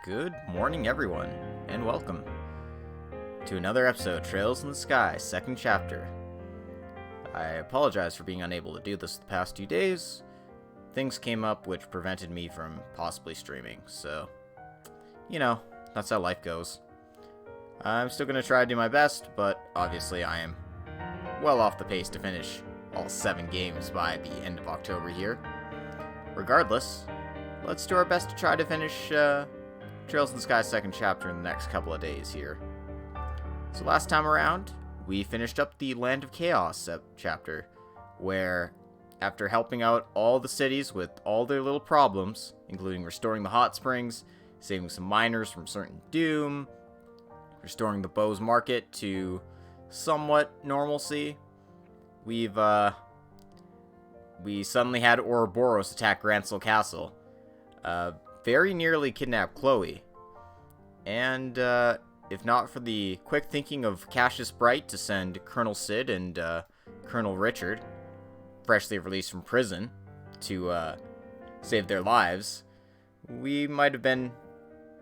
Good morning, everyone, and welcome to another episode of Trails in the Sky, second chapter. I apologize for being unable to do this the past 2 days. Things came up which prevented me from possibly streaming, so, that's how life goes. I'm still going to try to do my best, but obviously I am well off the pace to finish all 7 games by the end of October here. Regardless, let's do our best to try to finish Trails in the Sky second chapter in the next couple of days here. So last time around, we finished up the Land of Chaos chapter, where after helping out all the cities with all their little problems, including restoring the hot springs, saving some miners from certain doom, restoring the Bow's Market to somewhat normalcy, we suddenly had Ouroboros attack Gransel Castle, very nearly kidnap Chloe, and if not for the quick thinking of Cassius Bright to send Colonel Sid and Colonel Richard, freshly released from prison, to save their lives, we might have been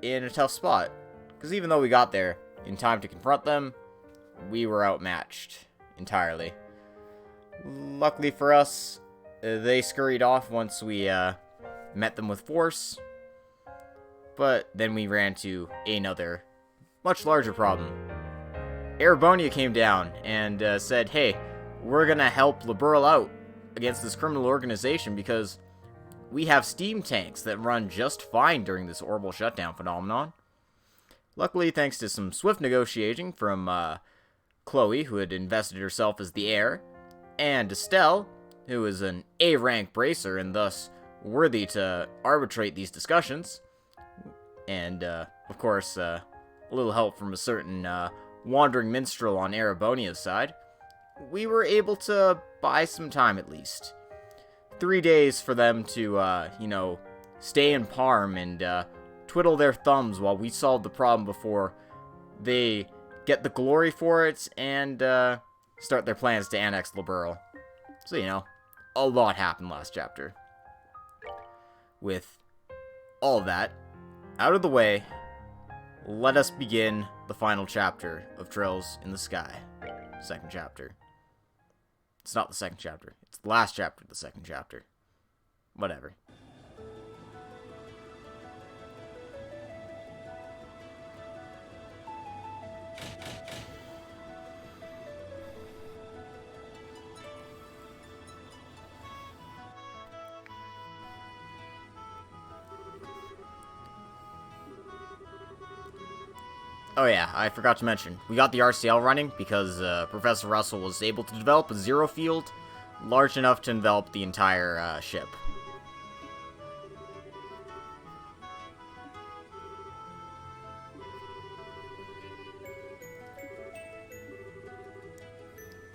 in a tough spot, because even though we got there in time to confront them, we were outmatched entirely. Luckily for us, they scurried off once we met them with force, but then we ran to another, much larger problem. Erebonia came down and said, hey, we're gonna help Liber out against this criminal organization because we have steam tanks that run just fine during this orbital shutdown phenomenon. Luckily, thanks to some swift negotiating from Chloe, who had invested herself as the heir, and Estelle, who is an A-rank bracer and thus worthy to arbitrate these discussions, and, of course, a little help from a certain wandering minstrel on Erebonia's side, we were able to buy some time at least. 3 days for them to, stay in Parm and twiddle their thumbs while we solved the problem before they get the glory for it and start their plans to annex Liberl. So, a lot happened last chapter. With all of that out of the way, let us begin the final chapter of Trails in the Sky. Second chapter. It's not the second chapter. It's the last chapter of the second chapter. Whatever. Oh yeah, I forgot to mention, we got the RCL running because Professor Russell was able to develop a zero field large enough to envelop the entire ship.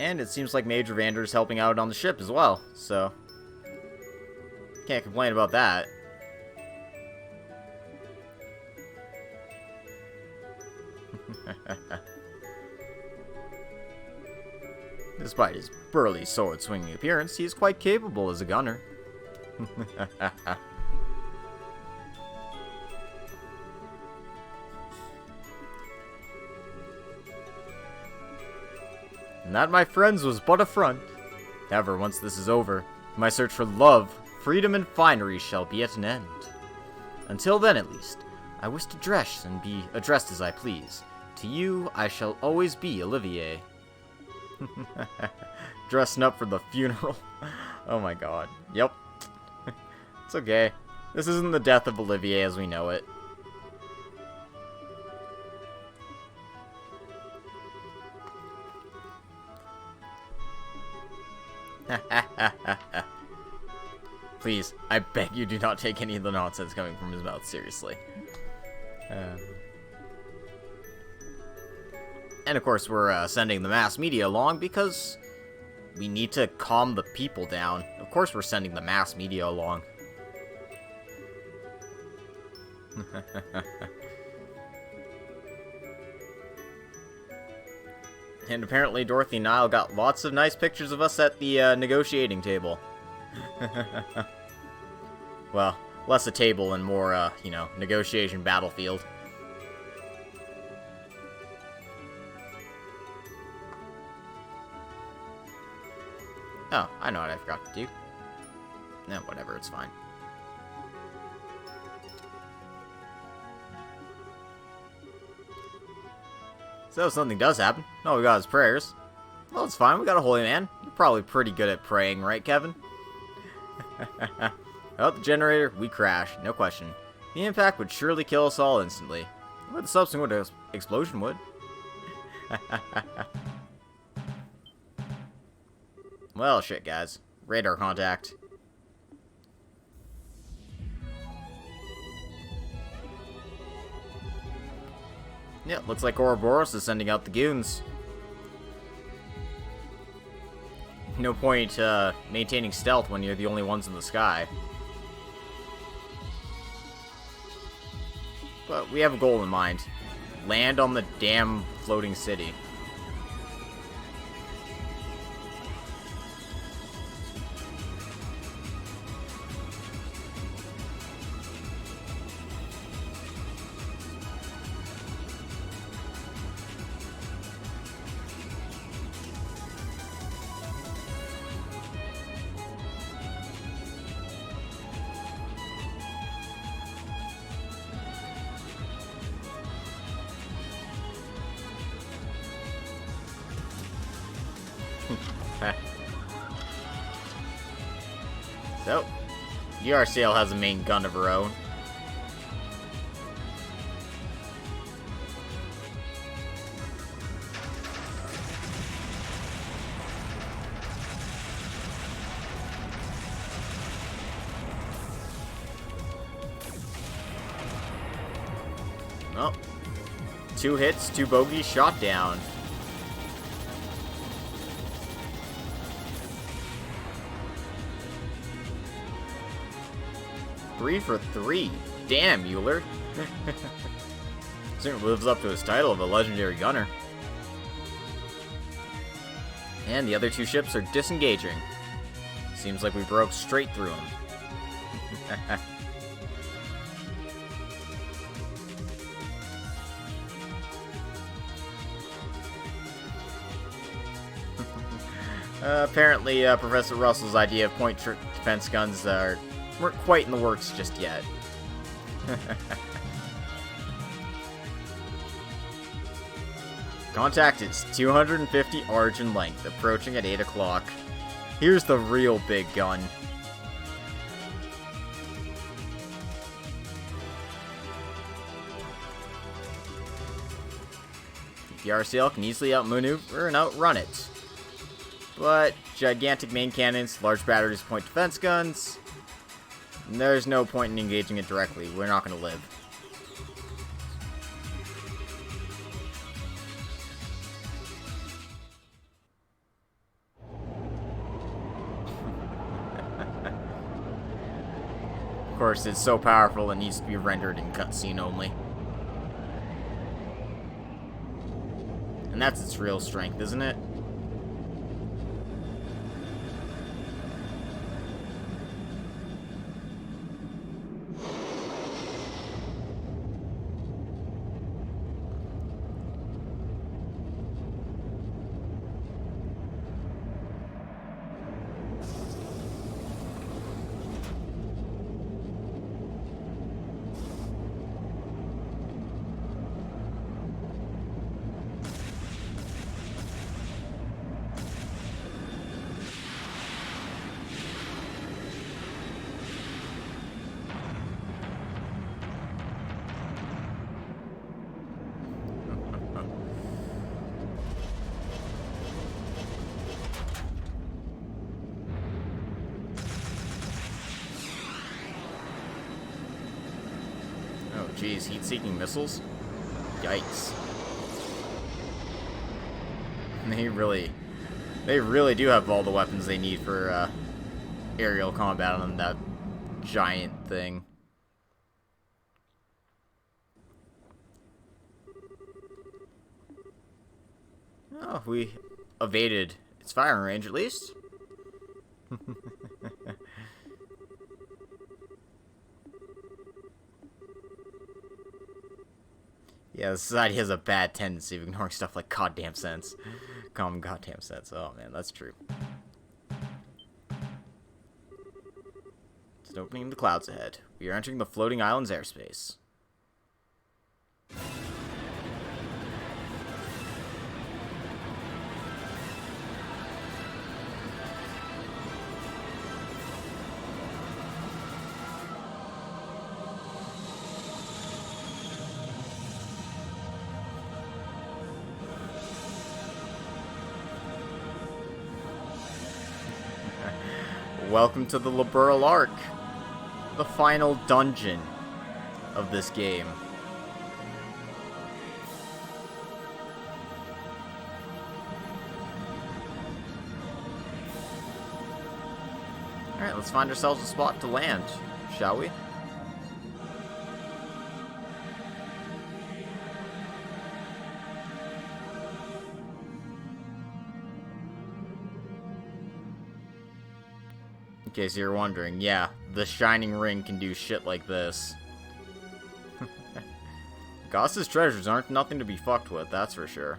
And it seems like Major Vander's helping out on the ship as well, so can't complain about that. Despite his burly sword-swinging appearance, he is quite capable as a gunner. And that, my friends, was but a front. However, once this is over, my search for love, freedom, and finery shall be at an end. Until then, at least, I wish to dress and be addressed as I please. To you, I shall always be Olivier. Dressing up for the funeral. Oh my god. Yep. It's okay. This isn't the death of Olivier as we know it. Please, I beg you do not take any of the nonsense coming from his mouth seriously. And of course, we're sending the mass media along because we need to calm the people down. Of course, we're sending the mass media along. And apparently, Dorothy and Niall got lots of nice pictures of us at the negotiating table. Well, less a table and more, you know, negotiation battlefield. Oh, I know what I forgot to do. No, whatever, it's fine. So if something does happen, all we got is prayers. Well, it's fine, we got a holy man. You're probably pretty good at praying, right, Kevin? Without the generator, we crash, no question. The impact would surely kill us all instantly. But the subsequent explosion would. Well, shit, guys. Radar contact. Yeah, looks like Ouroboros is sending out the goons. No point maintaining stealth when you're the only ones in the sky. But we have a goal in mind. Land on the damn floating city. So, URCL has a main gun of her own. Oh. 2 hits, 2 bogeys, shot down. Three for 3. Damn, Euler. Certainly lives up to his title of a legendary gunner. And the other 2 ships are disengaging. Seems like we broke straight through them. Apparently, Professor Russell's idea of point defense guns weren't quite in the works just yet. Contact is 250 arch in length, approaching at 8 o'clock. Here's the real big gun. The RCL can easily outmaneuver and outrun it. But gigantic main cannons, large batteries, point defense guns, there's no point in engaging it directly. We're not going to live. Of course, it's so powerful it needs to be rendered in cutscene only. And that's its real strength, isn't it? Jeez, heat-seeking missiles? Yikes. They really do have all the weapons they need for aerial combat on that giant thing. Oh, we evaded its firing range at least. Yeah, society has a bad tendency of ignoring stuff like goddamn sense. Common goddamn sense. Oh man, that's true. It's an opening in the clouds ahead. We are entering the floating island's airspace. Welcome to the Liber arc, the final dungeon of this game. Alright, let's find ourselves a spot to land, shall we? In case you're wondering, yeah, the Shining Ring can do shit like this. Goss's treasures aren't nothing to be fucked with, that's for sure.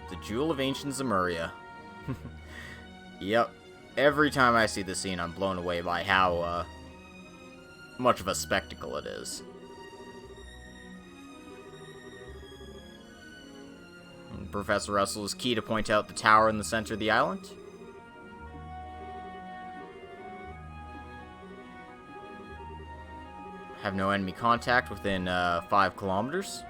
The Jewel of Ancient Zemuria. Yep, every time I see this scene, I'm blown away by how, much of a spectacle it is. Professor Russell is key to point out the tower in the center of the island. Have no enemy contact within 5 kilometers.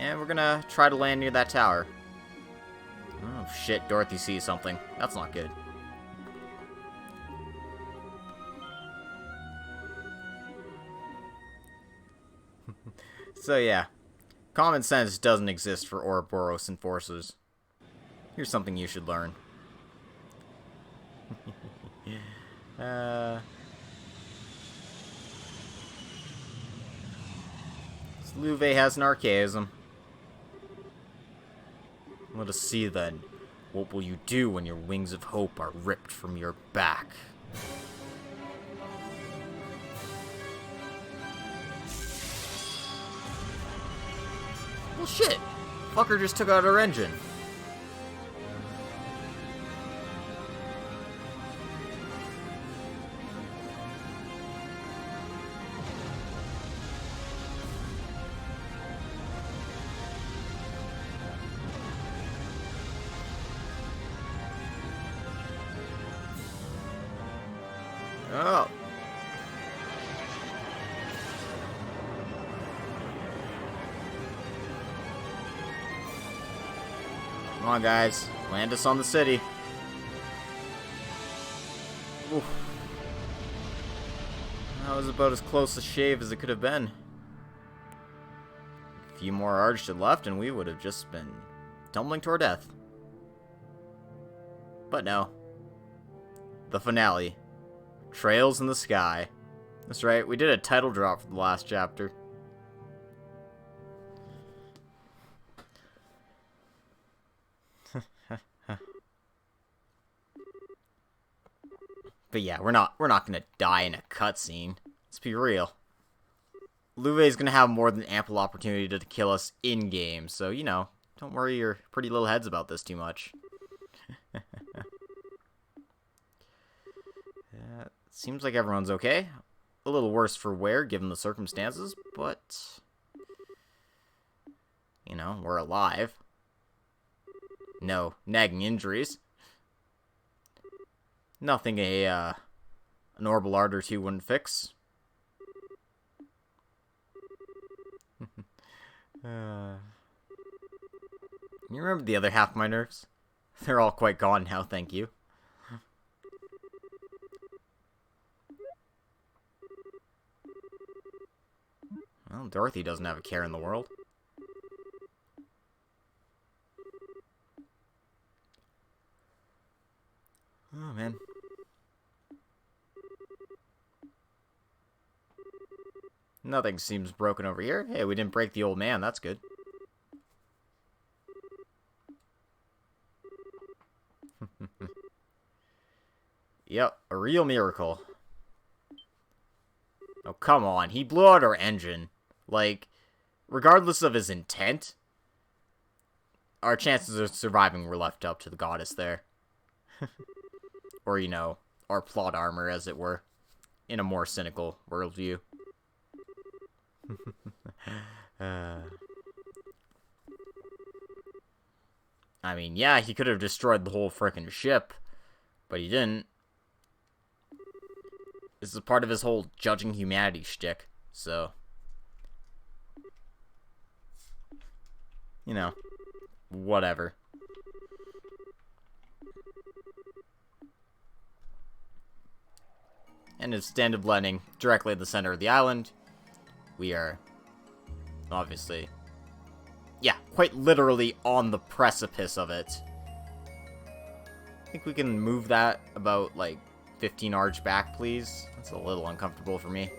And we're gonna try to land near that tower. Oh shit, Dorothy sees something. That's not good. So yeah, common sense doesn't exist for Ouroboros enforcers. Here's something you should learn. Sluve has an archaism. Let us see then. What will you do when your wings of hope are ripped from your back? Well, shit! Fucker just took out our engine. Oh. Come on, guys. Land us on the city. Oof. That was about as close a shave as it could have been. A few more arcs to left and we would have just been tumbling toward death. But no. The finale. Trails in the sky. That's right, we did a title drop for the last chapter. But yeah, we're not gonna die in a cutscene. Let's be real. Luve's gonna have more than ample opportunity to kill us in game, so you know, don't worry your pretty little heads about this too much. Seems like everyone's okay. A little worse for wear given the circumstances, but you know, we're alive. No nagging injuries. Nothing an orbital art or two wouldn't fix. You remember the other half of my nerves? They're all quite gone now, thank you. Well, Dorothy doesn't have a care in the world. Oh, man. Nothing seems broken over here. Hey, we didn't break the old man. That's good. Yep, a real miracle. Oh, come on. He blew out our engine. Like, regardless of his intent, our chances of surviving were left up to the goddess there. Or, you know, our plot armor, as it were. In a more cynical worldview. I mean, yeah, he could have destroyed the whole frickin' ship, but he didn't. This is part of his whole judging humanity shtick, so... You know, whatever. And instead of landing directly at the center of the island, we are, obviously, yeah, quite literally on the precipice of it. I think we can move that about, like, 15 arch back, please. That's a little uncomfortable for me.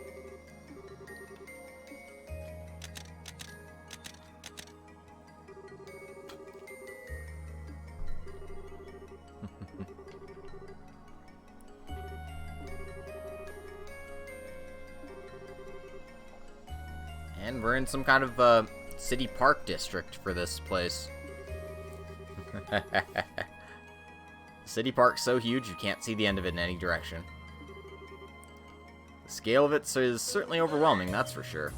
And we're in some kind of city park district for this place. City park's so huge you can't see the end of it in any direction. The scale of it is certainly overwhelming, that's for sure.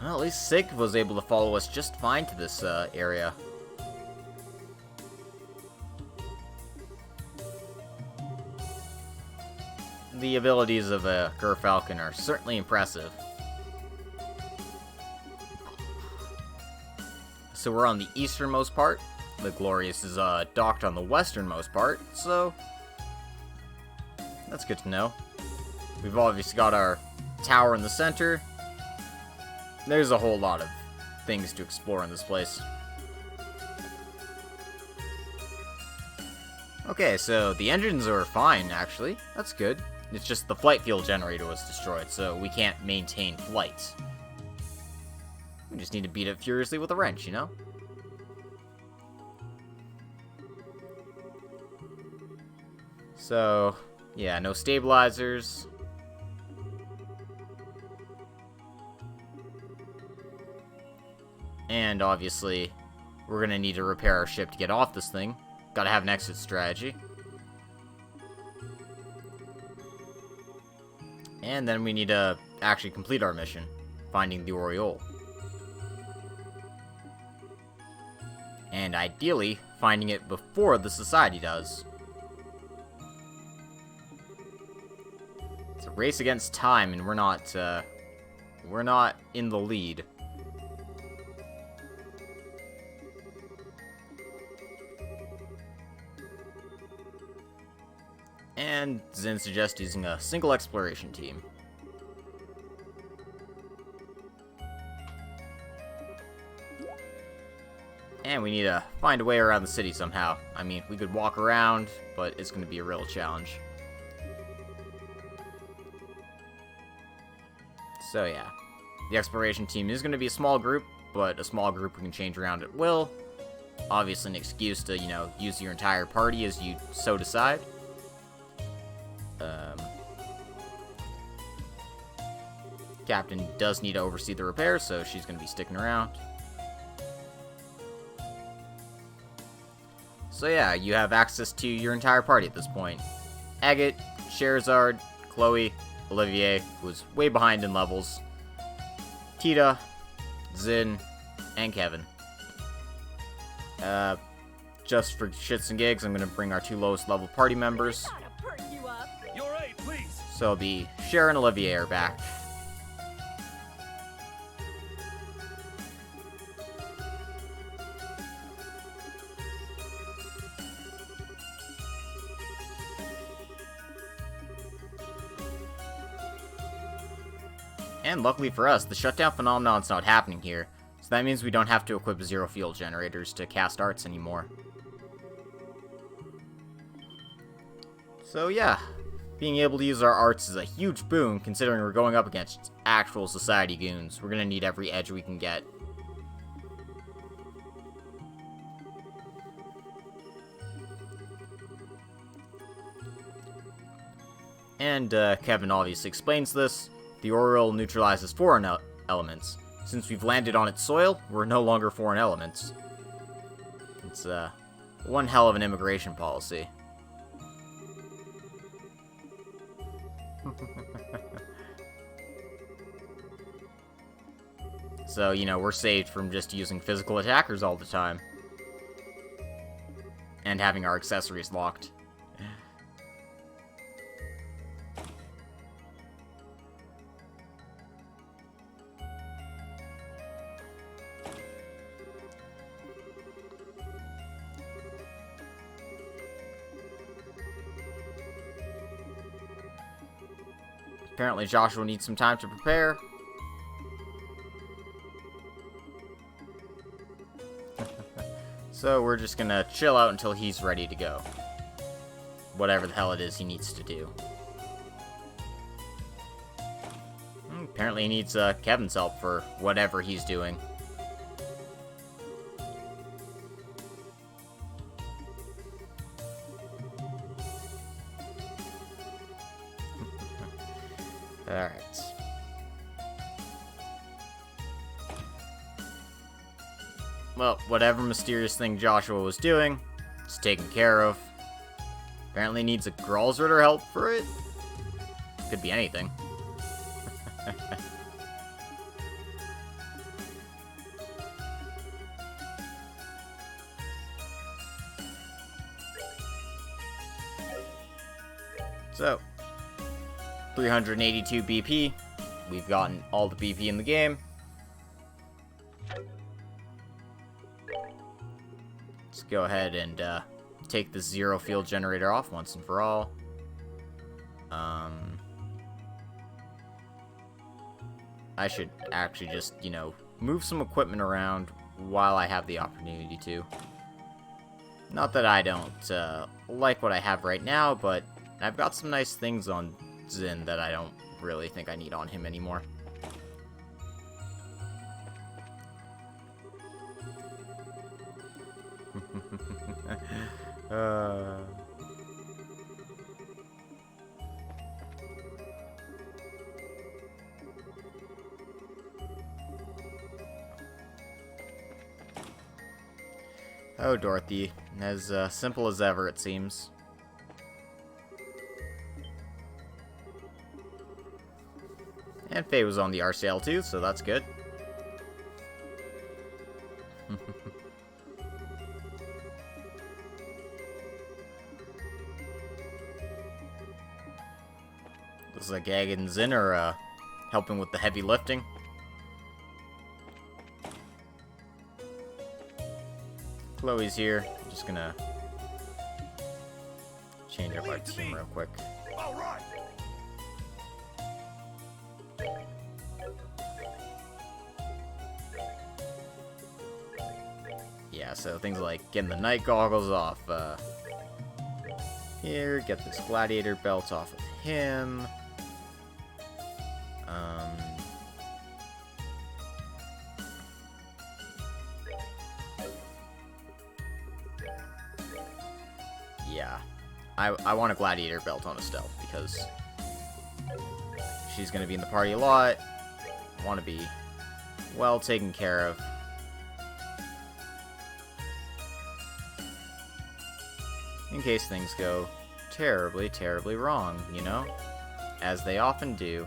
Well, at least Kiseki was able to follow us just fine to this area. The abilities of a Gerfalcon are certainly impressive. So we're on the easternmost part. The Glorious is docked on the westernmost part, so that's good to know. We've obviously got our tower in the center. There's a whole lot of things to explore in this place. Okay, so the engines are fine, actually. That's good. It's just the flight fuel generator was destroyed, so we can't maintain flight. We just need to beat it furiously with a wrench, you know? So, yeah, no stabilizers. And obviously, we're gonna need to repair our ship to get off this thing. Gotta have an exit strategy. And then we need to actually complete our mission, finding the Oriole. And ideally, finding it before the Society does. It's a race against time, and we're not in the lead. And Zen suggests using a single exploration team. And we need to find a way around the city somehow. I mean, we could walk around, but it's going to be a real challenge. So yeah, the exploration team is going to be a small group, but a small group we can change around at will. Obviously an excuse to, you know, use your entire party as you so decide. Captain does need to oversee the repairs, so she's going to be sticking around. So yeah, you have access to your entire party at this point. Agate, Sherazard, Chloe, Olivier, who's way behind in levels, Tita, Zin, and Kevin. Just for shits and gigs, I'm going to bring our two lowest level party members. So the Cher and Olivier are back. And luckily for us, the shutdown phenomenon's not happening here, so that means we don't have to equip zero fuel generators to cast arts anymore. So yeah, Being able to use our arts is a huge boon, considering we're going up against actual society goons. We're gonna need every edge we can get. And Kevin obviously explains this. The Oriole neutralizes foreign elements. Since we've landed on its soil, we're no longer foreign elements. It's one hell of an immigration policy. So, you know, we're saved from just using physical attackers all the time. And having our accessories locked. Apparently Joshua needs some time to prepare. So we're just gonna chill out until he's ready to go. Whatever the hell it is he needs to do. Apparently he needs Kevin's help for whatever he's doing. Alright. Well, whatever mysterious thing Joshua was doing, it's taken care of. Apparently needs a Gralsritter help for it. Could be anything. So, 382 BP. We've gotten all the BP in the game. Let's go ahead and take the zero field generator off once and for all. I should actually just, you know, move some equipment around while I have the opportunity to. Not that I don't like what I have right now, but I've got some nice things on Zin that I don't really think I need on him anymore. Oh, Dorothy. As simple as ever, it seems. And Faye was on the RCL too, so that's good. Looks like Ag and Zin are helping with the heavy lifting. Chloe's here. I'm just gonna change up our team real quick. All right. Yeah, so things like getting the night goggles off here, get this gladiator belt off of him. Yeah, I want a gladiator belt on Estelle because she's gonna be in the party a lot. I want to be well taken care of. In case things go terribly, terribly wrong, you know? As they often do.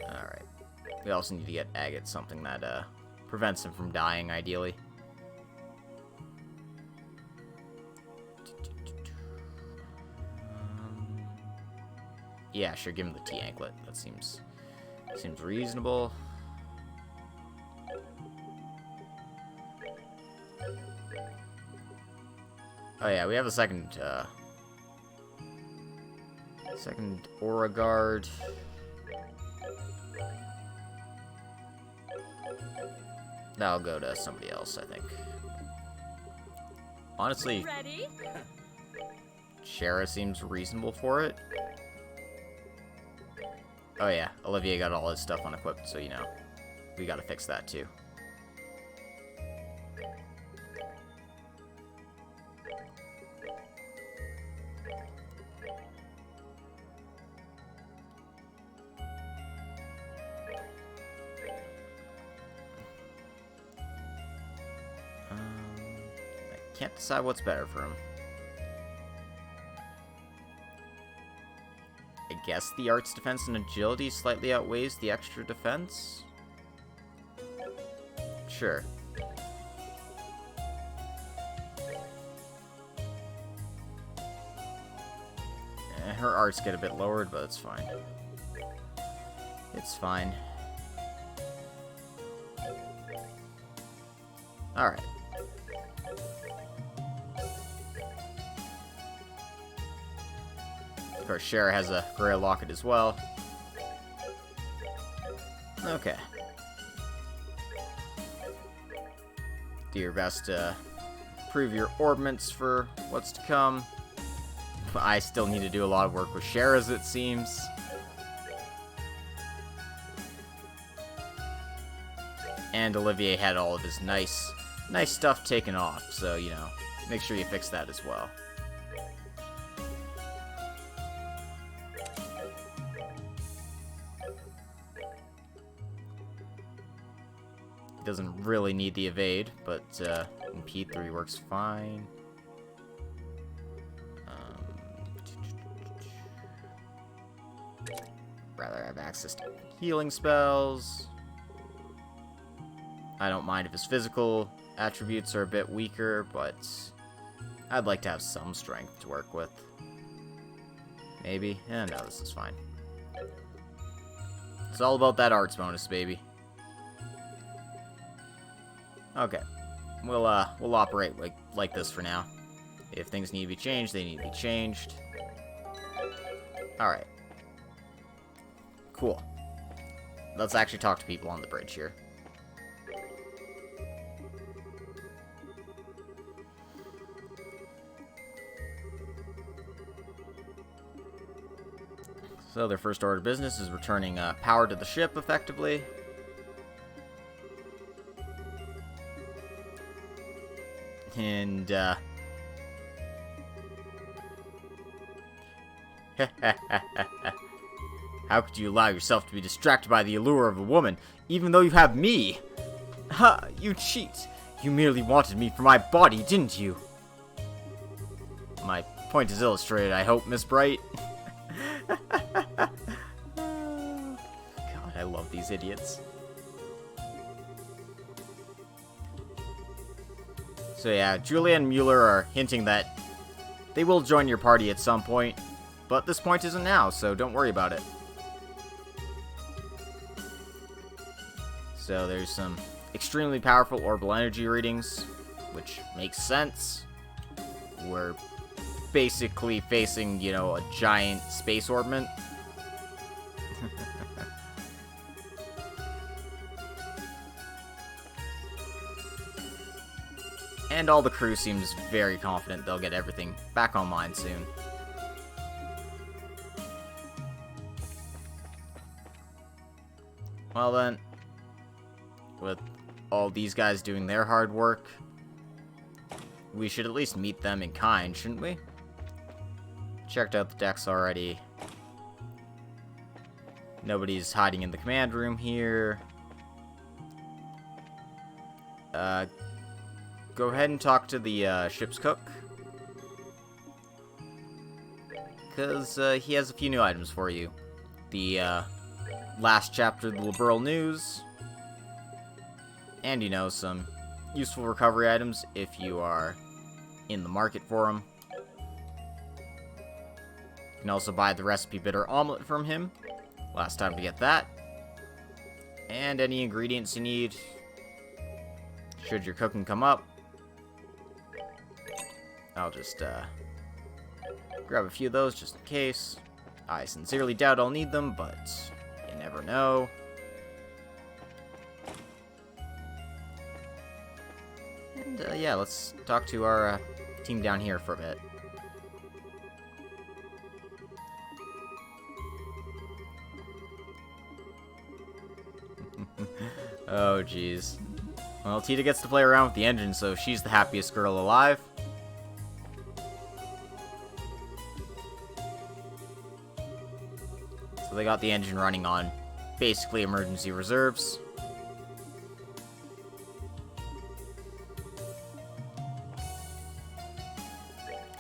Alright. We also need to get Agate something that, prevents him from dying, ideally. Yeah, sure, give him the T-anklet. That seems reasonable. Oh yeah, we have a second Aura Guard. That'll go to somebody else, I think. Honestly, Ready? Shara seems reasonable for it. Oh yeah, Olivier got all his stuff unequipped, so you know, we gotta fix that too. I can't decide what's better for him. I guess the art's defense and agility slightly outweighs the extra defense? Sure. Her arts get a bit lowered, but it's fine. It's fine. Alright. Of course, Shara has a Grail Locket as well. Okay. Do your best to improve your orbments for what's to come. I still need to do a lot of work with Shara's, it seems. And Olivier had all of his nice stuff taken off, so, you know, make sure you fix that as well. Doesn't really need the evade, but in P3 works fine. Rather have access to healing spells. I don't mind if his physical attributes are a bit weaker, but I'd like to have some strength to work with. Maybe? No, this is fine. It's all about that arts bonus, baby. Okay. We'll operate like this for now. If things need to be changed, they need to be changed. Alright. Cool. Let's actually talk to people on the bridge here. So their first order of business is returning power to the ship, effectively. And, how could you allow yourself to be distracted by the allure of a woman, even though you have me? Ha! You cheat! You merely wanted me for my body, didn't you? My point is illustrated, I hope, Miss Bright. God, I love these idiots. So yeah, Julia and Mueller are hinting that they will join your party at some point, but this point isn't now, so don't worry about it. So there's some extremely powerful orbital energy readings, which makes sense. We're basically facing, you know, a giant space orbment. And all the crew seems very confident they'll get everything back online soon. Well then, with all these guys doing their hard work, we should at least meet them in kind, shouldn't we? Checked out the decks already. Nobody's hiding in the command room here. Go ahead and talk to the ship's cook. Because he has a few new items for you. The last chapter of the Liberal News. And, you know, some useful recovery items if you are in the market for them. You can also buy the recipe bitter omelet from him. Last time to get that. And any ingredients you need. Should your cooking come up. I'll just grab a few of those just in case. I sincerely doubt I'll need them, but you never know. And yeah, let's talk to our team down here for a bit. Oh, jeez. Well, Tita gets to play around with the engine, so she's the happiest girl alive. So they got the engine running on basically emergency reserves.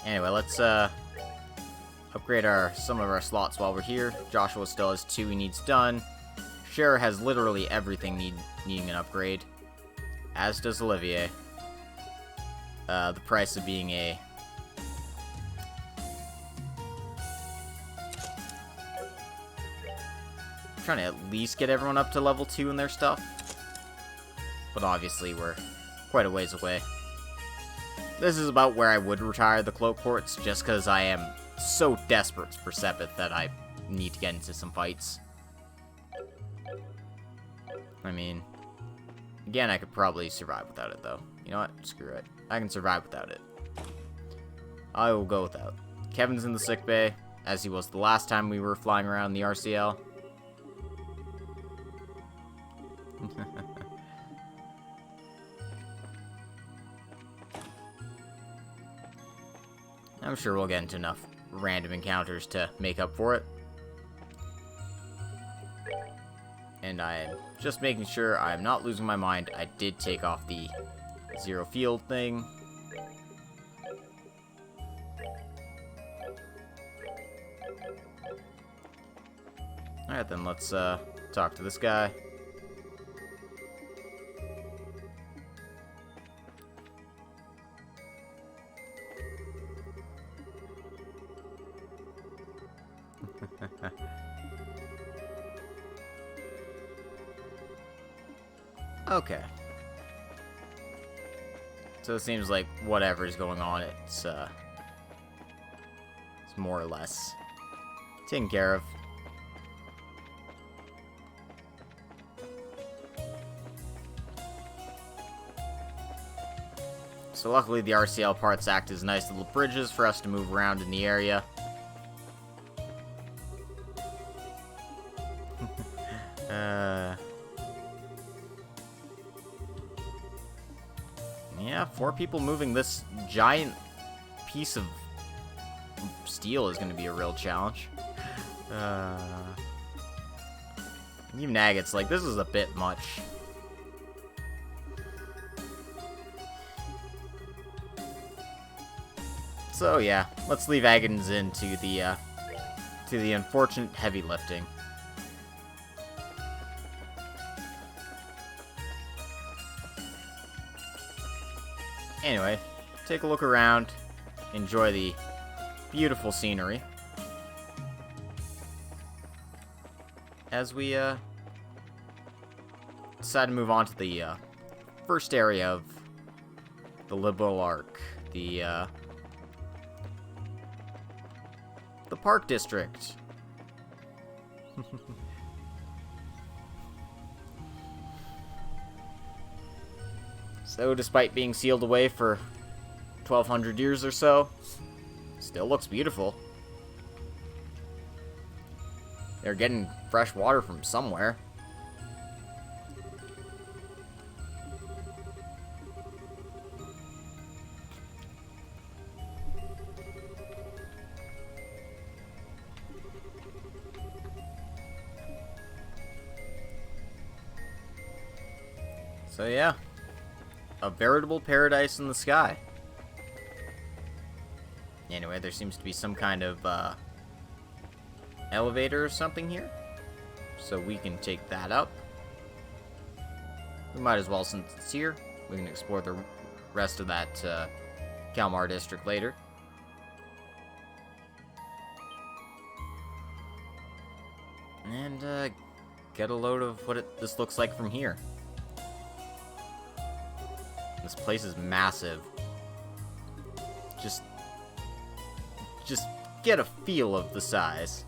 Anyway, let's upgrade some of our slots while we're here. Joshua still has 2 he needs done. Cher has literally everything needing an upgrade, as does Olivier. The price of being a trying to at least get everyone up to level 2 in their stuff, but obviously we're quite a ways away. This is about where I would retire the cloak ports, just because I am so desperate for Sepith that I need to get into some fights. I mean, again, I could probably survive without it, though. You know what? Screw it. I can survive without it. I will go without. Kevin's in the sick bay, as he was the last time we were flying around the RCL. I'm sure we'll get into enough random encounters to make up for it. And I'm just making sure I'm not losing my mind. I did take off the zero field thing. Alright then, let's talk to this guy. Okay. So it seems like whatever's going on, it's more or less taken care of. So luckily the RCL parts act as nice little bridges for us to move around in the area. Yeah, 4 people moving this giant piece of steel is going to be a real challenge. Even Agate's like, this is a bit much. So yeah, let's leave Agon's in to the unfortunate heavy lifting. Anyway, take a look around, enjoy the beautiful scenery as we decide to move on to the first area of the Liberal Arc, the Park District. So, despite being sealed away for 1,200 years or so, still looks beautiful. They're getting fresh water from somewhere. So yeah, a veritable paradise in the sky. Anyway, there seems to be some kind of elevator or something here, so we can take that up. We might as well, since it's here. We can explore the rest of that Kalmar district later. And get a load of what this looks like from here. This place is massive. Just get a feel of the size.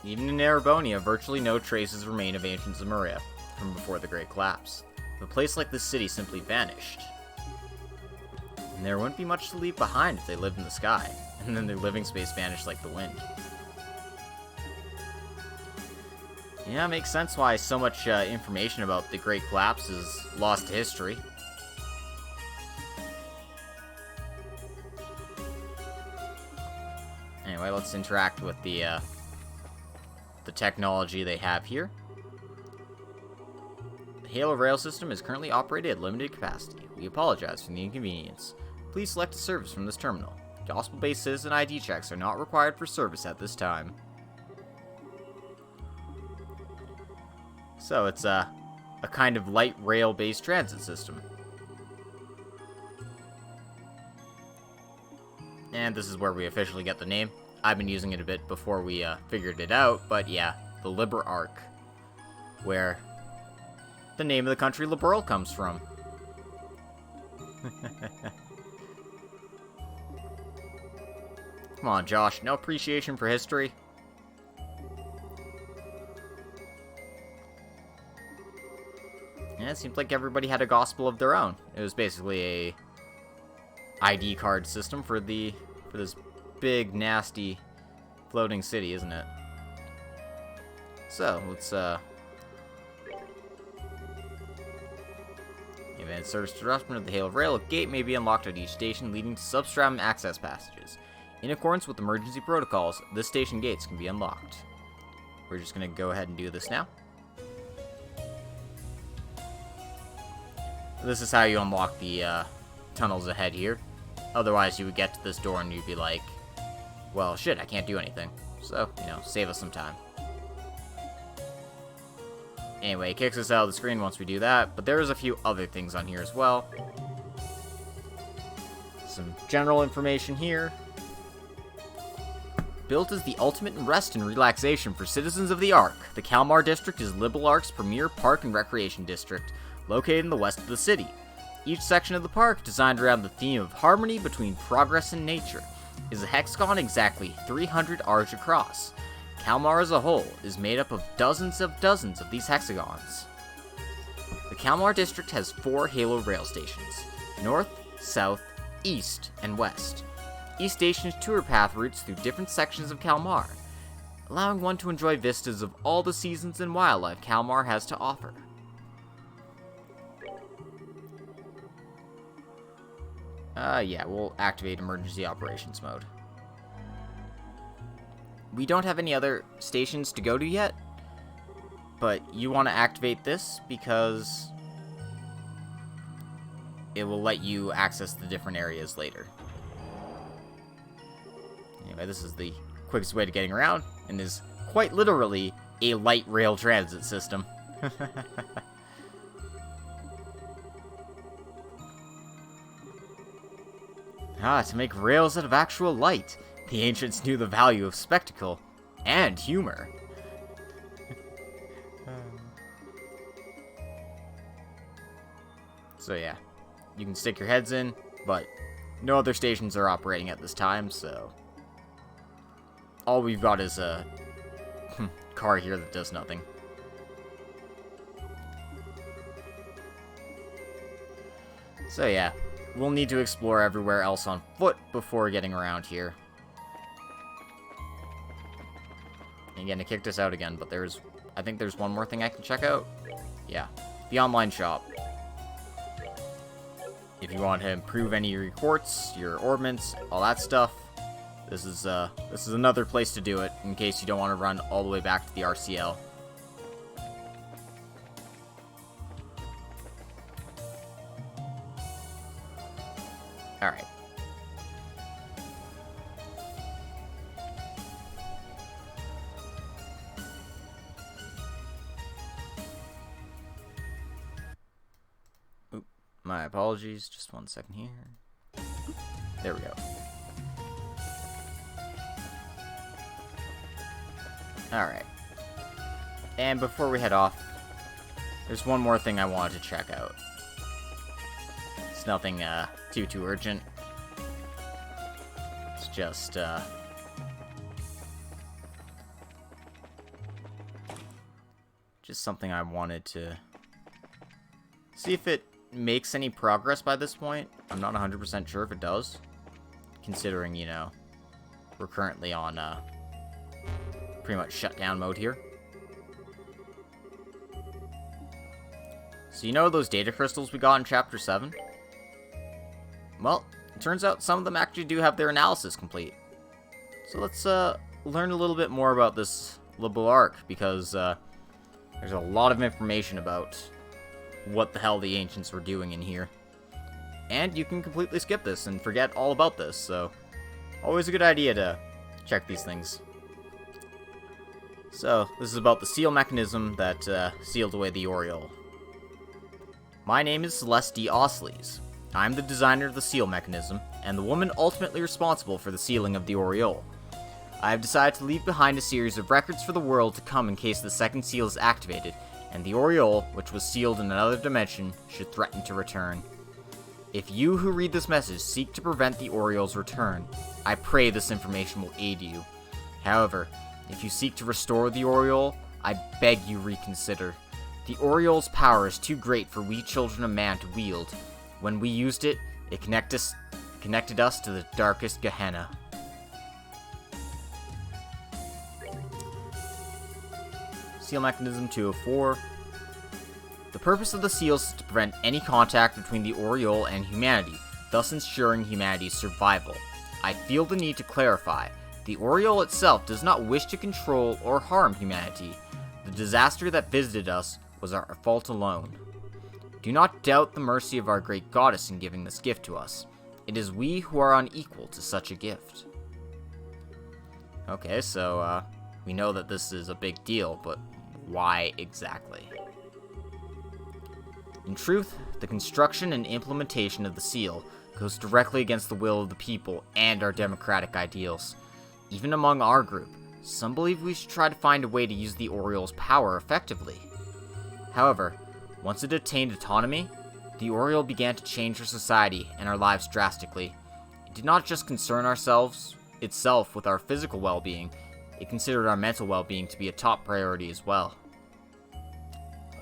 Even in Erebonia, virtually no traces remain of ancient Zemuria. from before the Great Collapse. If a place like this city simply vanished, and there wouldn't be much to leave behind if they lived in the sky, and then their living space vanished like the wind. Yeah, it makes sense why so much information about the Great Collapse is lost to history. Anyway, let's interact with the technology they have here. The Halo rail system is currently operated at limited capacity. We apologize for the inconvenience. Please select a service from this terminal. Gospel-based citizen ID checks are not required for service at this time. So it's a kind of light rail-based transit system. And this is where we officially get the name. I've been using it a bit before we figured it out, but yeah, the Liber arc, where the name of the country Liberal comes from. Come on, Josh, no appreciation for history? Yeah, it seemed like everybody had a gospel of their own. It was basically a ID card system for this big, nasty, floating city, isn't it? So, let's, Advanced service disruption of the Halo Rail, a gate may be unlocked at each station, leading to substratum access passages. In accordance with emergency protocols, this station gates can be unlocked. We're just gonna go ahead and do this now. This is how you unlock the tunnels ahead here. Otherwise, you would get to this door and you'd be like, well, shit, I can't do anything. So, you know, save us some time. Anyway, it kicks us out of the screen once we do that, but there's a few other things on here as well. Some general information here. Built as the ultimate in rest and relaxation for citizens of the Ark, the Kalmar District is Liber Ark's premier park and recreation district, located in the west of the city. Each section of the park, designed around the theme of harmony between progress and nature, is a hexagon exactly 300 arcs across. Kalmar as a whole is made up of dozens of these hexagons. The Kalmar District has 4 Halo rail stations: north, south, east, and west. Each station's tour path routes through different sections of Kalmar, allowing one to enjoy vistas of all the seasons and wildlife Kalmar has to offer. Yeah, we'll activate emergency operations mode. We don't have any other stations to go to yet, but you want to activate this because it will let you access the different areas later. Anyway, this is the quickest way to getting around, and is quite literally a light rail transit system. To make rails out of actual light. The ancients knew the value of spectacle and humor. So yeah, you can stick your heads in, but no other stations are operating at this time, so all we've got is a car here that does nothing. So yeah, we'll need to explore everywhere else on foot before getting around here. And again, it kicked us out again, but I think there's one more thing I can check out. Yeah, the online shop. If you want to improve any of your quartz, your orbments, all that stuff, this is another place to do it, in case you don't want to run all the way back to the RCL. Alright. Oop, my apologies, just one second here. There we go. Alright. And before we head off, there's one more thing I wanted to check out. It's nothing too urgent. It's just just something I wanted to see if it makes any progress by this point. I'm not 100% sure if it does, considering, you know, we're currently on pretty much shutdown mode here. So you know those data crystals we got in Chapter 7? Well, it turns out some of them actually do have their analysis complete. So let's learn a little bit more about this Liber Arc, because there's a lot of information about what the hell the ancients were doing in here. And you can completely skip this and forget all about this, so always a good idea to check these things. So, this is about the seal mechanism that sealed away the Oriole. My name is Celeste D. Osleys. I'm the designer of the seal mechanism, and the woman ultimately responsible for the sealing of the Oriole. I have decided to leave behind a series of records for the world to come in case the second seal is activated, and the Oriole, which was sealed in another dimension, should threaten to return. If you who read this message seek to prevent the Oriole's return, I pray this information will aid you. However, if you seek to restore the Oriole, I beg you reconsider. The Oriole's power is too great for we children of man to wield. When we used it, it connected us to the darkest Gehenna. Seal Mechanism 204. The purpose of the seals is to prevent any contact between the Oriole and humanity, thus ensuring humanity's survival. I feel the need to clarify. The Oriole itself does not wish to control or harm humanity. The disaster that visited us was our fault alone. Do not doubt the mercy of our great goddess in giving this gift to us. It is we who are unequal to such a gift. Okay, so, we know that this is a big deal, but why exactly? In truth, the construction and implementation of the seal goes directly against the will of the people and our democratic ideals. Even among our group, some believe we should try to find a way to use the Oriole's power effectively. However, once it attained autonomy, the Oriole began to change our society and our lives drastically. It did not just concern itself with our physical well-being, it considered our mental well-being to be a top priority as well.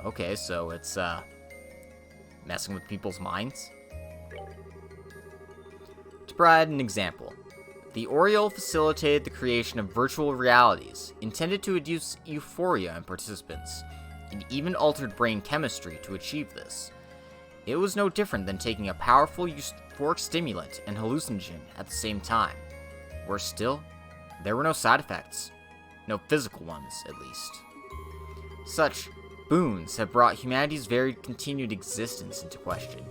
Okay, so it's, messing with people's minds? To provide an example, the Oriole facilitated the creation of virtual realities, intended to induce euphoria in participants. It even altered brain chemistry to achieve this. It was no different than taking a powerful euphoric stimulant and hallucinogen at the same time. Worse still, there were no side effects. No physical ones, at least. Such boons have brought humanity's very continued existence into question.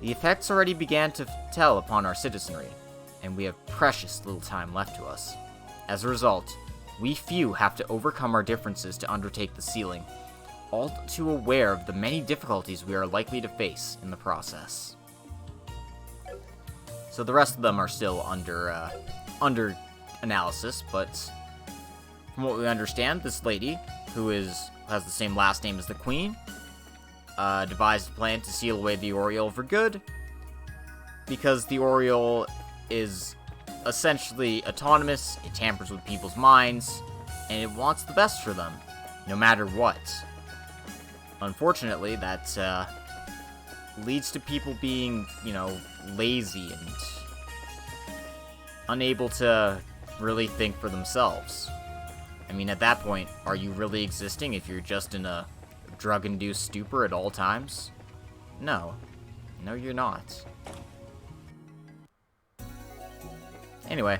The effects already began to tell upon our citizenry, and we have precious little time left to us. As a result, we few have to overcome our differences to undertake the sealing, all too aware of the many difficulties we are likely to face in the process. So the rest of them are still under analysis, but from what we understand, this lady, who has the same last name as the Queen, devised a plan to seal away the Oriole for good, because the Oriole is essentially autonomous, it tampers with people's minds, and it wants the best for them, no matter what. Unfortunately, that leads to people being, lazy and unable to really think for themselves. I mean, at that point, are you really existing if you're just in a drug-induced stupor at all times? No. No, you're not. Anyway,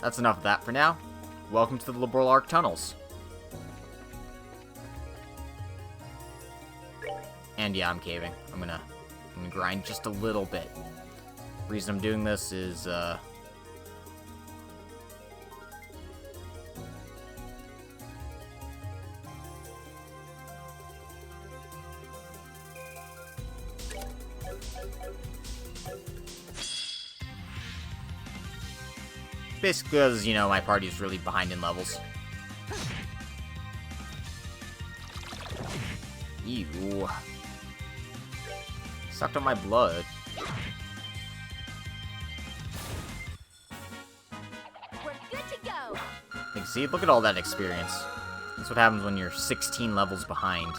that's enough of that for now. Welcome to the Liber Arc tunnels. And yeah, I'm caving. I'm gonna grind just a little bit. The reason I'm doing this is, basically because, my party is really behind in levels. Ew. Sucked up my blood. We're good to go. See, look at all that experience. That's what happens when you're 16 levels behind.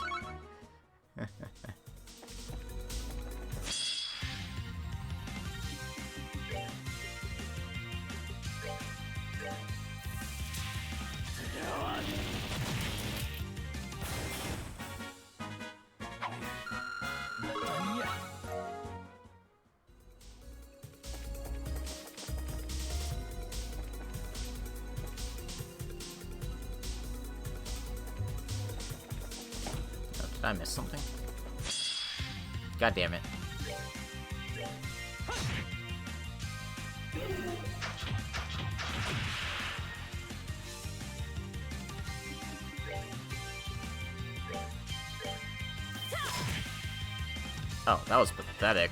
Did I miss something? God damn it. Oh, that was pathetic.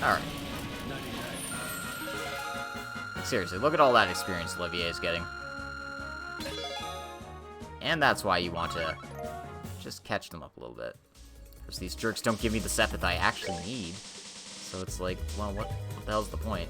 Alright. Seriously, look at all that experience Olivier is getting. And that's why you want to just catch them up a little bit. Because these jerks don't give me the Sepith I actually need. So it's like, well, what the hell's the point?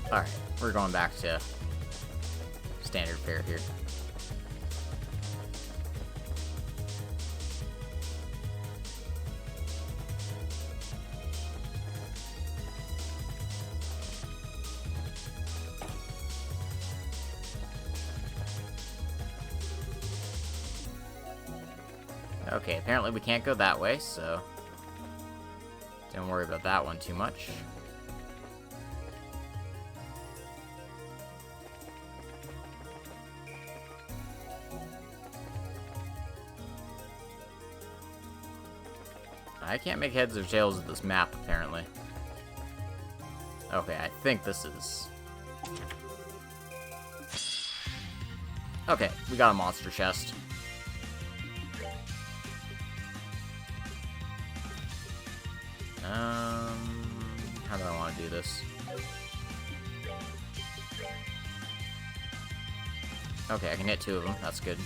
Alright, we're going back to standard fare here. Okay, apparently we can't go that way, so don't worry about that one too much. I can't make heads or tails of this map, apparently. Okay, I think this is... Okay, we got a monster chest. How do I want to do this? Okay, I can hit 2 of them. That's good.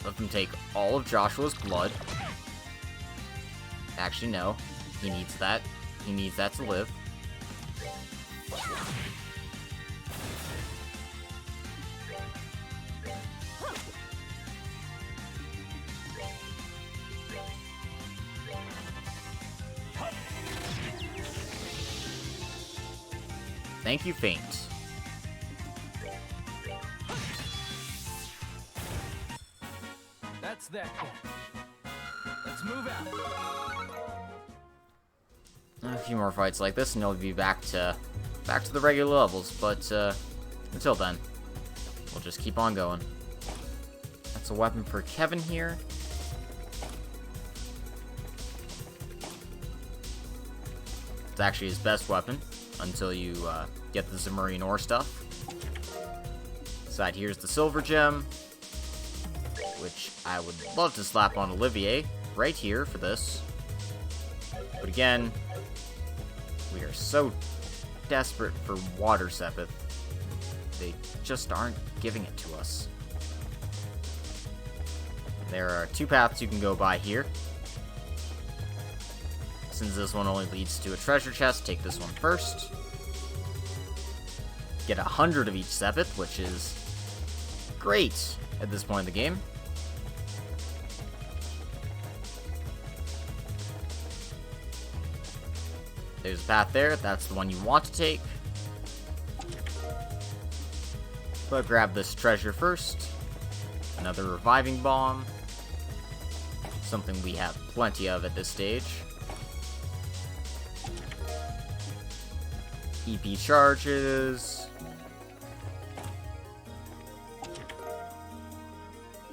Let them take all of Joshua's blood. Actually, no. He needs that. He needs that to live. Thank you, Faint. That's that. Let's move out. A few more fights like this, and you'll be back to the regular levels. But until then, we'll just keep on going. That's a weapon for Kevin here. It's actually his best weapon until you get the Zemuria ore stuff. Side here's the silver gem, which I would love to slap on Olivier right here for this. But again, we are so desperate for water Sepith. They just aren't giving it to us. There are 2 paths you can go by here. Since this one only leads to a treasure chest, take this one first. Get 100 of each Sepith, which is great at this point in the game. there's a path there. That's the one you want to take. But grab this treasure first. Another reviving bomb. Something we have plenty of at this stage. EP charges.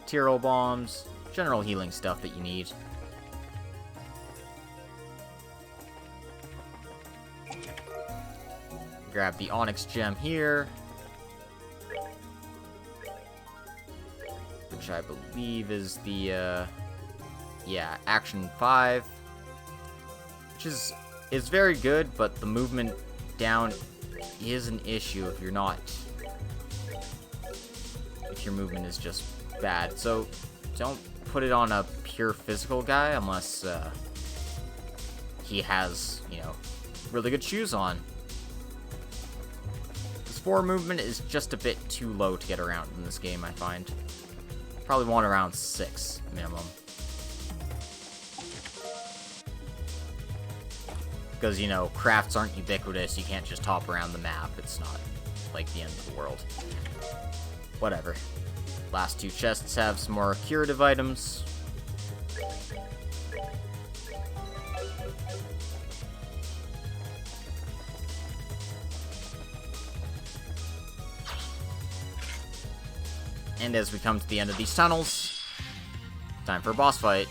Tyrol bombs. General healing stuff that you need. Grab the Onyx gem here. Which I believe is the, yeah, Action 5. Which is very good, but the movement down is an issue if you're not... if your movement is just bad. So, don't put it on a pure physical guy unless, he has, you know, really good shoes on. This 4 movement is just a bit too low to get around in this game, I find. Probably want around 6 minimum. Because, you know, crafts aren't ubiquitous, you can't just hop around the map. It's not like the end of the world. Whatever. Last 2 chests have some more curative items. And as we come to the end of these tunnels, time for a boss fight.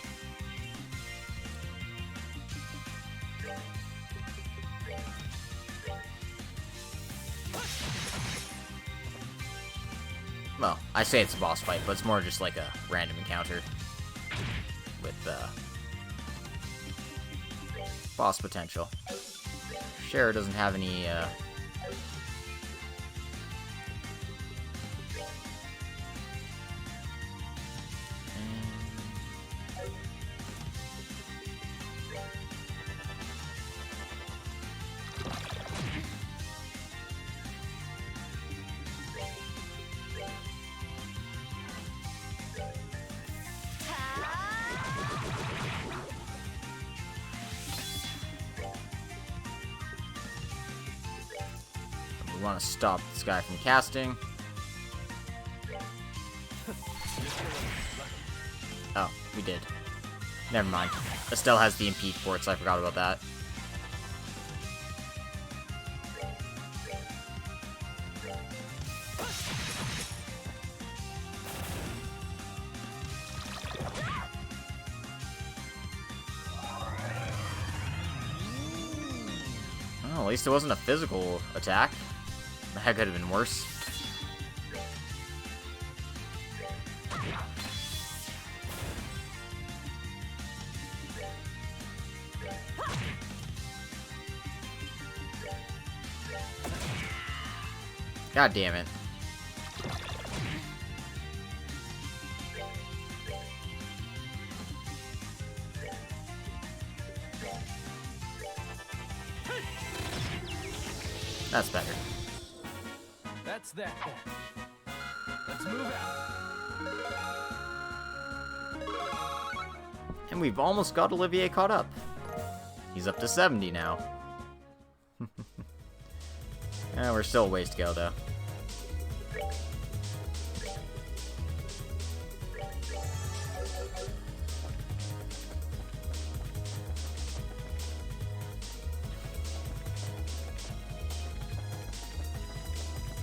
Well, I say it's a boss fight, but it's more just like a random encounter with boss potential. Shara doesn't have any we want to stop this guy from casting. Oh, we did. Never mind. Estelle has the impede port, so I forgot about that. Well, at least it wasn't a physical attack. That could have been worse. God damn it. That's better. That's that. Let's move out. And we've almost got Olivier caught up. He's up to 70 now. We're still a ways to go, though.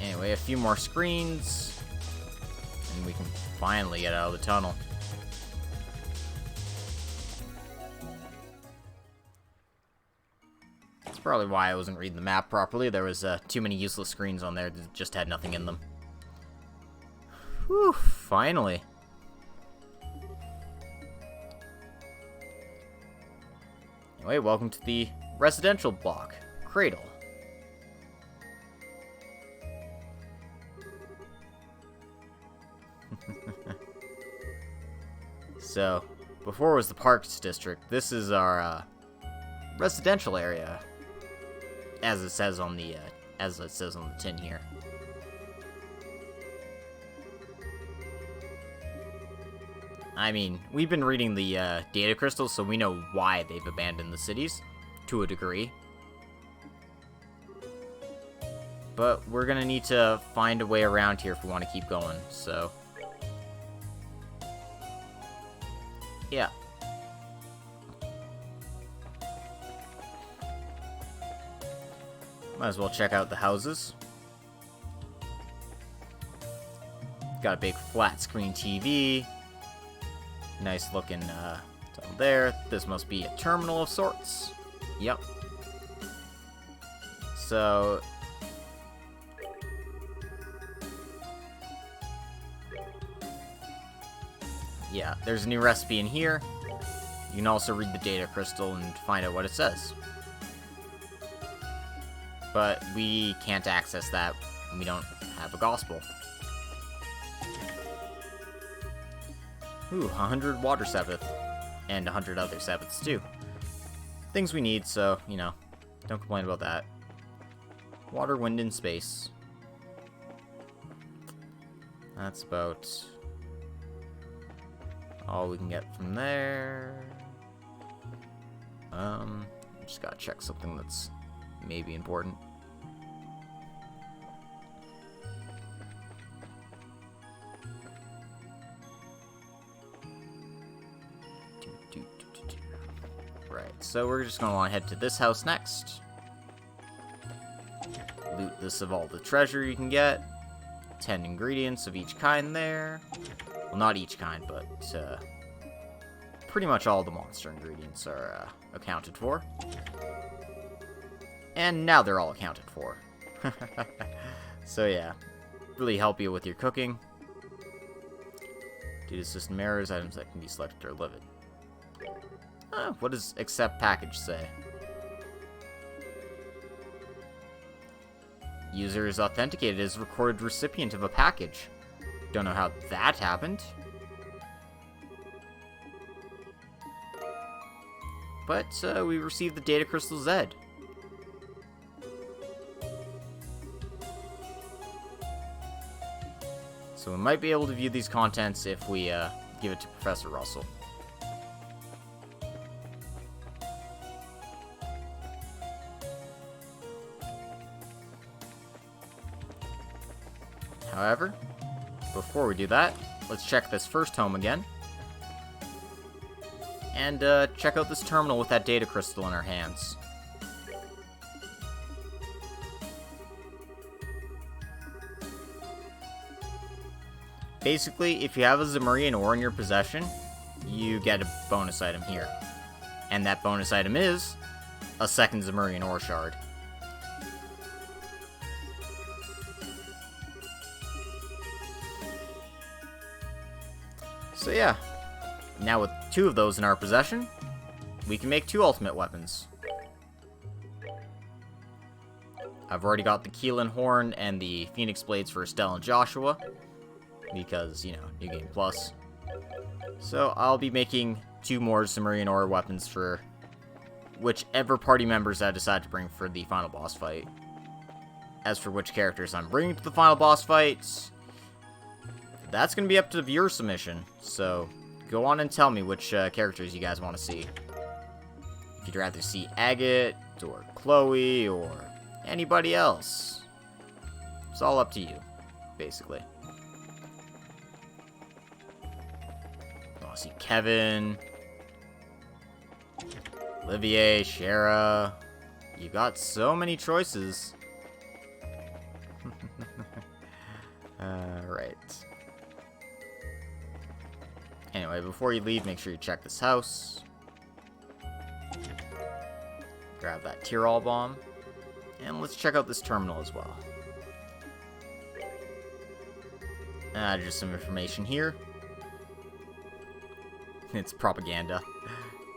Anyway, a few more screens, and we can finally get out of the tunnel. That's probably why I wasn't reading the map properly. There was too many useless screens on there that just had nothing in them. Whew, finally. Anyway, welcome to the residential block, Cradle. So, before was the Parks District. This is our residential area, as it says on the tin here. I mean, we've been reading the data crystals, so we know why they've abandoned the cities, to a degree. But we're gonna need to find a way around here if we want to keep going, so... yeah. Might as well check out the houses. Got a big flat screen TV. Nice looking down there. This must be a terminal of sorts. Yep. So... yeah, there's a new recipe in here. You can also read the data crystal and find out what it says. But we can't access that. We don't have a gospel. Ooh, 100 water Sabbath. And 100 other Sabbaths too. Things we need, so, you know, don't complain about that. Water, wind, and space. That's about all we can get from there. Just gotta check something that's maybe important. Right, so we're just gonna want to head to this house next. Loot this of all the treasure you can get. 10 ingredients of each kind there. Well, not each kind, but pretty much all the monster ingredients are accounted for. And now they're all accounted for. So yeah, really help you with your cooking. Due to system errors, items that can be selected are limited. What does accept package say? User is authenticated as recorded recipient of a package. Don't know how that happened. But we received the data crystal Z. So we might be able to view these contents if we give it to Professor Russell. However, before we do that, let's check this first home again. And check out this terminal with that data crystal in our hands. Basically, if you have a Zemurian ore in your possession, you get a bonus item here. And that bonus item is a second Zemurian ore shard. So yeah, now with 2 of those in our possession, we can make 2 ultimate weapons. I've already got the Keelan Horn and the Phoenix Blades for Estelle and Joshua, because, you know, New Game Plus. So I'll be making 2 more Zemurian ore weapons for whichever party members I decide to bring for the final boss fight. As for which characters I'm bringing to the final boss fight, that's going to be up to the viewer submission, so go on and tell me which characters you guys want to see. If you'd rather see Agate, or Chloe, or anybody else. It's all up to you, basically. You want to see Kevin, Olivier, Shara. You got so many choices. Right. Anyway, before you leave, make sure you check this house. Grab that Tyrol bomb. And let's check out this terminal as well. Just some information here. It's propaganda.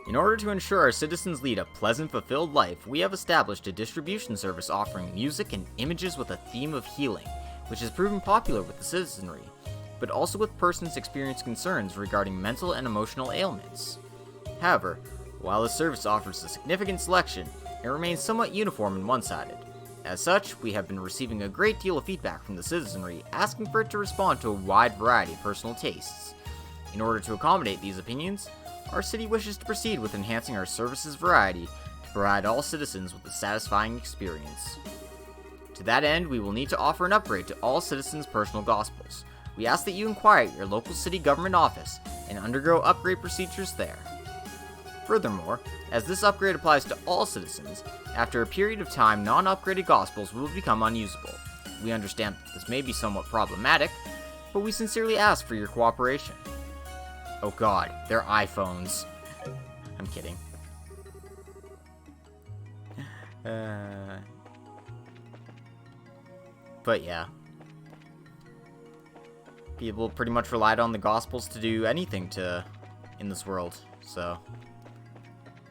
In order to ensure our citizens lead a pleasant, fulfilled life, we have established a distribution service offering music and images with a theme of healing, which has proven popular with the citizenry, but also with persons experiencing concerns regarding mental and emotional ailments. However, while this service offers a significant selection, it remains somewhat uniform and one-sided. As such, we have been receiving a great deal of feedback from the citizenry asking for it to respond to a wide variety of personal tastes. In order to accommodate these opinions, our city wishes to proceed with enhancing our services variety to provide all citizens with a satisfying experience. To that end, we will need to offer an upgrade to all citizens' personal gospels. We ask that you inquire at your local city government office and undergo upgrade procedures there. Furthermore, as this upgrade applies to all citizens, after a period of time, non-upgraded gospels will become unusable. We understand that this may be somewhat problematic, but we sincerely ask for your cooperation. Oh god, they're iPhones. I'm kidding. But yeah. People pretty much relied on the Gospels to do anything in this world, so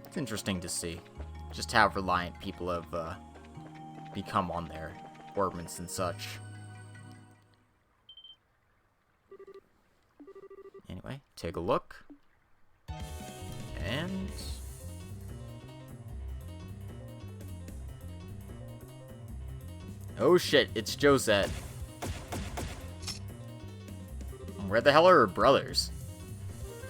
it's interesting to see just how reliant people have become on their orbments and such. Anyway, take a look. And oh shit, it's Josette. Where the hell are her brothers?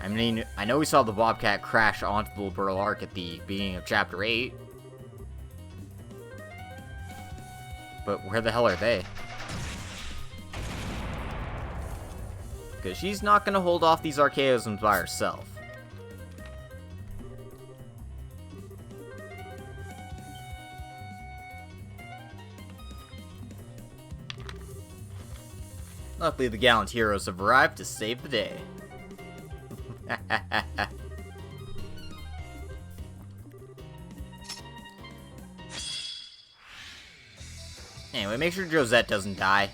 I mean, I know we saw the Bobcat crash onto the Liber Arc at the beginning of Chapter 8. But where the hell are they? Because she's not going to hold off these Archaisms by herself. Luckily, the gallant heroes have arrived to save the day. Anyway, make sure Josette doesn't die.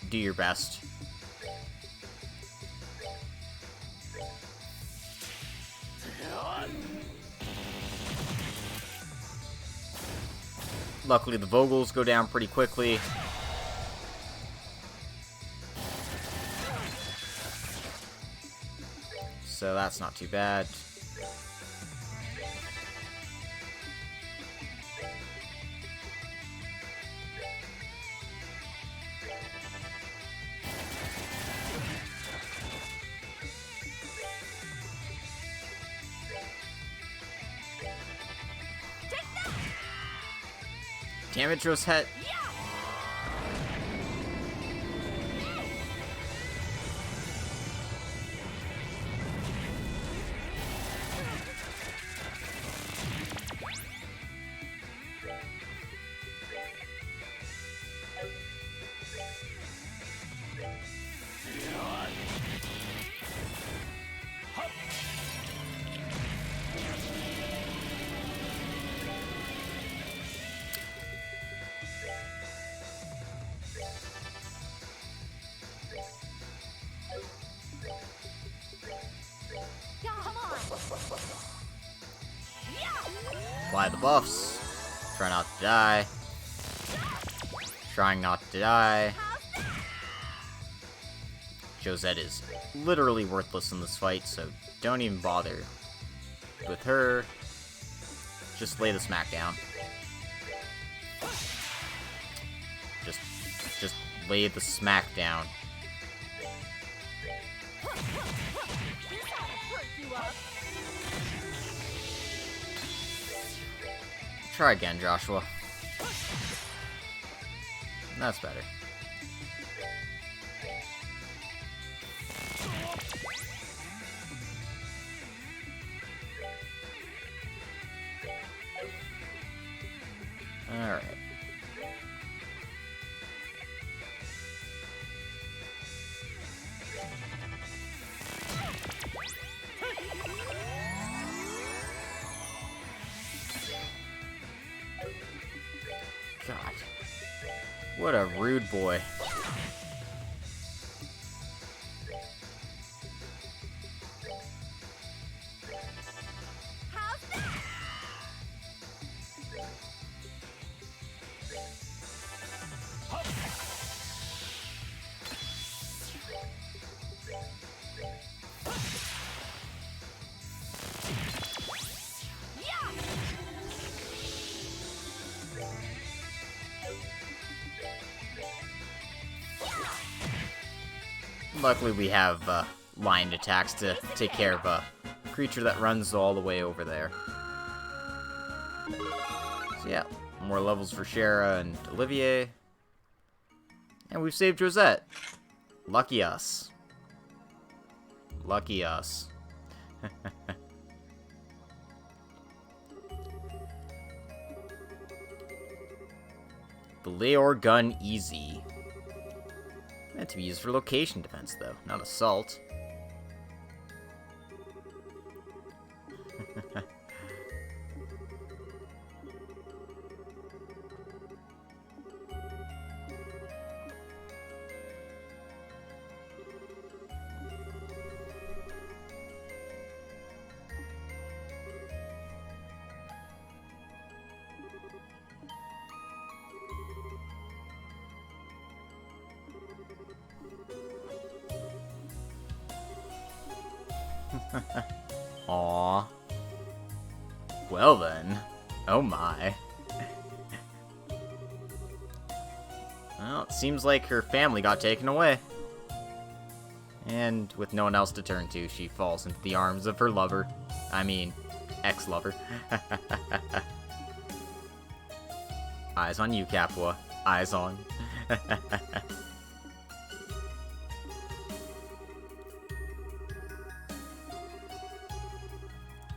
Do your best. Luckily, the Vogels go down pretty quickly. So that's not too bad. Damn it, Josette. Apply the buffs. Try not to die. Trying not to die. Josette is literally worthless in this fight, so don't even bother with her. Just lay the smack down. Just lay the smack down. Try again, Joshua. That's better. Alright. God. What a rude boy. Luckily, we have lined attacks to take care of a creature that runs all the way over there. So yeah, more levels for Shara and Olivier. And we've saved Josette. Lucky us. Lucky us. The Leor gun easy. Meant to be used for location defense, though, not assault. Aww. Well then. Oh my. Well, it seems like her family got taken away. And with no one else to turn to, she falls into the arms of her lover. I mean, ex-lover. Eyes on you, Capua. Eyes on.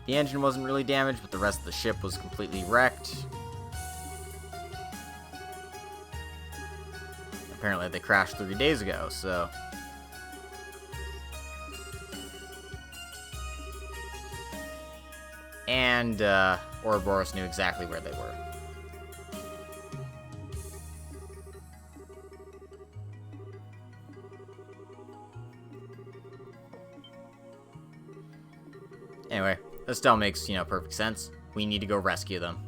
The engine wasn't really damaged, but the rest of the ship was completely wrecked. Apparently they crashed 3 days ago, so... And, Ouroboros knew exactly where they were. Anyway, this still makes, perfect sense. We need to go rescue them.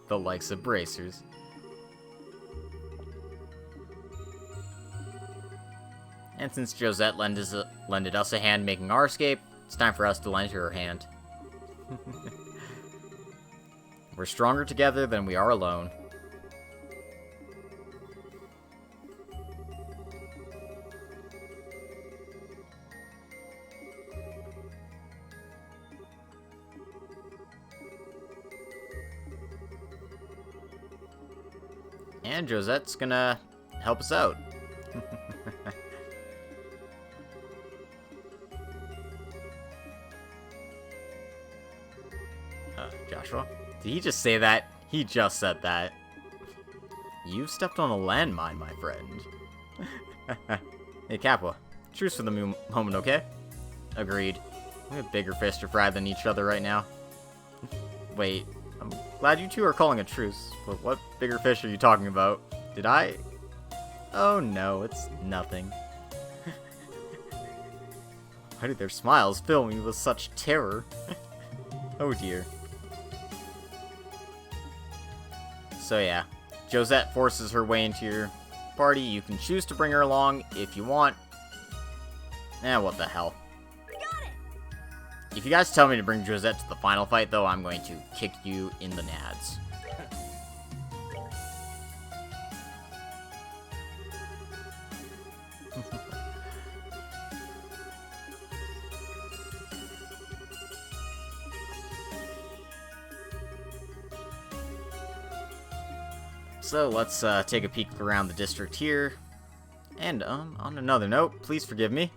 The likes of bracers. And since Josette lended us a hand making our escape, it's time for us to lend her a hand. We're stronger together than we are alone. And Josette's gonna help us out. Joshua? Did he just say that? He just said that. You've stepped on a landmine, my friend. Hey, Capua. Truce for the moment, okay? Agreed. We have bigger fish to fry than each other right now. Wait, I'm glad you two are calling a truce, but what bigger fish are you talking about? Did I? Oh no, it's nothing. Why do their smiles fill me with such terror? Oh dear. So yeah, Josette forces her way into your party. You can choose to bring her along if you want. What the hell. Got it. If you guys tell me to bring Josette to the final fight, though, I'm going to kick you in the nads. So let's take a peek around the district here. And on another note, please forgive me.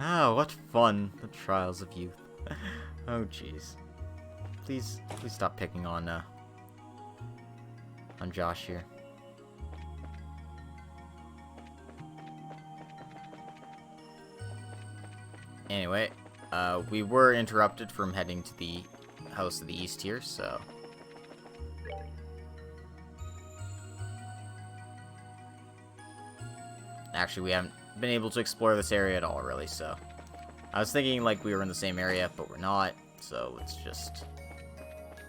Ah, what fun, the trials of youth. Oh jeez. Please stop picking on Josh here. Anyway, we were interrupted from heading to the House of the East here, so... Actually, we haven't been able to explore this area at all, really, so... I was thinking, like, we were in the same area, but we're not, so let's just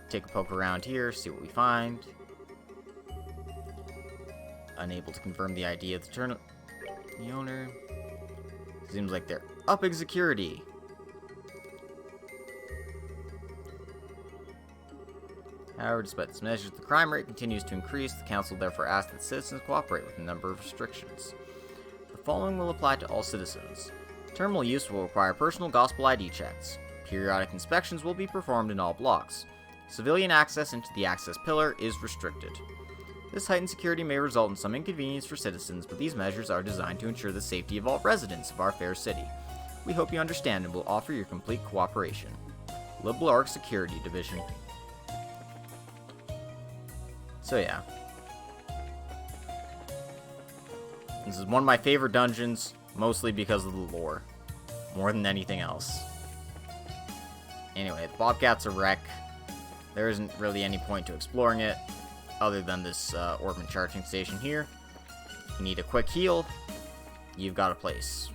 take a poke around here, see what we find. Unable to confirm the ID of the owner. Seems like they're upping security. However, despite these measures, the crime rate continues to increase. The council therefore asks that citizens cooperate with a number of restrictions. The following will apply to all citizens. Terminal use will require personal gospel ID checks. Periodic inspections will be performed in all blocks. Civilian access into the access pillar is restricted. This heightened security may result in some inconvenience for citizens, but these measures are designed to ensure the safety of all residents of our fair city. We hope you understand and will offer your complete cooperation. Liber Security Division. So yeah. This is one of my favorite dungeons, mostly because of the lore. More than anything else. Anyway, the Bobcat's a wreck. There isn't really any point to exploring it, other than this orphan charging station here. If you need a quick heal, you've got a place.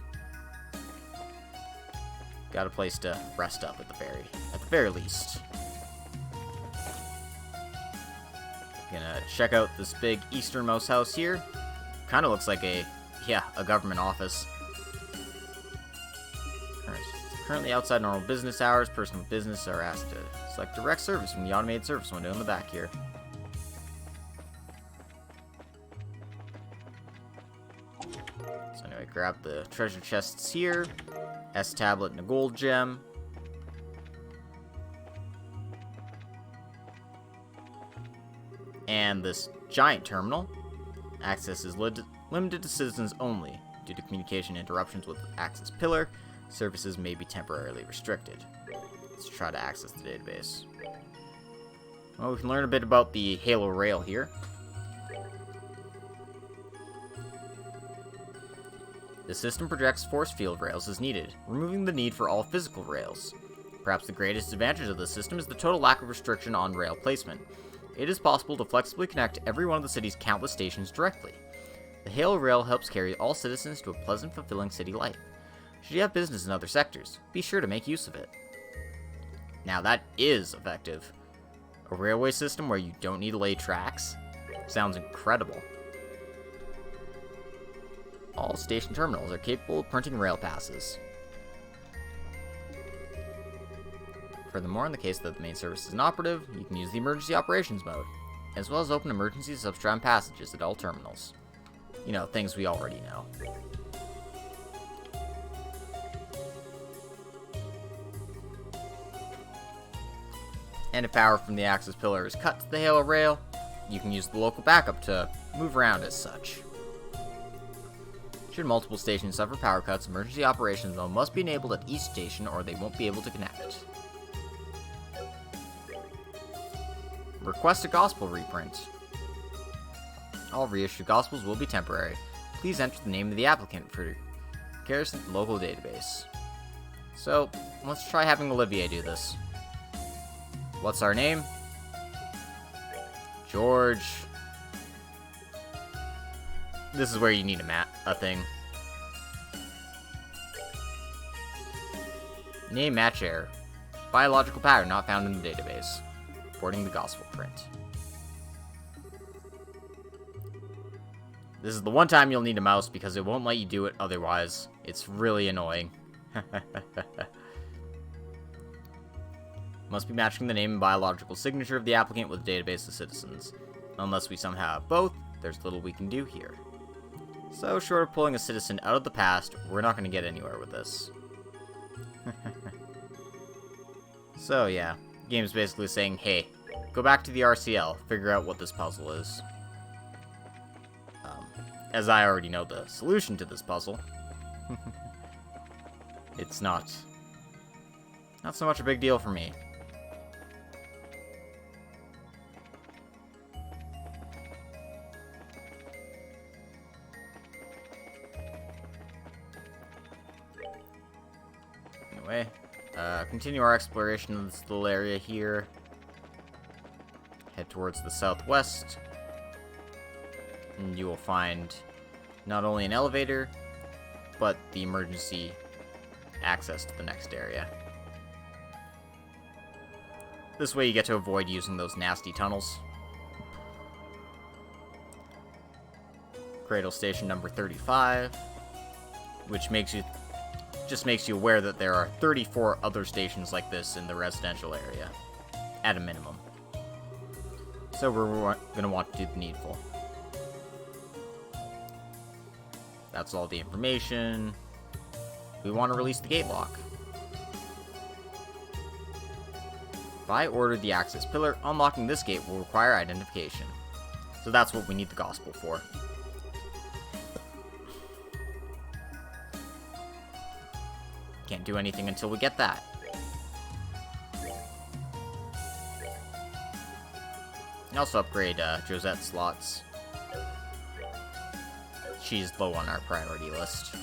Got a place to rest up at the very least. Gonna check out this big easternmost house here. Kind of looks like a government office. Currently outside normal business hours, person with business are asked to select direct service from the automated service window in the back here. So anyway, grab the treasure chests here. S tablet and a gold gem. And this giant terminal. Access is limited to citizens only. Due to communication interruptions with the access pillar, services may be temporarily restricted. Let's try to access the database. Well, we can learn a bit about the Halo Rail here. The system projects force field rails as needed, removing the need for all physical rails. Perhaps the greatest advantage of the system is the total lack of restriction on rail placement. It is possible to flexibly connect every one of the city's countless stations directly. The Halo Rail helps carry all citizens to a pleasant, fulfilling city life. Should you have business in other sectors, be sure to make use of it. Now that is effective. A railway system where you don't need to lay tracks? Sounds incredible. All station terminals are capable of printing rail passes. Furthermore, in the case that the main service is inoperative, you can use the emergency operations mode, as well as open emergency substrand passages at all terminals. You know, things we already know. And if power from the access pillar is cut to the Halo Rail, you can use the local backup to move around as such. Should multiple stations suffer power cuts, emergency operations mode must be enabled at each station or they won't be able to connect. Request a gospel reprint. All reissued gospels will be temporary. Please enter the name of the applicant for comparison to the local database. So, let's try having Olivier do this. What's our name? George. This is where you need a thing. Name match error. Biological pattern not found in the database. Reporting the gospel print. This is the one time you'll need a mouse because it won't let you do it otherwise. It's really annoying. Must be matching the name and biological signature of the applicant with the database of citizens. Unless we somehow have both, there's little we can do here. So, short of pulling a citizen out of the past, we're not going to get anywhere with this. So, yeah. The game's basically saying, hey, go back to the RCL, figure out what this puzzle is. As I already know the solution to this puzzle. It's not so much a big deal for me. Anyway, continue our exploration of this little area here. Head towards the southwest. And you will find not only an elevator, but the emergency access to the next area. This way you get to avoid using those nasty tunnels. Cradle station number 35, which just makes you aware that there are 34 other stations like this in the residential area, at a minimum. So we're gonna want to do the needful. That's all the information. We want to release the gate lock. By order of the access pillar, unlocking this gate will require identification. So that's what we need the gospel for. Can't do anything until we get that. And also upgrade Josette's slots. She's low on our priority list.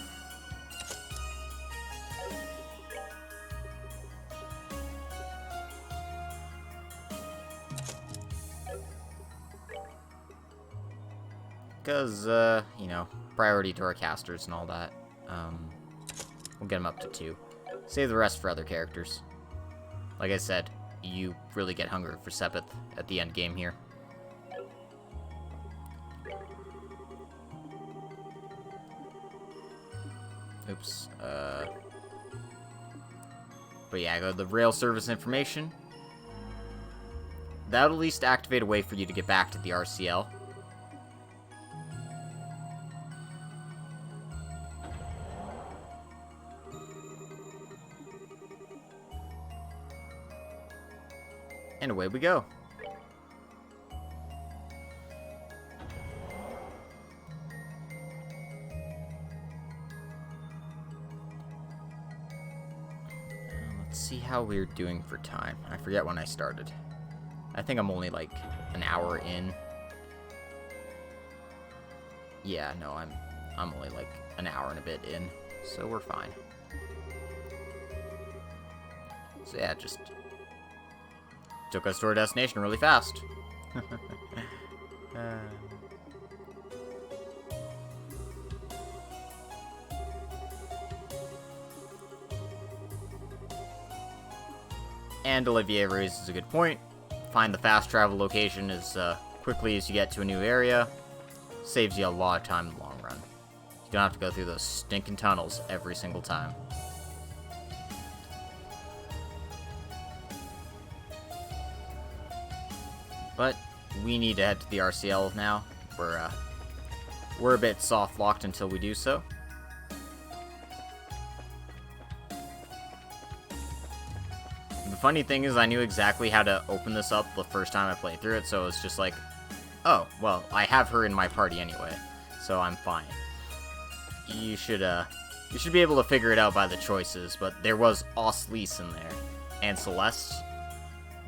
Because, you know, priority to our casters and all that. We'll get them up to 2. Save the rest for other characters. Like I said, you really get hungry for Sepith at the end game here. Oops. But yeah, go to the rail service information. That'll at least activate a way for you to get back to the RCL. And away we go. Let's see how we're doing for time. I forget when I started. I think I'm only like an hour in. Yeah, no, I'm only like an hour and a bit in, so we're fine. So yeah, just took us to our destination really fast. And Olivier raises a good point. Find the fast travel location as quickly as you get to a new area. Saves you a lot of time in the long run. You don't have to go through those stinking tunnels every single time. But we need to head to the RCL now. We're a bit soft locked until we do so. The funny thing is, I knew exactly how to open this up the first time I played through it, so it's just like, oh, well, I have her in my party anyway, so I'm fine. You should be able to figure it out by the choices, but there was Osleis in there, and Celeste.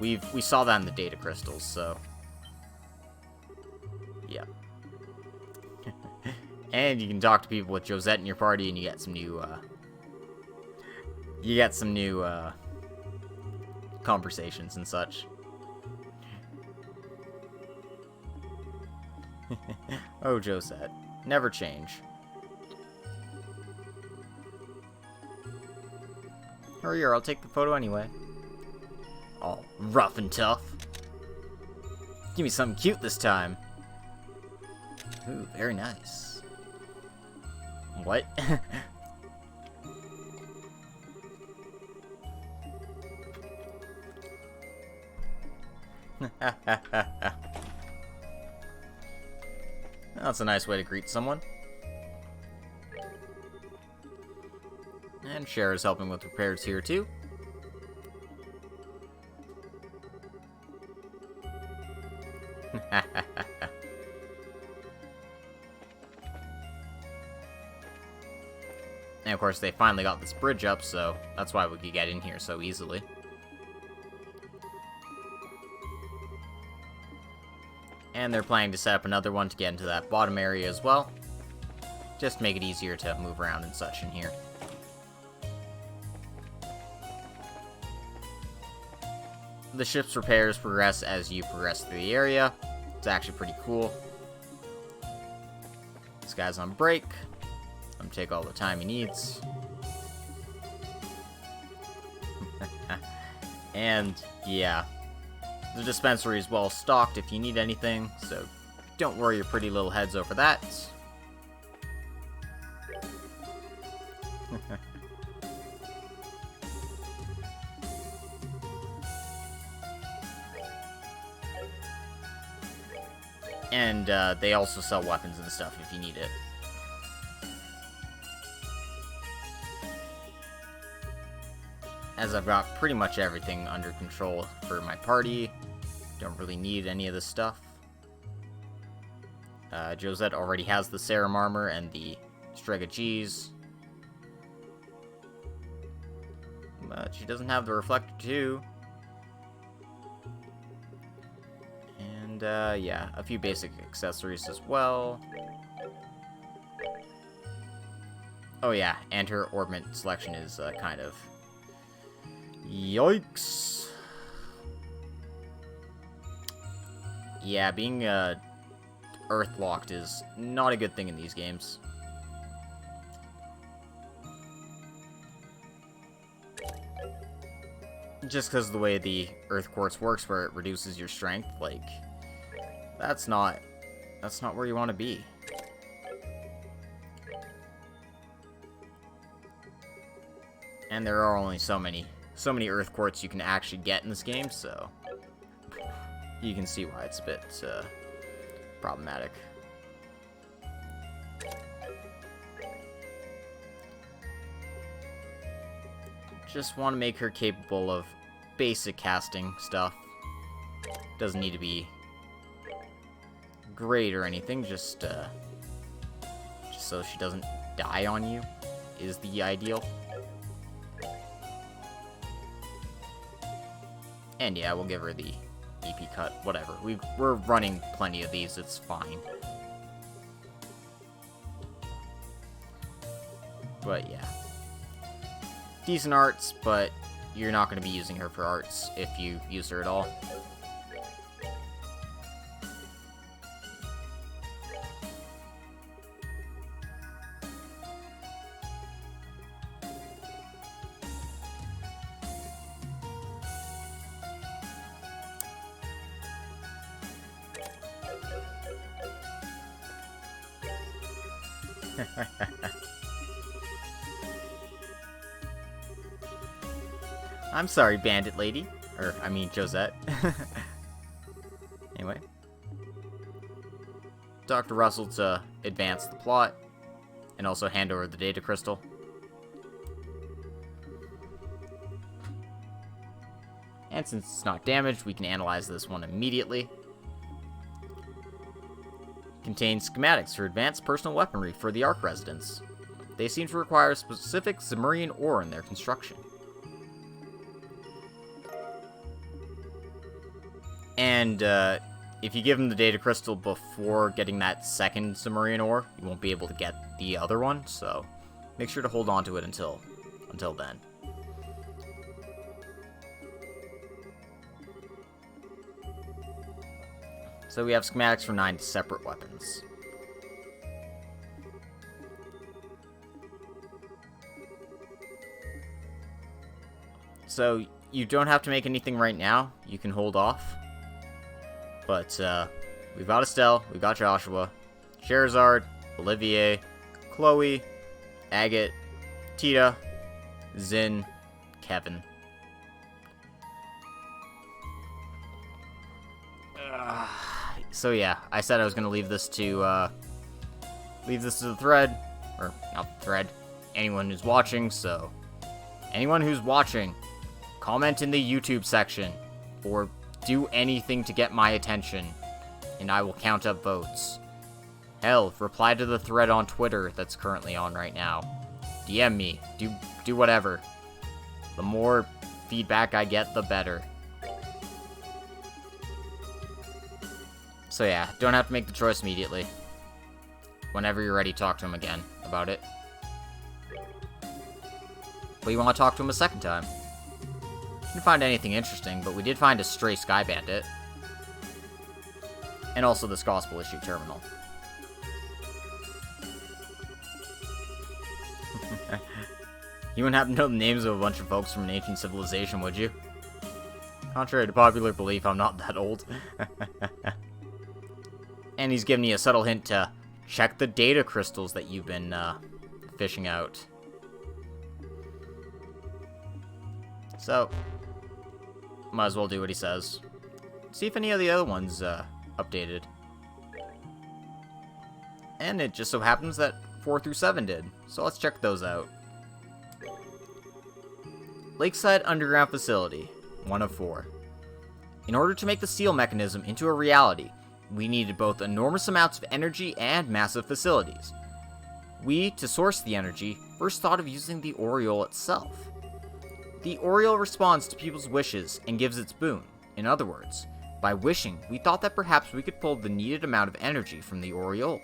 We saw that in the data crystals, so yeah. And you can talk to people with Josette in your party, and you get some new conversations and such. Oh, Josette, never change. Hurry, or I'll take the photo anyway. All rough and tough. Give me something cute this time. Ooh, very nice. What? That's a nice way to greet someone. And Cher is helping with repairs here too. And of course, they finally got this bridge up, so that's why we could get in here so easily. And they're planning to set up another one to get into that bottom area as well. Just to make it easier to move around and such in here. The ship's repairs progress as you progress through the area. It's actually pretty cool. This guy's on break. Let him take all the time he needs. And, yeah. The dispensary is well stocked if you need anything, so don't worry your pretty little heads over that. And they also sell weapons and stuff if you need it. As I've got pretty much everything under control for my party. Don't really need any of this stuff. Josette already has the Serum Armor and the Strega G's. But she doesn't have the Reflector 2. And, yeah, a few basic accessories as well. Oh yeah, and her ornament selection is, kind of... Yikes! Yeah, being, Earth-locked is not a good thing in these games. Just because of the way the Earth Quartz works, where it reduces your strength, like, that's not where you want to be. And there are only so many Earth Quartz you can actually get in this game, so you can see why it's a bit, problematic. Just want to make her capable of basic casting stuff. Doesn't need to be great or anything, just so she doesn't die on you is the ideal. And yeah, we'll give her the EP cut, whatever. We're running plenty of these, it's fine. But yeah. Decent arts, but you're not going to be using her for arts if you use her at all. I'm sorry, Bandit Lady. Or, I mean, Josette. Anyway. Dr. Russell to advance the plot, and also hand over the data crystal. And since it's not damaged, we can analyze this one immediately. Contains schematics for advanced personal weaponry for the Ark residents. They seem to require a specific Zemurian ore in their construction. And, if you give them the data crystal before getting that second Zemurian ore, you won't be able to get the other one, so make sure to hold on to it until then. So we have schematics for 9 separate weapons. So you don't have to make anything right now, you can hold off. But, we've got Estelle, we've got Joshua, Sherazard, Olivier, Chloe, Agate, Tita, Zin, Kevin. So yeah, I said I was gonna leave this to the thread, or not the thread, anyone who's watching, so anyone who's watching, comment in the YouTube section, or do anything to get my attention, and I will count up votes. Hell, reply to the thread on Twitter that's currently on right now. DM me, do whatever. The more feedback I get, the better. So yeah, don't have to make the choice immediately. Whenever you're ready, talk to him again about it. But you want to talk to him a second time. Didn't find anything interesting, but we did find a stray Sky Bandit. And also this Gospel Issue Terminal. You wouldn't happen to know the names of a bunch of folks from an ancient civilization, would you? Contrary to popular belief, I'm not that old. And he's giving you a subtle hint to check the data crystals that you've been fishing out. So, might as well do what he says. See if any of the other ones updated. And it just so happens that 4 through 7 did. So let's check those out. Lakeside Underground Facility, 1 of 4. In order to make the seal mechanism into a reality, we needed both enormous amounts of energy and massive facilities. We, to source the energy, first thought of using the Oriole itself. The Oriole responds to people's wishes and gives its boon. In other words, by wishing, we thought that perhaps we could pull the needed amount of energy from the Oriole.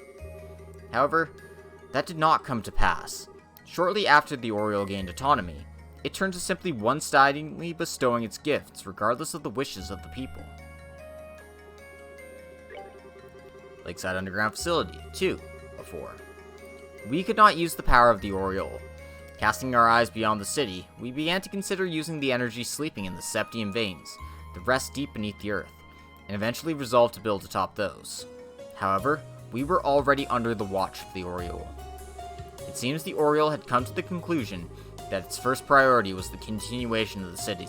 However, that did not come to pass. Shortly after the Oriole gained autonomy, it turned to simply one-sidedly bestowing its gifts regardless of the wishes of the people. Lakeside Underground Facility, 2 of 4. We could not use the power of the Oriole. Casting our eyes beyond the city, we began to consider using the energy sleeping in the septium veins, the rest deep beneath the earth, and eventually resolved to build atop those. However, we were already under the watch of the Oriole. It seems the Oriole had come to the conclusion that its first priority was the continuation of the city,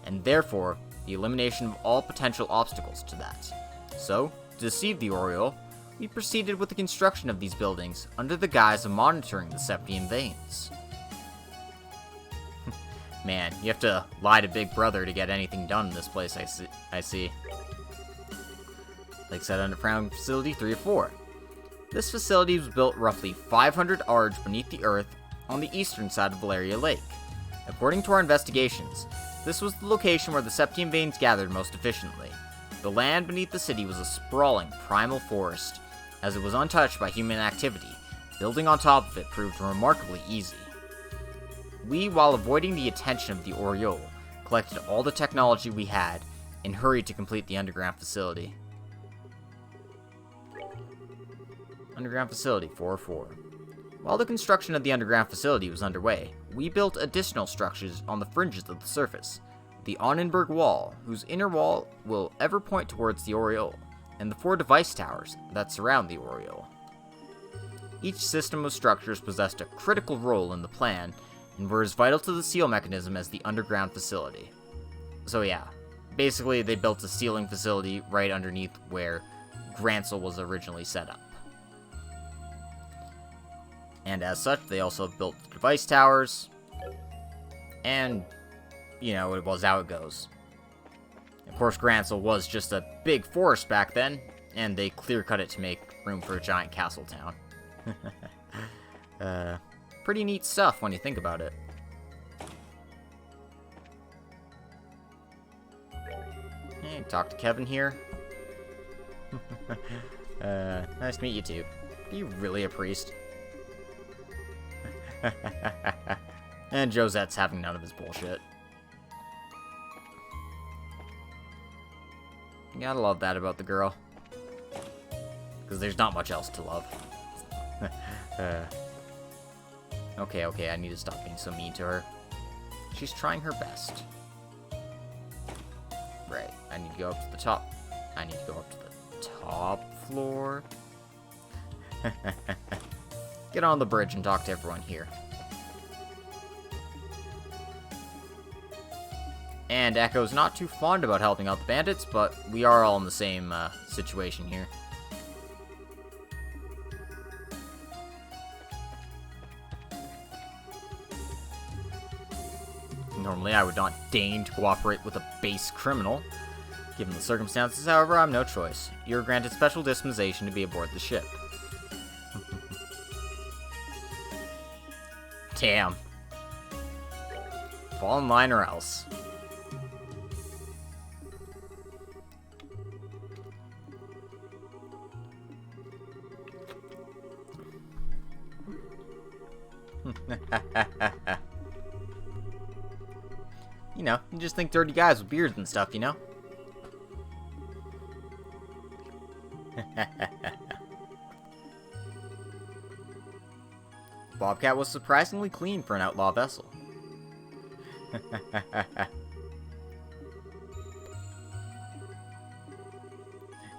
and therefore the elimination of all potential obstacles to that. So, to deceive the Oriole, we proceeded with the construction of these buildings under the guise of monitoring the septium veins. Man, you have to lie to Big Brother to get anything done in this place, I see. Lakeside Underground Facility 3 of 4. This facility was built roughly 500 ards beneath the earth on the eastern side of Valeria Lake. According to our investigations, this was the location where the septium veins gathered most efficiently. The land beneath the city was a sprawling, primal forest, as it was untouched by human activity. Building on top of it proved remarkably easy. We, while avoiding the attention of the Oriole, collected all the technology we had and hurried to complete the underground facility. Underground Facility 404. While the construction of the underground facility was underway, we built additional structures on the fringes of the surface. The Onnenberg Wall, whose inner wall will ever point towards the Oriole, and the 4 device towers that surround the Oriole. Each system of structures possessed a critical role in the plan, and were as vital to the seal mechanism as the underground facility. So yeah, basically they built a sealing facility right underneath where Grancel was originally set up. And as such, they also built the device towers, and, you know, it was how it goes. Of course, Grancel was just a big forest back then, and they clear-cut it to make room for a giant castle town. Pretty neat stuff when you think about it. Hey, talk to Kevin here. Nice to meet you too. Are you really a priest? And Josette's having none of his bullshit. You gotta love that about the girl. Because there's not much else to love. Okay, I need to stop being so mean to her. She's trying her best. Right, I need to go up to the top. I need to go up to the top floor. Get on the bridge and talk to everyone here. And Echo's not too fond about helping out the bandits, but we are all in the same situation here. Normally, I would not deign to cooperate with a base criminal. Given the circumstances, however, I have no choice. You're granted special dispensation to be aboard the ship. Damn. Fall in line or else. You know, you just think dirty guys with beards and stuff, you know? Bobcat was surprisingly clean for an outlaw vessel.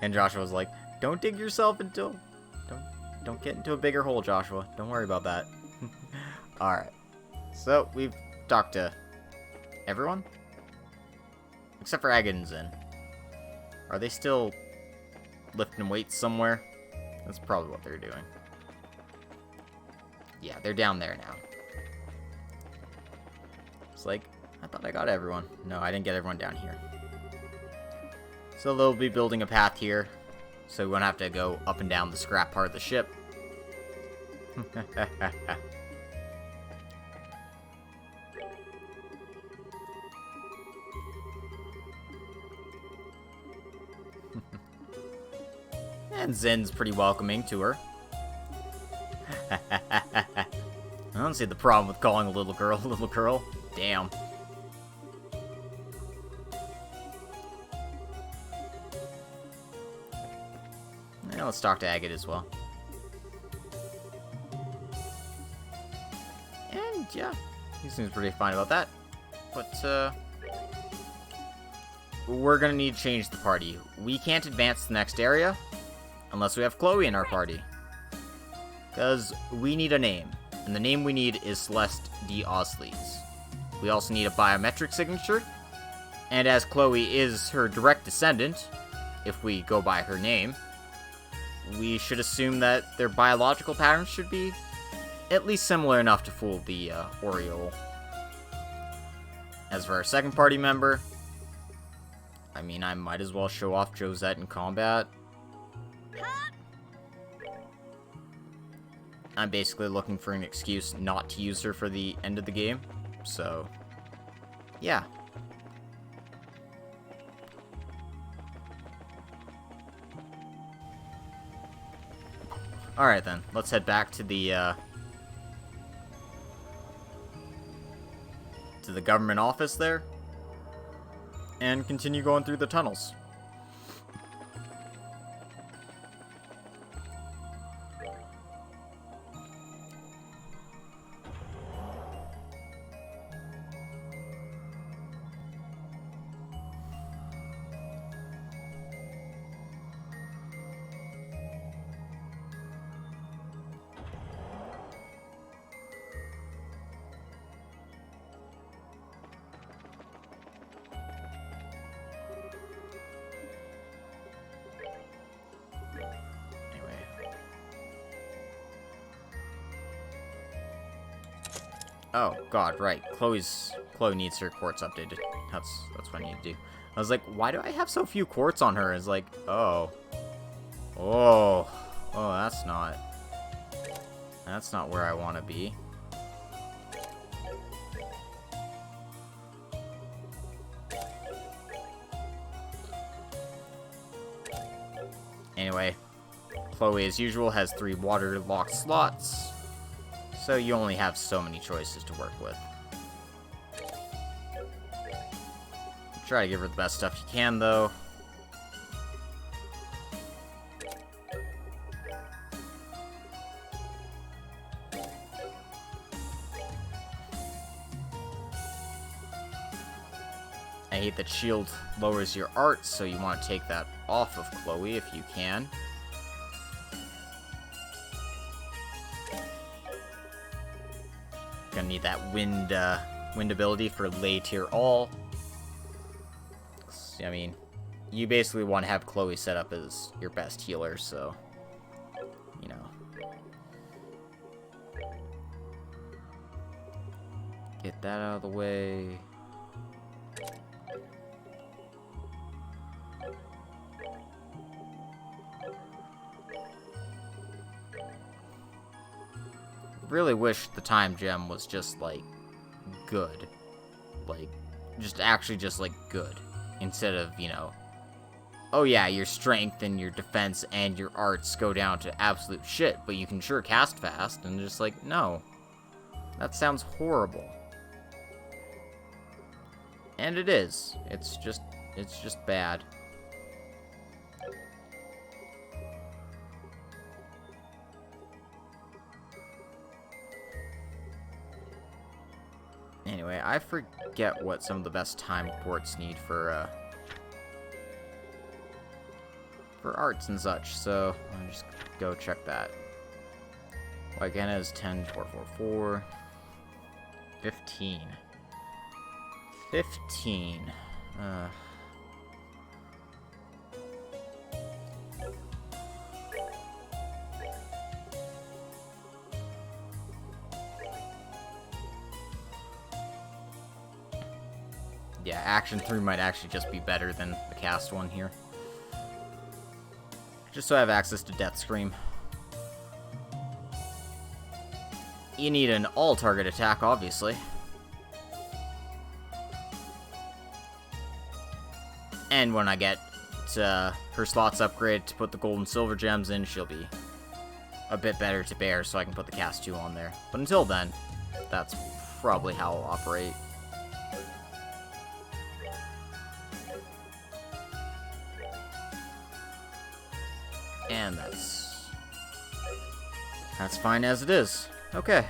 And Joshua was like, don't dig yourself into... Don't get into a bigger hole, Joshua. Don't worry about that. Alright. So, we've talked to everyone? Except for Agon and Zin. Are they still lifting weights somewhere? That's probably what they're doing. Yeah, they're down there now. It's like, I thought I got everyone. No, I didn't get everyone down here. So they'll be building a path here, so we won't have to go up and down the scrap part of the ship. And Zen's pretty welcoming to her. I don't see the problem with calling a little girl a little girl. Damn. Yeah, let's talk to Agate as well. And yeah, he seems pretty fine about that. But we're gonna need to change the party. We can't advance to the next area unless we have Chloe in our party. Because we need a name. And the name we need is Celeste D. Osleys. We also need a biometric signature. And as Chloe is her direct descendant, if we go by her name, we should assume that their biological patterns should be at least similar enough to fool the Oriole. As for our second party member, I mean, I might as well show off Josette in combat. I'm basically looking for an excuse not to use her for the end of the game, so yeah. Alright then, let's head back to the government office there, and continue going through the tunnels. Oh god, right. Chloe needs her quartz updated. That's what I need to do. I was like, why do I have so few quartz on her? It's like, oh, that's not where I want to be. Anyway, Chloe, as usual, has 3 water-locked slots. So you only have so many choices to work with. Try to give her the best stuff you can, though. I hate that shield lowers your art, so you want to take that off of Chloe if you can. Gonna need that wind ability for lay tier all. I mean, you basically want to have Chloe set up as your best healer, so you know. Get that out of the way. Really wish the time gem was just like good, like just good, instead of, you know, oh yeah, your strength and your defense and your arts go down to absolute shit, but you can sure cast fast. And just like, no, that sounds horrible. And it is. It's just bad. Anyway, I forget what some of the best time quartz need for arts and such, so I'll just go check that. Wygana is 10, 4, 4, 4, 15. 15. Yeah, Action 3 might actually just be better than the cast one here. Just so I have access to Death Scream. You need an all-target attack, obviously. And when I get her slots upgraded to put the gold and silver gems in, she'll be a bit better to bear, so I can put the cast 2 on there. But until then, that's probably how I'll operate. And that's fine as it is. Okay.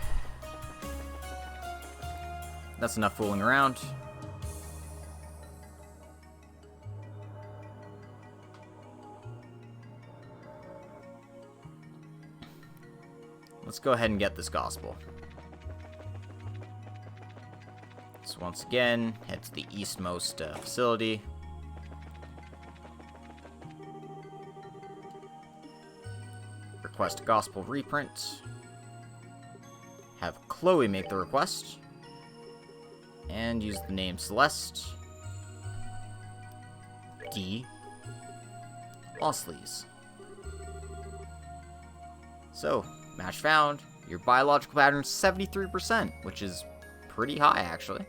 That's enough fooling around. Let's go ahead and get this gospel. So once again, head to the eastmost facility. Request a gospel reprint. Have Chloe make the request. And use the name Celeste. D. Osleys. So, match found. Your biological pattern's 73%, which is pretty high, actually.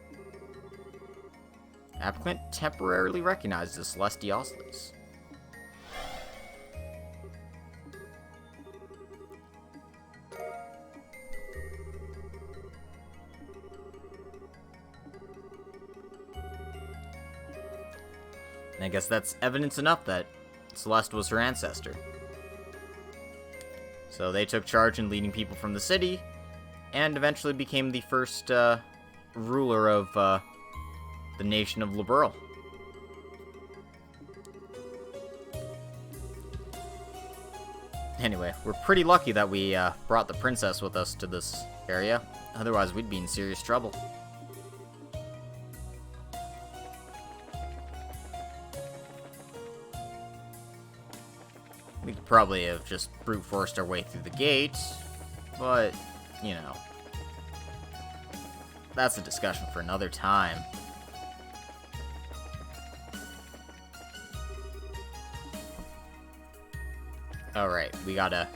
Applicant temporarily recognized as Celeste D. Osleys. And I guess that's evidence enough that Celeste was her ancestor. So they took charge in leading people from the city, and eventually became the first ruler of the nation of Liber. Anyway, we're pretty lucky that we brought the princess with us to this area. Otherwise, we'd be in serious trouble. We could probably have just brute forced our way through the gate, but, you know, that's a discussion for another time. Alright, we gotta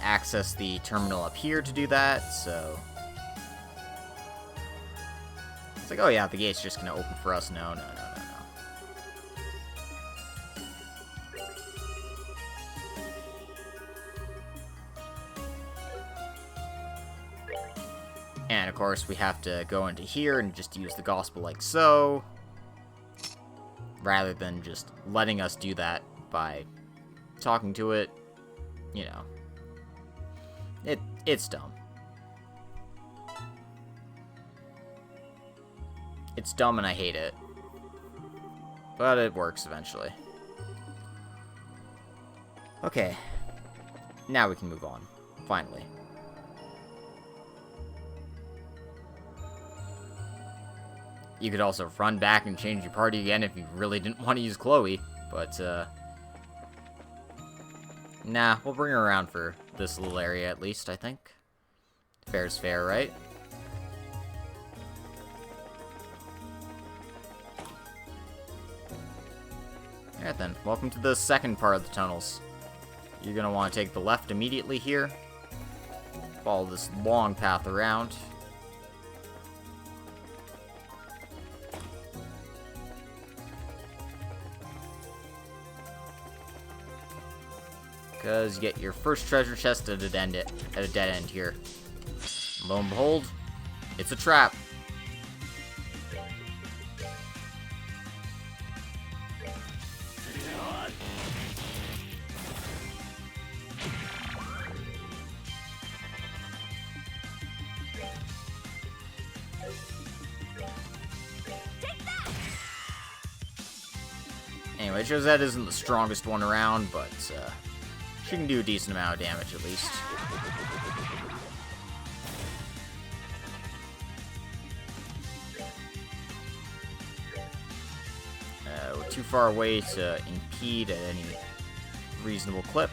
access the terminal up here to do that, so... It's like, oh yeah, the gate's just gonna open for us. No. And of course, we have to go into here and just use the gospel like so, rather than just letting us do that by talking to it. You know, it's dumb. It's dumb and I hate it, but it works eventually. Okay, now we can move on, finally. You could also run back and change your party again if you really didn't want to use Chloe, but, nah, we'll bring her around for this little area at least, I think. Fair's fair, right? Alright then, welcome to the second part of the tunnels. You're gonna want to take the left immediately here. Follow this long path around. Because you get your first treasure chest at a dead end here. Lo and behold, it's a trap. Anyway, Josette isn't the strongest one around, but she can do a decent amount of damage at least. We're too far away to impede at any reasonable clip.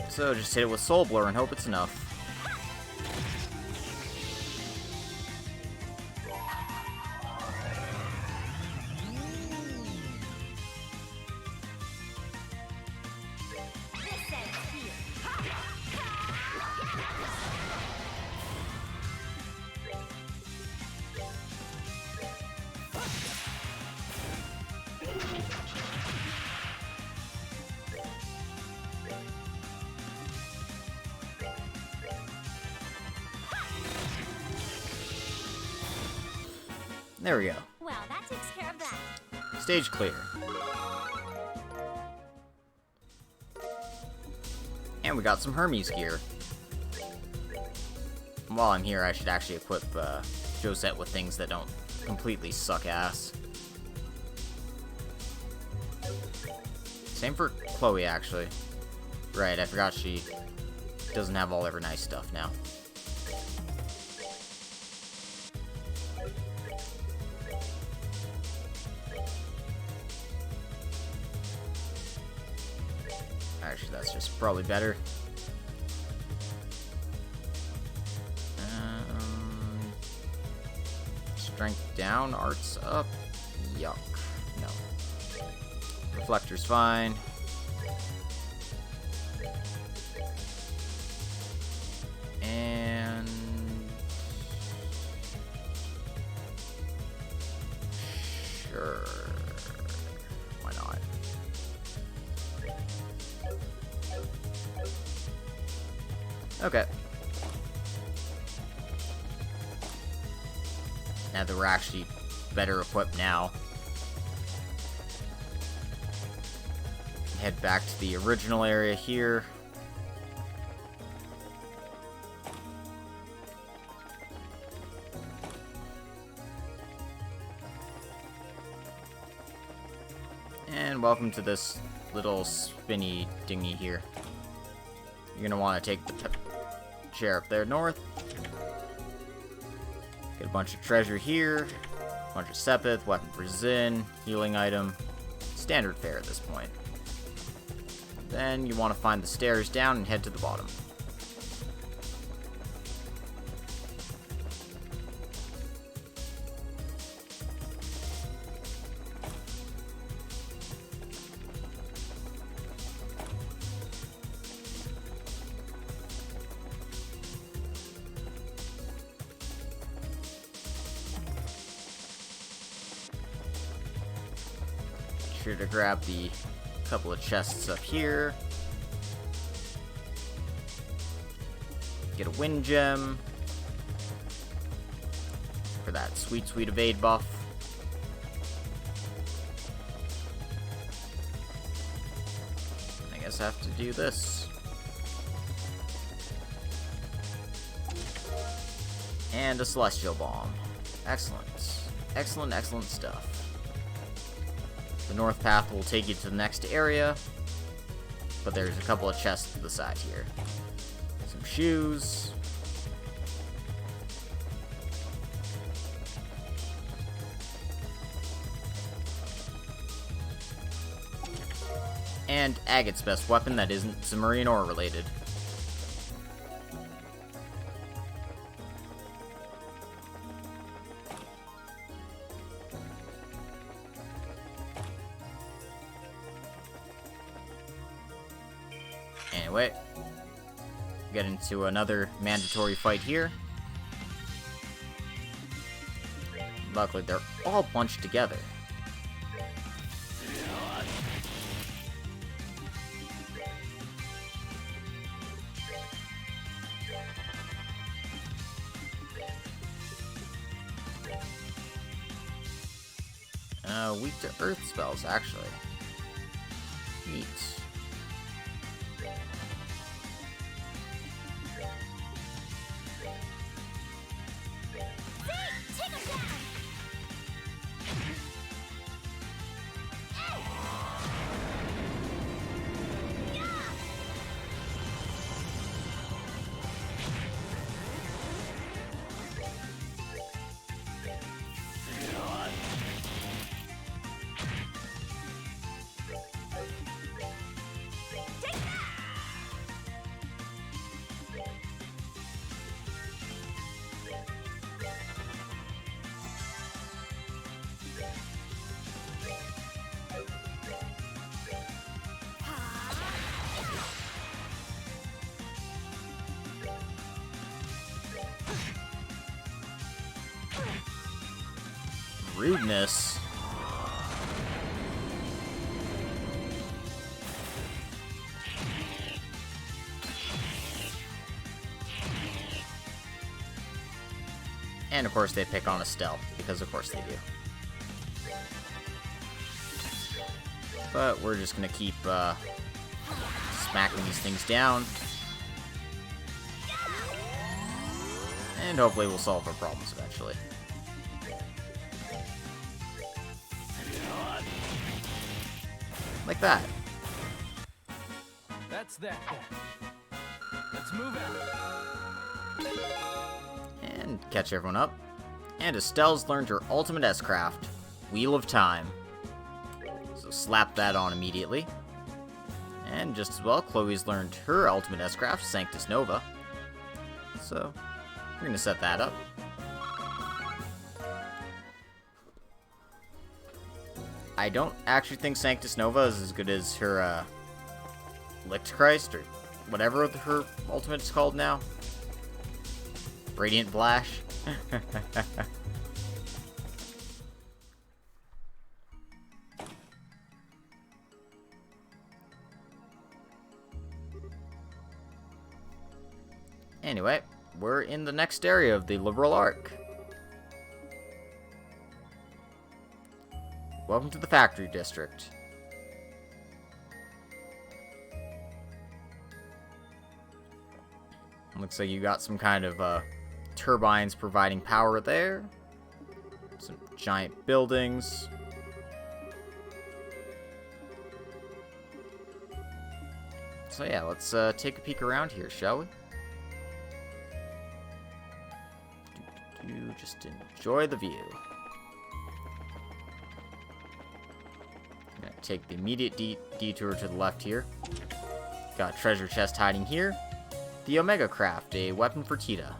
So just hit it with Soul Blur and hope it's enough. There we go. Well, that takes care of that. Stage clear. And we got some Hermes gear. While I'm here, I should actually equip Josette with things that don't completely suck ass. Same for Chloe, actually. Right, I forgot she doesn't have all of her nice stuff now. Actually, that's just probably better. Strength down, arts up. Yuck. No. Reflector's fine. And sure. Why not? Okay. Now that we're actually better equipped now, head back to the original area here. And welcome to this little spinny dinghy here. You're gonna want to take the chair up there north. Get a bunch of treasure here, a bunch of Sepith, weapon for Zin, healing item, standard fare at this point. Then you want to find the stairs down and head to the bottom. Sure to grab the couple of chests up here. Get a wind gem for that sweet, sweet evade buff. I guess I have to do this. And a celestial bomb. Excellent. Excellent, excellent stuff. The north path will take you to the next area, but there's a couple of chests to the side here. Some shoes. And Agate's best weapon that isn't Zemurian ore related. Anyway, get into another mandatory fight here. Luckily, they're all bunched together. Weak to earth spells, actually. Neat. Rudeness. And of course they pick on Estelle, because of course they do. But we're just gonna keep smacking these things down. And hopefully we'll solve our problems eventually. Like that. That's that. Let's move out. And catch everyone up. And Estelle's learned her ultimate S-craft, Wheel of Time. So slap that on immediately. And just as well, Chloe's learned her ultimate S-craft, Sanctus Nova. So we're gonna set that up. I don't actually think Sanctus Nova is as good as her Lichtchrist, or whatever her ultimate is called now. Radiant Blash. Anyway, we're in the next area of the Liberal Arc. Welcome to the Factory District. Looks like you got some kind of turbines providing power there. Some giant buildings. So yeah, let's take a peek around here, shall we? Just enjoy the view. I'm gonna take the immediate detour to the left here. Got a treasure chest hiding here. The Omega Craft, a weapon for Tita.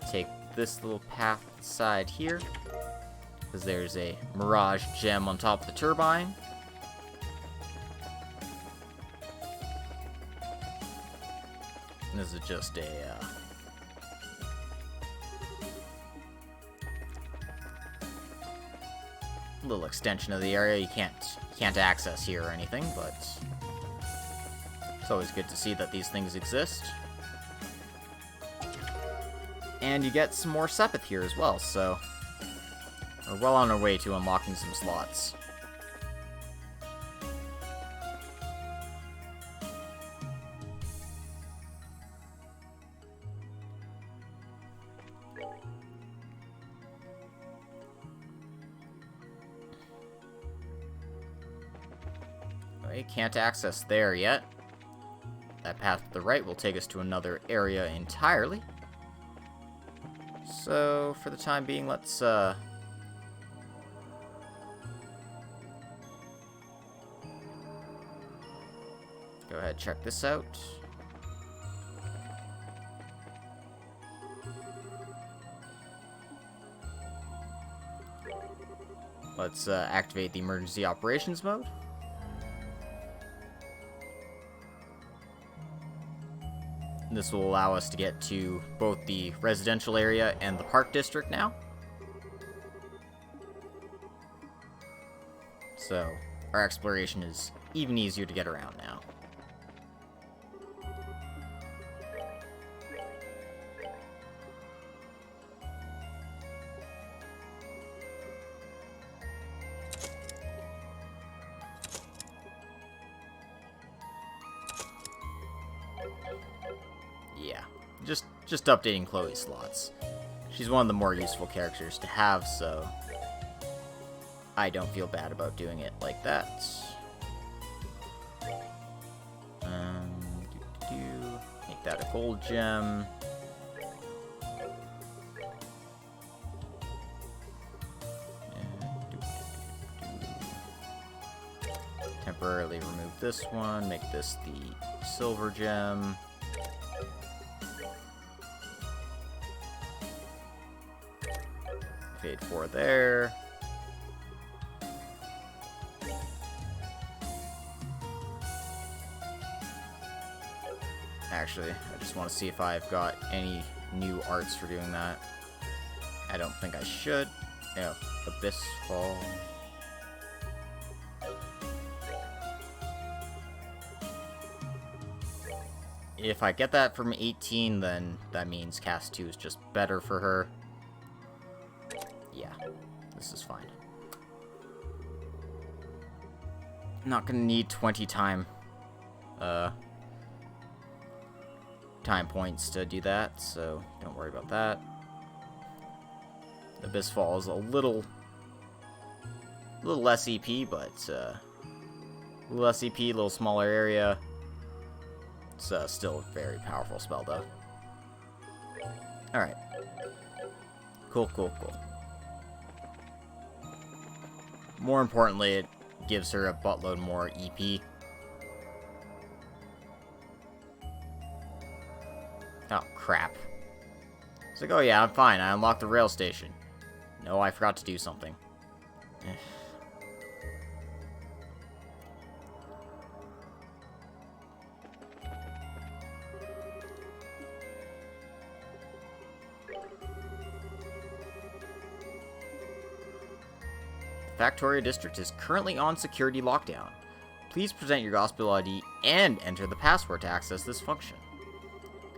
Take this little path side here, because there's a Mirage gem on top of the turbine. This is just a little extension of the area. You can't access here or anything, but it's always good to see that these things exist. And you get some more Sepith here as well, so we're well on our way to unlocking some slots. Can't access there yet. That path to the right will take us to another area entirely. So, for the time being, let's go ahead, check this out. Let's activate the emergency operations mode. This will allow us to get to both the residential area and the park district now. So, our exploration is even easier to get around now. Yeah, just updating Chloe's slots. She's one of the more useful characters to have, so I don't feel bad about doing it like that. Make that a gold gem. Temporarily remove this one, make this the silver gem. Fade 4 there. Actually, I just want to see if I've got any new arts for doing that. I don't think I should. No, Abyss Fall. if I get that from 18, then that means cast 2 is just better for her. Yeah, this is fine. Not gonna need 20 time points to do that, so don't worry about that. Abyss Fall is a little less EP, but a little less EP, a little smaller area. It's still a very powerful spell, though. Alright. Cool. More importantly, it gives her a buttload more EP. Oh, crap. It's like, oh yeah, I'm fine. I unlocked the rail station. No, I forgot to do something. The Factoria District is currently on security lockdown. Please present your Gospel ID and enter the password to access this function.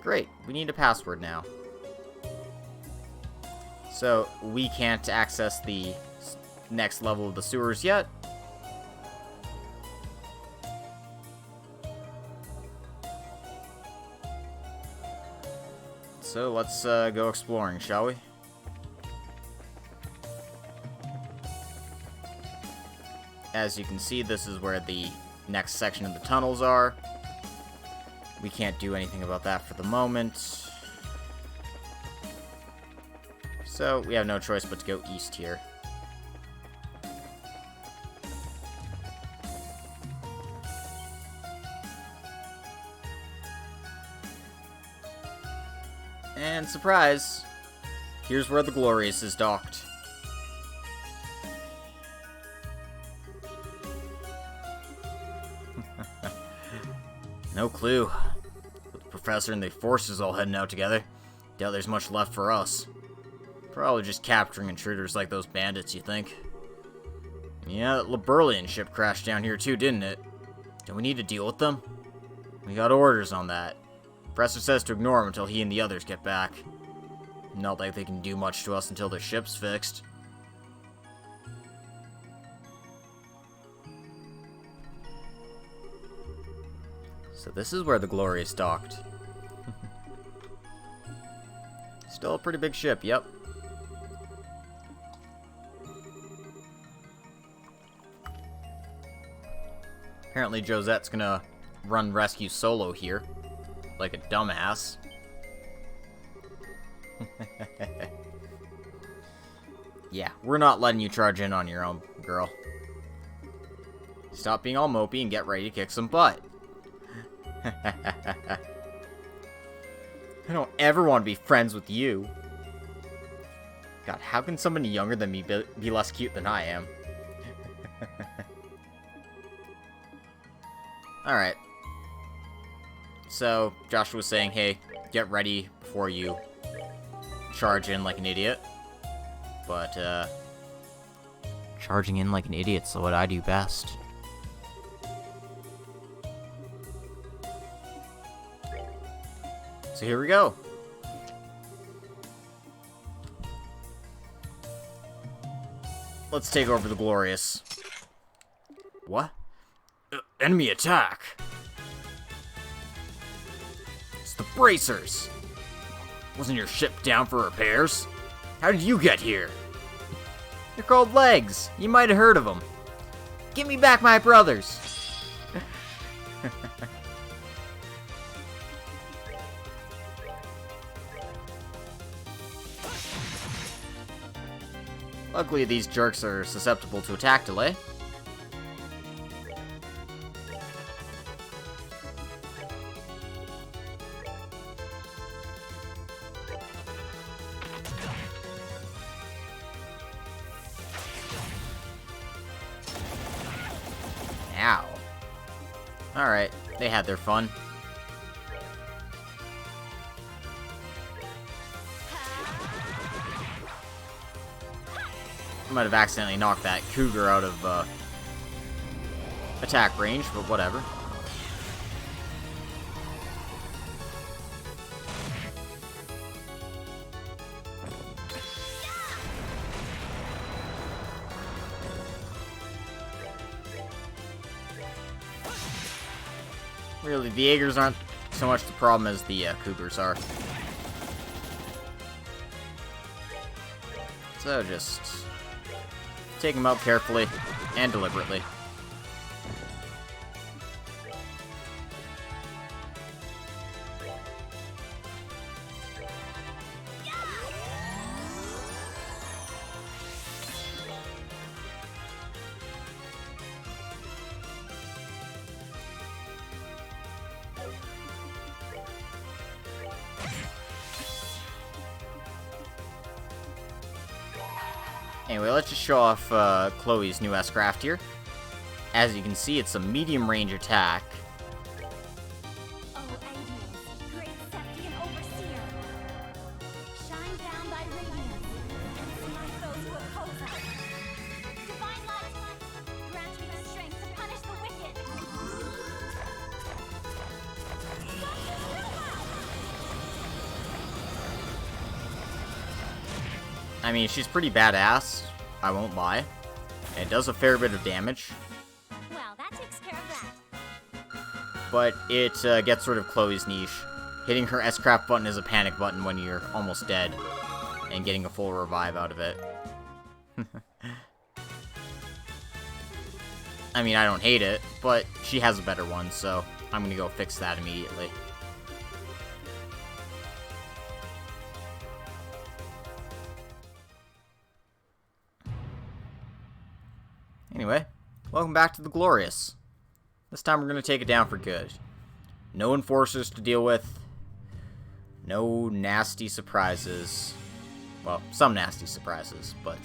Great, we need a password now. So, we can't access the next level of the sewers yet. So, let's go exploring, shall we? As you can see, this is where the next section of the tunnels are. We can't do anything about that for the moment. So, we have no choice but to go east here. And surprise! Here's where the Glorious is docked. No clue. With the professor and the forces all heading out together, doubt there's much left for us. Probably just capturing intruders like those bandits, you think? Yeah, that Liberlian ship crashed down here too, didn't it? Do we need to deal with them? We got orders on that. Professor says to ignore him until he and the others get back. Not like they can do much to us until their ship's fixed. So this is where the Glorious docked. Still a pretty big ship, yep. Apparently Josette's gonna run rescue solo here. Like a dumbass. Yeah, we're not letting you charge in on your own, girl. Stop being all mopey and get ready to kick some butt. I don't ever want to be friends with you. God, how can somebody younger than me be less cute than I am? Alright. So, Josh was saying, hey, get ready before you charge in like an idiot. But, charging in like an idiot's what I do best. So here we go. Let's take over the Glorious. What? Enemy attack! It's the Bracers! Wasn't your ship down for repairs? How did you get here? They're called Legs. You might have heard of them. Give me back my brothers! Luckily, these jerks are susceptible to attack delay. Ow. Alright, they had their fun. I might have accidentally knocked that cougar out of attack range, but whatever. Really, the Jaegers aren't so much the problem as the Cougars are. So just take them out carefully and deliberately. Anyway, let's just show off Chloe's new S-Craft here. As you can see, it's a medium range attack. Oh, Agnes, great Septi and Overseer. Shine down thy radiance, and smite those who oppose us. Divine light, grant me the strength to punish the wicked. I mean, she's pretty badass, I won't lie. And it does a fair bit of damage. Well, that takes care of that. But it gets rid of Chloe's niche. Hitting her S-Craft button is a panic button when you're almost dead. And getting a full revive out of it. I mean, I don't hate it, but she has a better one, so I'm gonna go fix that immediately. Anyway, welcome back to the Glorious. This time we're going to take it down for good. No enforcers to deal with. No nasty surprises. Well, some nasty surprises, but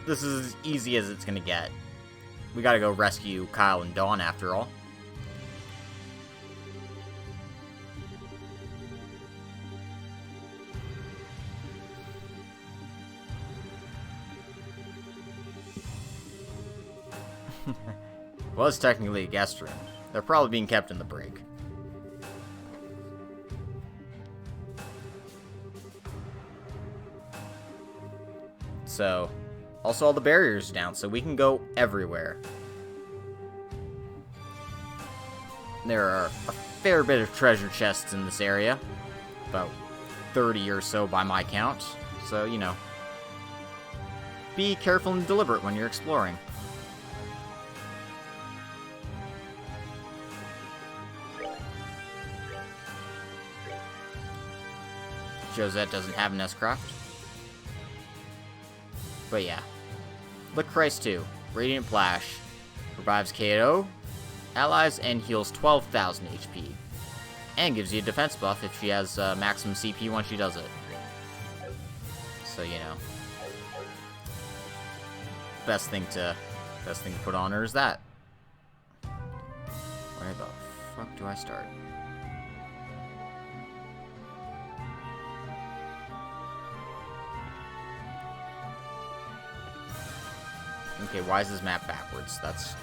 this is as easy as it's going to get. We got to go rescue Kyle and Dawn after all. Well, it's technically a guest room. They're probably being kept in the brig. So, also all the barriers are down, so we can go everywhere. There are a fair bit of treasure chests in this area. About 30 or so by my count. So, you know, be careful and deliberate when you're exploring. Josette doesn't have an S-Craft. But yeah. Look Christ 2. Radiant Flash. Revives KO, allies, and heals 12,000 HP. And gives you a defense buff if she has maximum CP once she does it. So, you know. Best thing to put on her is that. Where the fuck do I start? Okay, why is this map backwards? That's...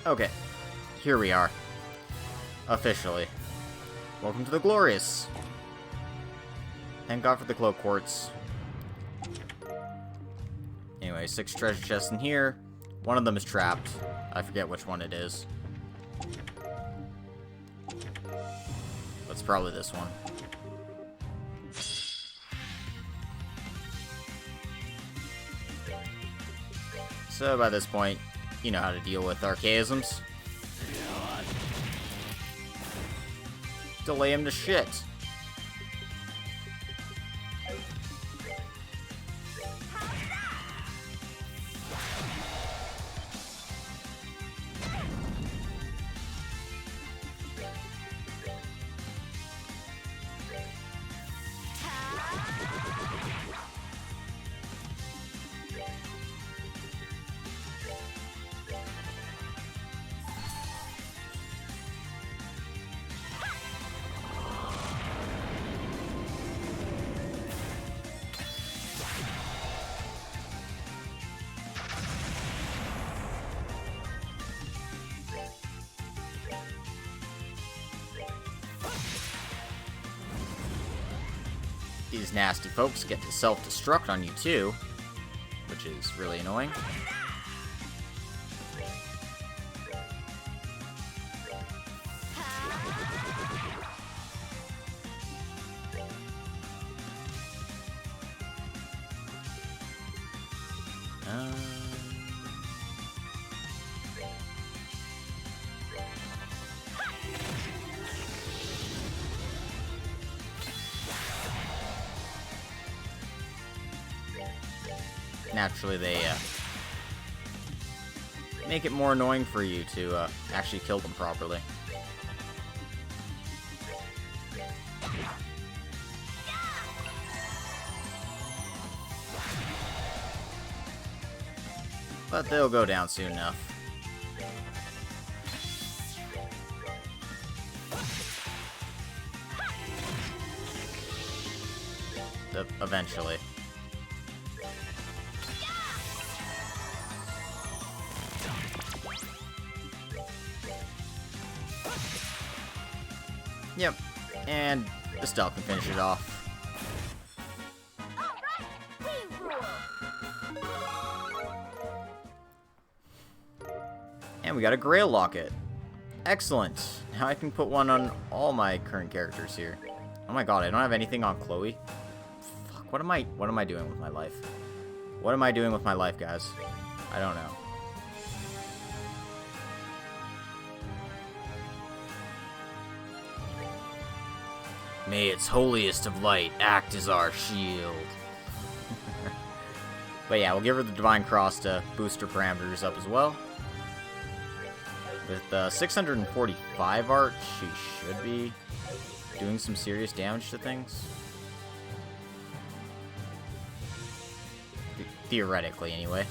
Okay, here we are. Officially. Welcome to the Glorious. Thank God for the cloak quartz. Anyway, 6 treasure chests in here. One of them is trapped. I forget which one it is. That's probably this one. So by this point, you know how to deal with archaisms. Delay him to shit. these nasty folks get to self-destruct on you too, which is really annoying. Naturally, they make it more annoying for you to actually kill them properly. But they'll go down soon enough. Eventually. Yep, and Estelle can finish it off. And we got a Grail Locket. Excellent. Now I can put one on all my current characters here. Oh my god, I don't have anything on Chloe. Fuck, what am I doing with my life? What am I doing with my life, guys? I don't know. May its holiest of light act as our shield. But yeah, we'll give her the Divine Cross to boost her parameters up as well. With 645 art, she should be doing some serious damage to things. Theoretically, anyway.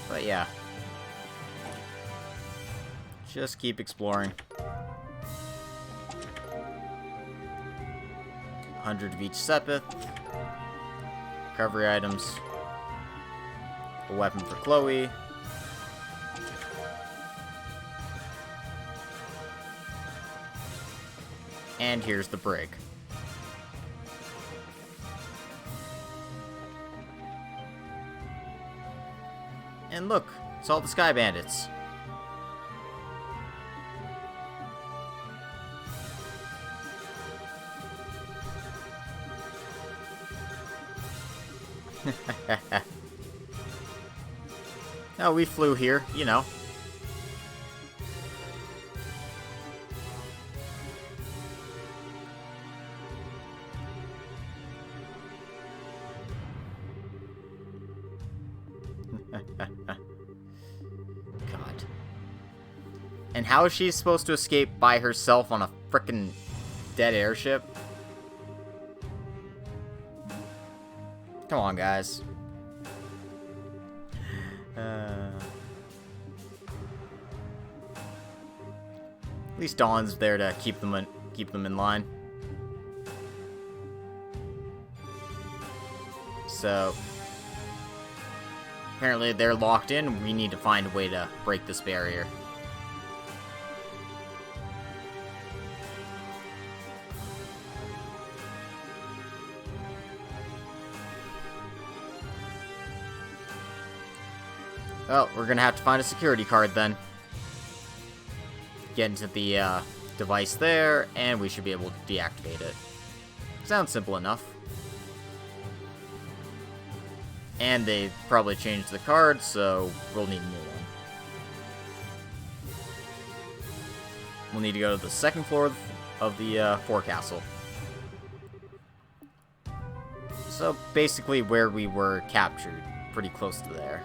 But yeah. Just keep exploring. 100 of each Sepith. Recovery items. A weapon for Chloe. And here's the brig. And look, it's all the Sky Bandits. No, we flew here, you know. God. And how is she supposed to escape by herself on a frickin' dead airship? Come on, guys. At least Dawn's there to keep them in line. So apparently they're locked in. We need to find a way to break this barrier. Well, we're gonna have to find a security card then. Get into the device there, and we should be able to deactivate it. Sounds simple enough. And they probably changed the card, so we'll need a new one. We'll need to go to the second floor of the forecastle. So basically where we were captured, pretty close to there.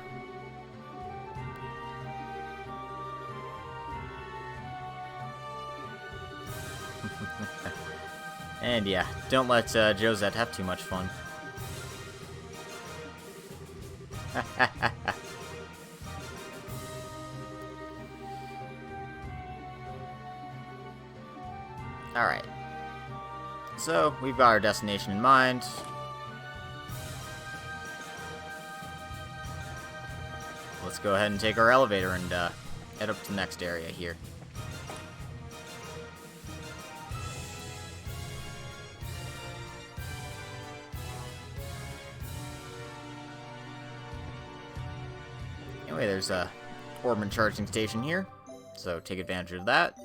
And yeah, don't let Josette have too much fun. Alright. So, we've got our destination in mind. let's go ahead and take our elevator and head up to the next area here. Anyway, there's a Orban charging station here, so take advantage of that.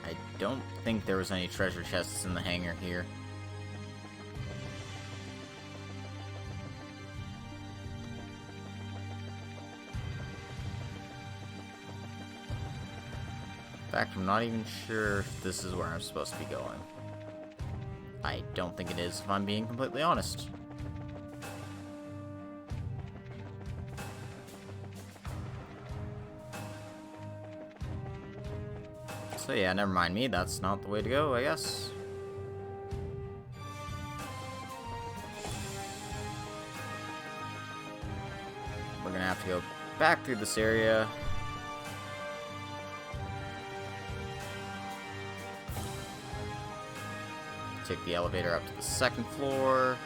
I don't think there was any treasure chests in the hangar here. In fact, I'm not even sure if this is where I'm supposed to be going. I don't think it is, if I'm being completely honest. So yeah, never mind me, that's not the way to go, I guess. We're gonna have to go back through this area. Take the elevator up to the second floor.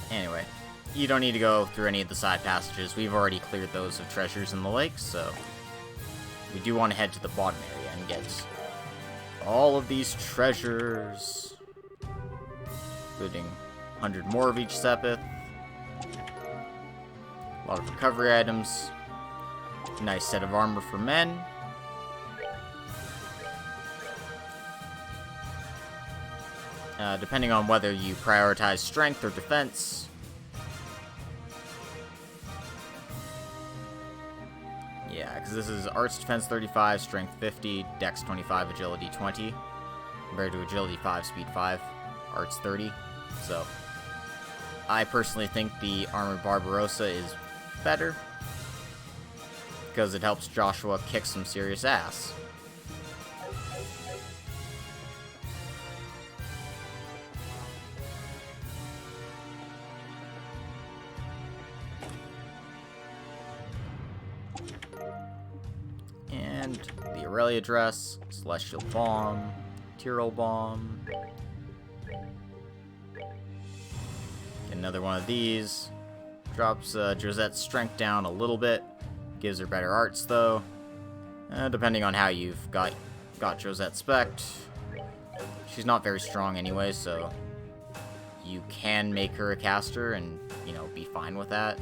Anyway, you don't need to go through any of the side passages. We've already cleared those of treasures in the lake, so we do want to head to the bottom area and get all of these treasures, including 100 more of each Sepith, a lot of recovery items, nice set of armor for men, depending on whether you prioritize strength or defense. Yeah, because this is Arts Defense 35, Strength 50, Dex 25, Agility 20, compared to Agility 5, Speed 5, Arts 30. So, I personally think the Armored Barbarossa is better, because it helps Joshua kick some serious ass. And the Aurelia Dress, Celestial Bomb, Tyrol Bomb. Get another one of these. Drops Josette's strength down a little bit. Gives her better arts though. Depending on how you've got Josette spec'd. She's not very strong anyway, so you can make her a caster and, you know, be fine with that.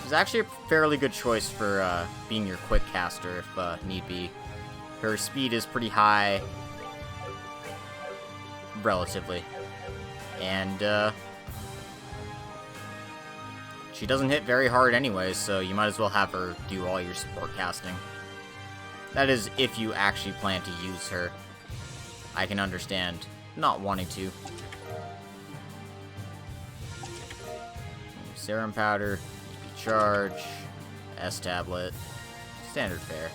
She's actually a fairly good choice for being your quick caster if need be. Her speed is pretty high, relatively, and she doesn't hit very hard anyway, so you might as well have her do all your support casting. That is, if you actually plan to use her. I can understand not wanting to. Serum powder. Charge, S-tablet, standard fare.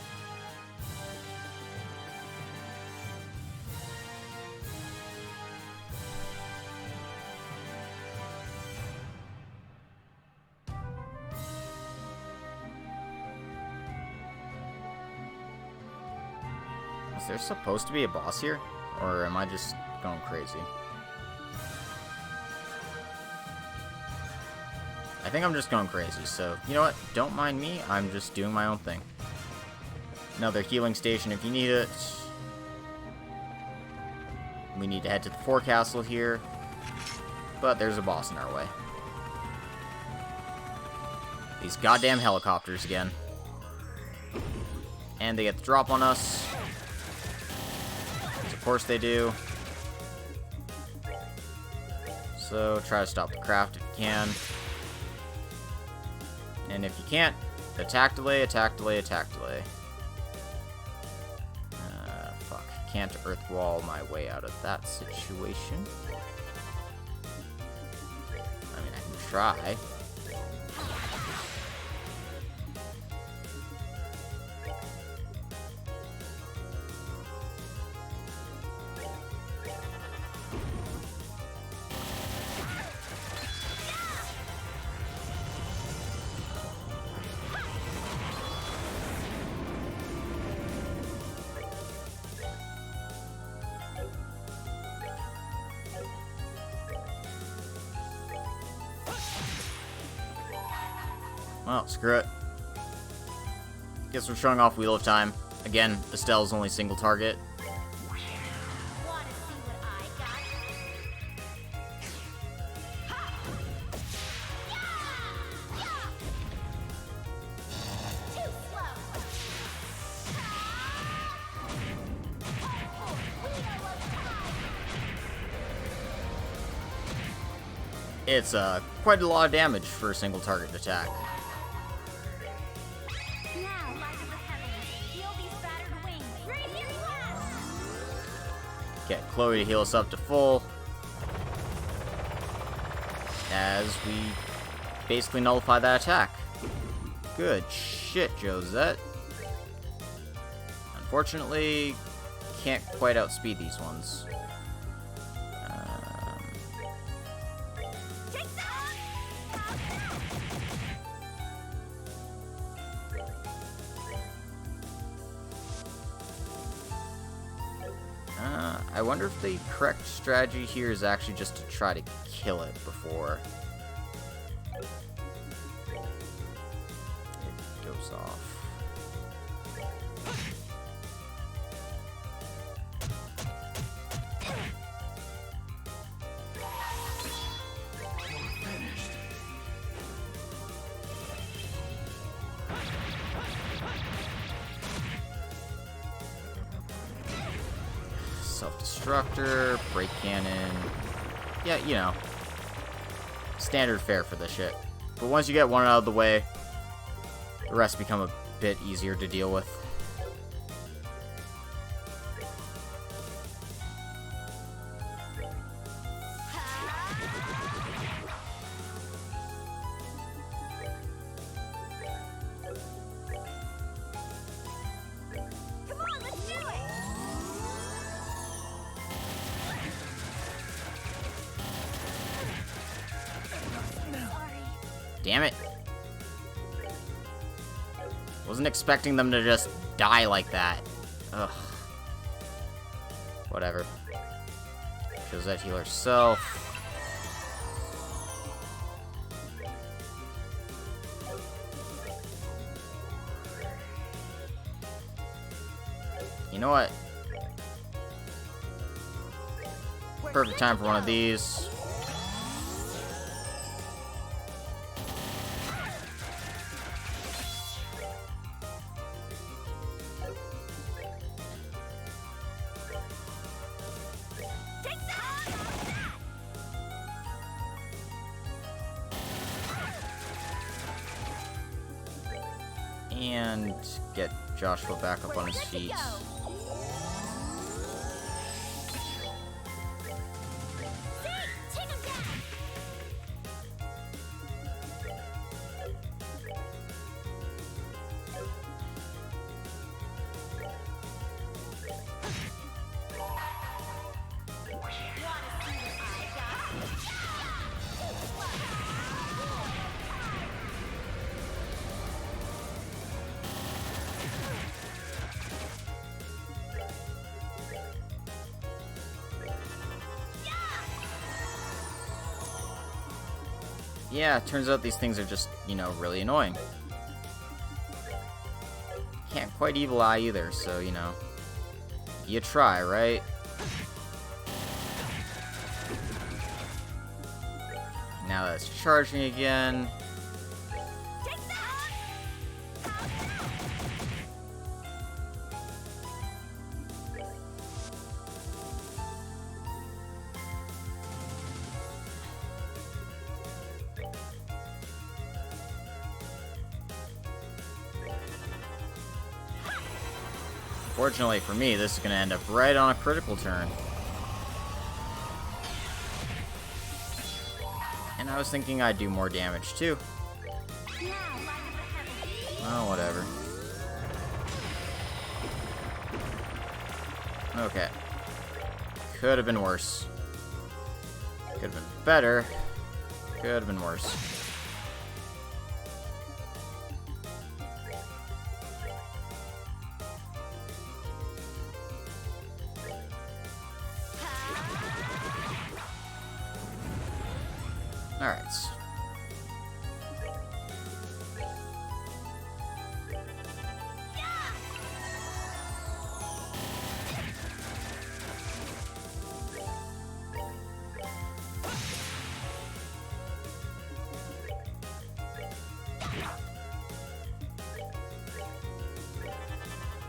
Is there supposed to be a boss here? Or am I just going crazy? I think I'm just going crazy, so you know what? Don't mind me, I'm just doing my own thing. Another healing station if you need it. We need to head to the forecastle here, but there's a boss in our way. These goddamn helicopters again. And they get the drop on us. Of course they do. So try to stop the craft if you can. And if you can't, attack delay, attack delay, attack delay. Fuck. Can't earth wall my way out of that situation. try. Well, screw it. Guess we're showing off Wheel of Time. Again, Estelle's only single target. Wanna see what I got? Ha! Yeah! Yeah! Too slow. Wheel of Time. It's quite a lot of damage for a single target attack. Now, light of the heavens, feel these battered wings. Radiant blast! Get Chloe to heal us up to full. As we basically nullify that attack. Good shit, Josette. Unfortunately, can't quite outspeed these ones. Take that! I wonder if the correct strategy here is actually just to try to kill it before it goes off. Self-destructor, break cannon. Yeah, you know. Standard fare for this shit. But once you get one out of the way, the rest become a bit easier to deal with. Come on, let's do it! Sorry. Damn it. Wasn't expecting them to just die like that. Ugh. Whatever. Josette heal herself. You know what? Perfect time for one of these. Take that! And get Joshua back up on his feet. Take him down! Wanna see what I got? Yeah, it turns out these things are just, you know, really annoying. Can't quite evil eye either, so, you know. You try, right? Now that's charging again. Take that! Fortunately for me, this is going to end up right on a critical turn. And I was thinking I'd do more damage too. Now, Liber heavily. Oh, whatever. Okay. Could have been worse. Could have been better. Could have been worse. Alright.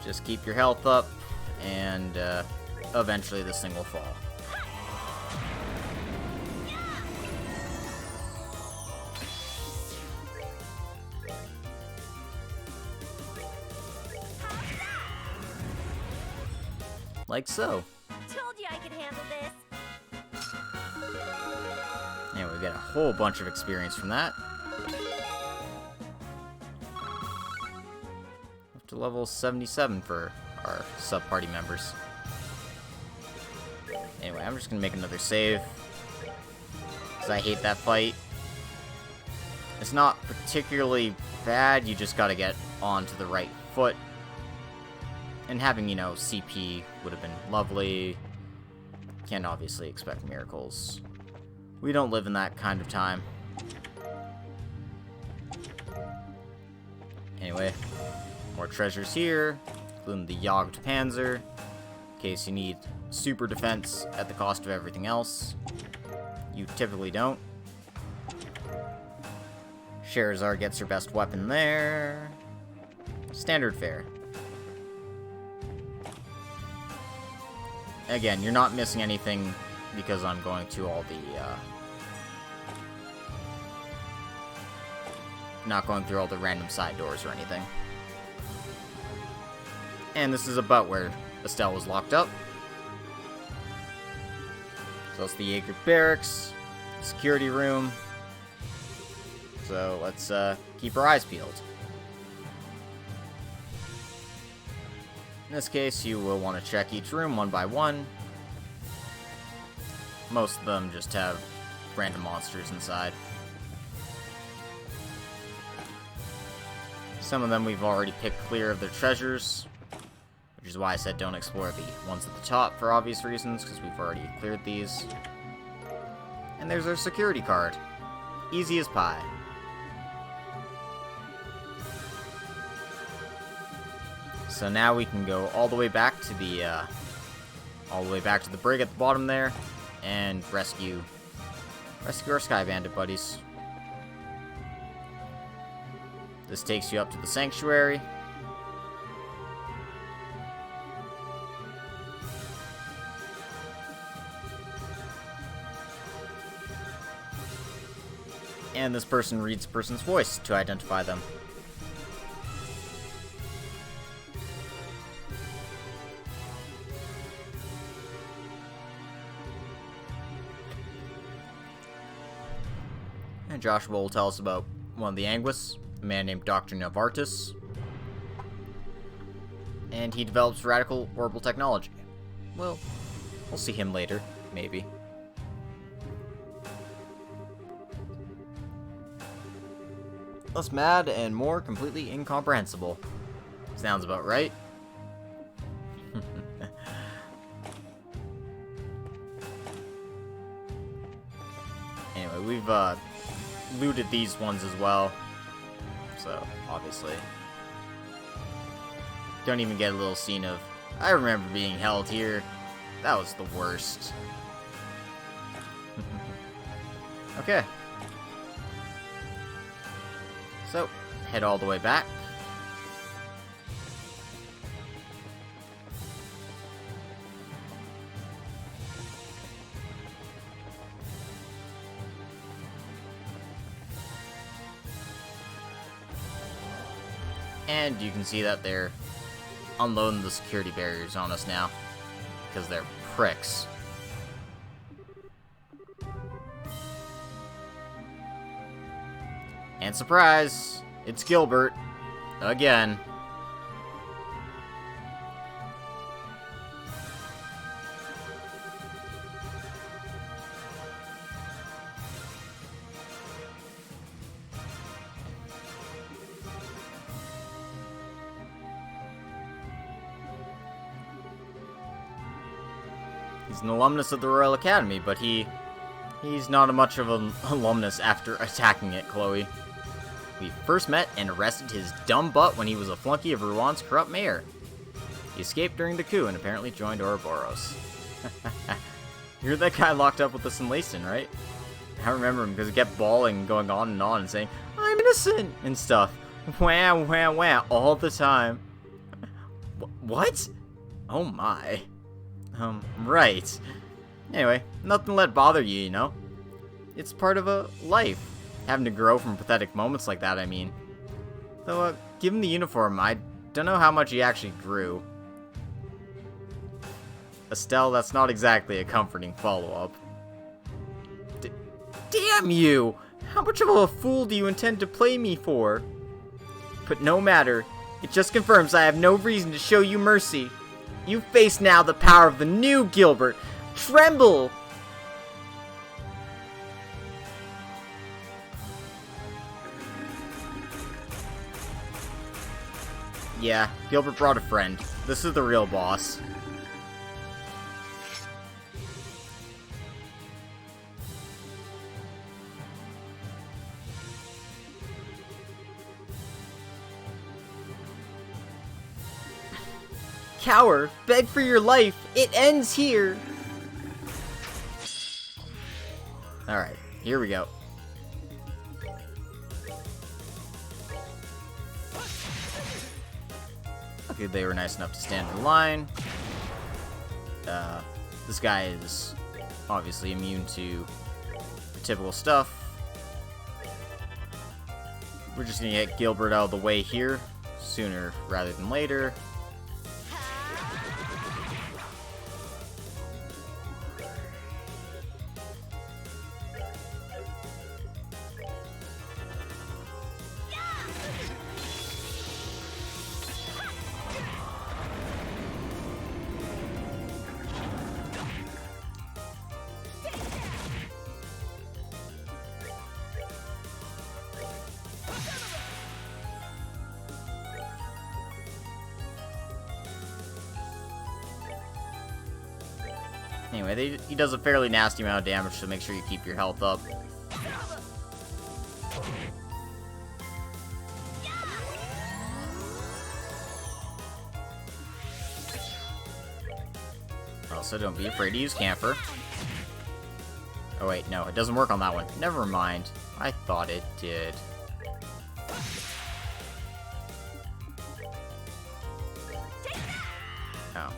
Just keep your health up, and eventually this thing will fall. Like so. Told you I could handle this. And we get a whole bunch of experience from that. Up to level 77 for our sub-party members. Anyway, I'm just gonna make another save. Because I hate that fight. It's not particularly bad, you just gotta get onto the right foot. And having, you know, CP would have been lovely. Can't obviously expect miracles. We don't live in that kind of time. Anyway, more treasures here, including the Jagd Panzer, in case you need super defense at the cost of everything else. You typically don't. Sherazard gets her best weapon there. Standard fare. Again, you're not missing anything because I'm going to all the, not going through all the random side doors or anything. And this is about where Estelle was locked up. So it's the Jaeger Barracks, security room. So let's keep our eyes peeled. In this case, you will want to check each room one by one. Most of them just have random monsters inside. Some of them we've already picked clear of their treasures, which is why I said don't explore the ones at the top for obvious reasons, because we've already cleared these. And there's our security card. Easy as pie. So now we can go all the way back to the brig at the bottom there, and rescue our Sky Bandit buddies. This takes you up to the sanctuary. And this person reads a person's voice to identify them. And Joshua will tell us about one of the Anguis, a man named Dr. Novartis. And he develops radical orbital technology. Well, we'll see him later, maybe. Less mad and more completely incomprehensible. Sounds about right. Anyway, we've looted these ones as well. So, obviously. Don't even get a little scene of, I remember being held here. That was the worst. Okay. So, head all the way back. And you can see that they're unloading the security barriers on us now, because they're pricks. And surprise, it's Gilbert. Again. He's an alumnus of the Royal Academy, but he's not much of an alumnus after attacking it, Chloe. We first met and arrested his dumb butt when he was a flunky of Rouen corrupt mayor. He escaped during the coup and apparently joined Ouroboros. You're that guy locked up with us in Lacen, right? I remember him because he kept bawling and going on and saying, "I'm innocent!" and stuff. Wah, wah, wah, all the time. What? Oh my. Right. Anyway, nothing to let bother you, you know? It's part of a life. Having to grow from pathetic moments like that, I mean. Though, given the uniform, I don't know how much he actually grew. Estelle, that's not exactly a comforting follow-up. Damn you! How much of a fool do you intend to play me for? But no matter. It just confirms I have no reason to show you mercy. You face now the power of the new Gilbert. Tremble! Yeah, Gilbert brought a friend. This is the real boss. Cower, beg for your life. It ends here. Alright, here we go. Okay, they were nice enough to stand in line. This guy is obviously immune to the typical stuff. We're just gonna get Gilbert out of the way here, sooner rather than later. Anyway, he does a fairly nasty amount of damage, so make sure you keep your health up. Also, don't be afraid to use Camphor. Oh wait, no, it doesn't work on that one. Never mind. I thought it did. Oh.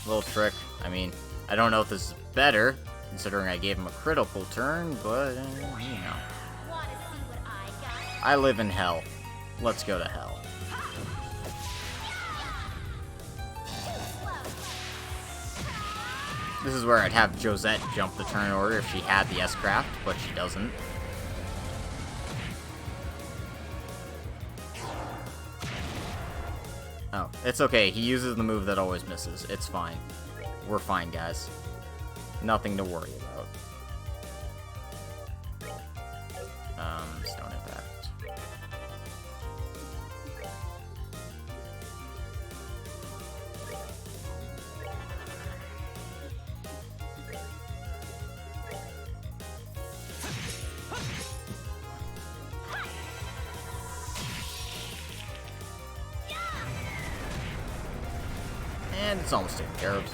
Little trick. I mean, I don't know if this is better, considering I gave him a critical turn, but, you know. I live in hell. Let's go to hell. This is where I'd have Josette jump the turn order if she had the S-Craft, but she doesn't. Oh, it's okay. He uses the move that always misses. It's fine. We're fine, guys. Nothing to worry about. Stone Impact. And it's almost taken care of.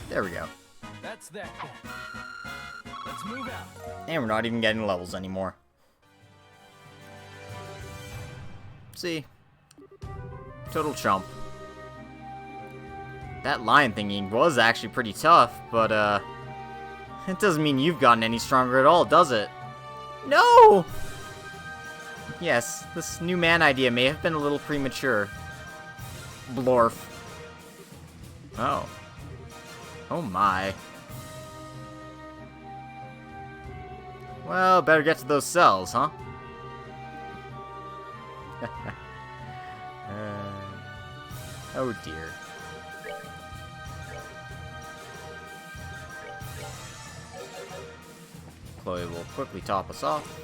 There we go. That's that. Let's move out. And we're not even getting levels anymore. See? Total chump. That lion thingy was actually pretty tough, but, it doesn't mean you've gotten any stronger at all, does it? No! Yes, this new man idea may have been a little premature. Blorf. Oh. Oh my. Well, better get to those cells, huh? Oh dear. Chloe will quickly top us off.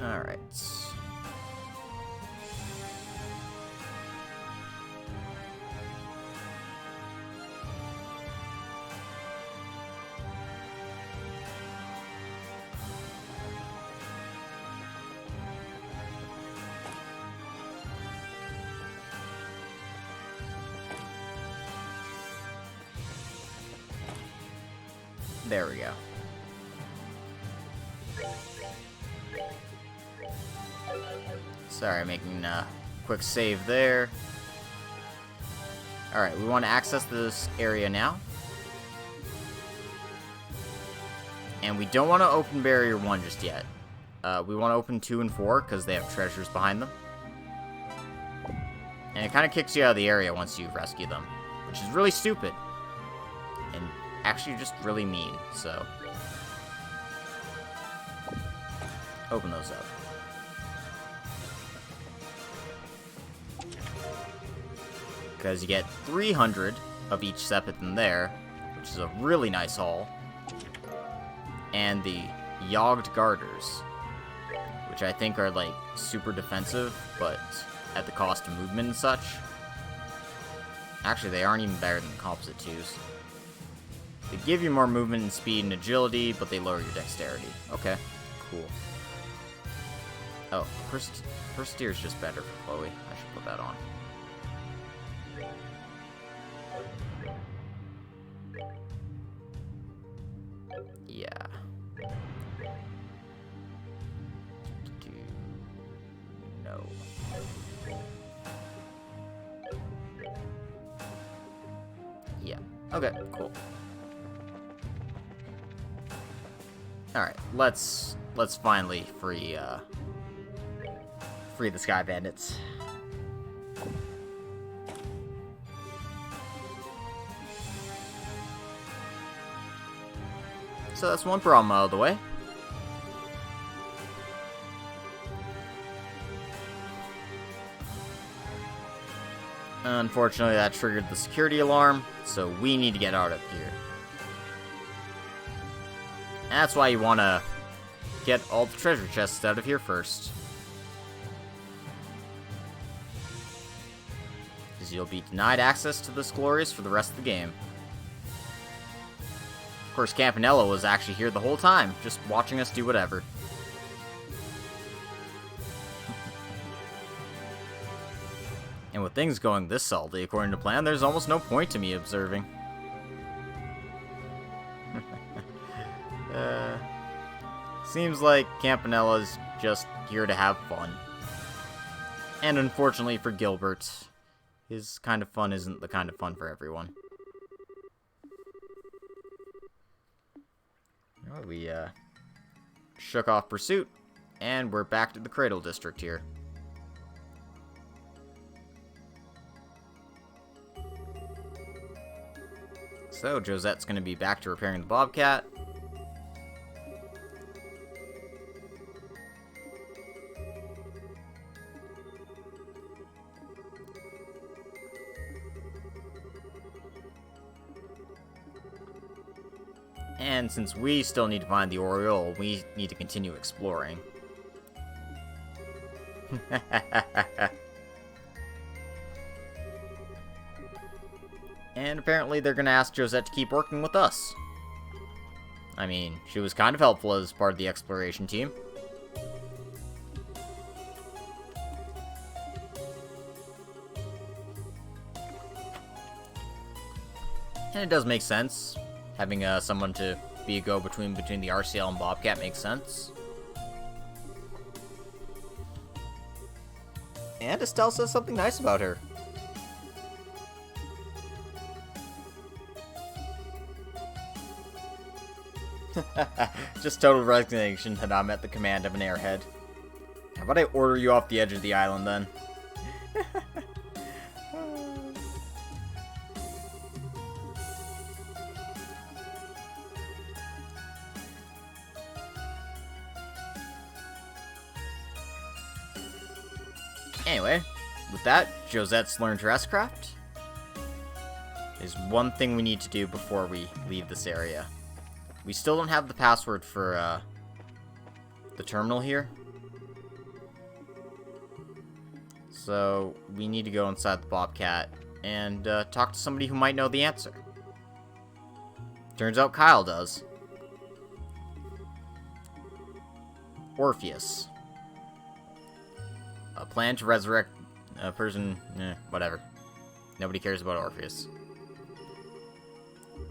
Alright. There we go. Sorry, making a quick save there. Alright, we want to access this area now. And we don't want to open Barrier 1 just yet. We want to open 2 and 4, because they have treasures behind them. And it kind of kicks you out of the area once you've rescued them. Which is really stupid. And actually just really mean, so... Open those up. Because you get 300 of each sepith in there, which is a really nice haul. And the Yogged Garters, which I think are, like, super defensive, but at the cost of movement and such. Actually, they aren't even better than the Composite 2s. They give you more movement and speed and agility, but they lower your dexterity. Okay, cool. Oh, Persevere is just better for Chloe. I should put that on. Yeah. No. Yeah. Okay, cool. Alright, let's finally free the Sky Bandits. So that's one problem out of the way. Unfortunately, that triggered the security alarm, so we need to get out of here. And that's why you want to get all the treasure chests out of here first. Because you'll be denied access to this glorious for the rest of the game. Of course, Campanella was actually here the whole time, just watching us do whatever. And with things going this solidly according to plan, there's almost no point to me observing. Seems like Campanella's just here to have fun. And unfortunately for Gilbert, his kind of fun isn't the kind of fun for everyone. Well, we shook off pursuit, and we're back to the Cradle District here. So, Josette's going to be back to repairing the Bobcat. And since we still need to find the Oriole, we need to continue exploring. And apparently they're gonna ask Josette to keep working with us. I mean, she was kind of helpful as part of the exploration team. And it does make sense. Having someone to be a go-between between the RCL and Bobcat makes sense. And Estelle says something nice about her. Just total resignation that I'm at the command of an airhead. How about I order you off the edge of the island then? Anyway, with that, Josette's learned her S-Craft. There's one thing we need to do before we leave this area. We still don't have the password for, the terminal here. So, we need to go inside the Bobcat and, talk to somebody who might know the answer. Turns out Kyle does. Orpheus. A plan to resurrect a person... whatever. Nobody cares about Orpheus.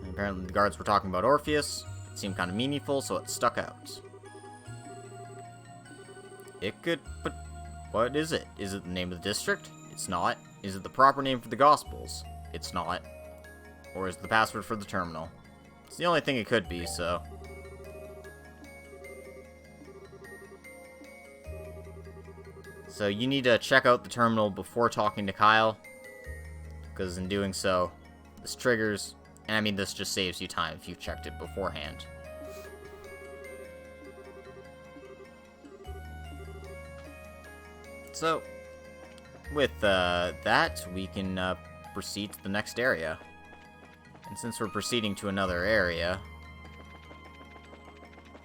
And apparently the guards were talking about Orpheus. It seemed kind of meaningful, so it stuck out. It could... but what is it? Is it the name of the district? It's not. Is it the proper name for the Gospels? It's not. Or is it the password for the terminal? It's the only thing it could be, so... So you need to check out the terminal before talking to Kyle, because in doing so, this triggers, and I mean this just saves you time if you've checked it beforehand. So, with that, we can proceed to the next area. And since we're proceeding to another area,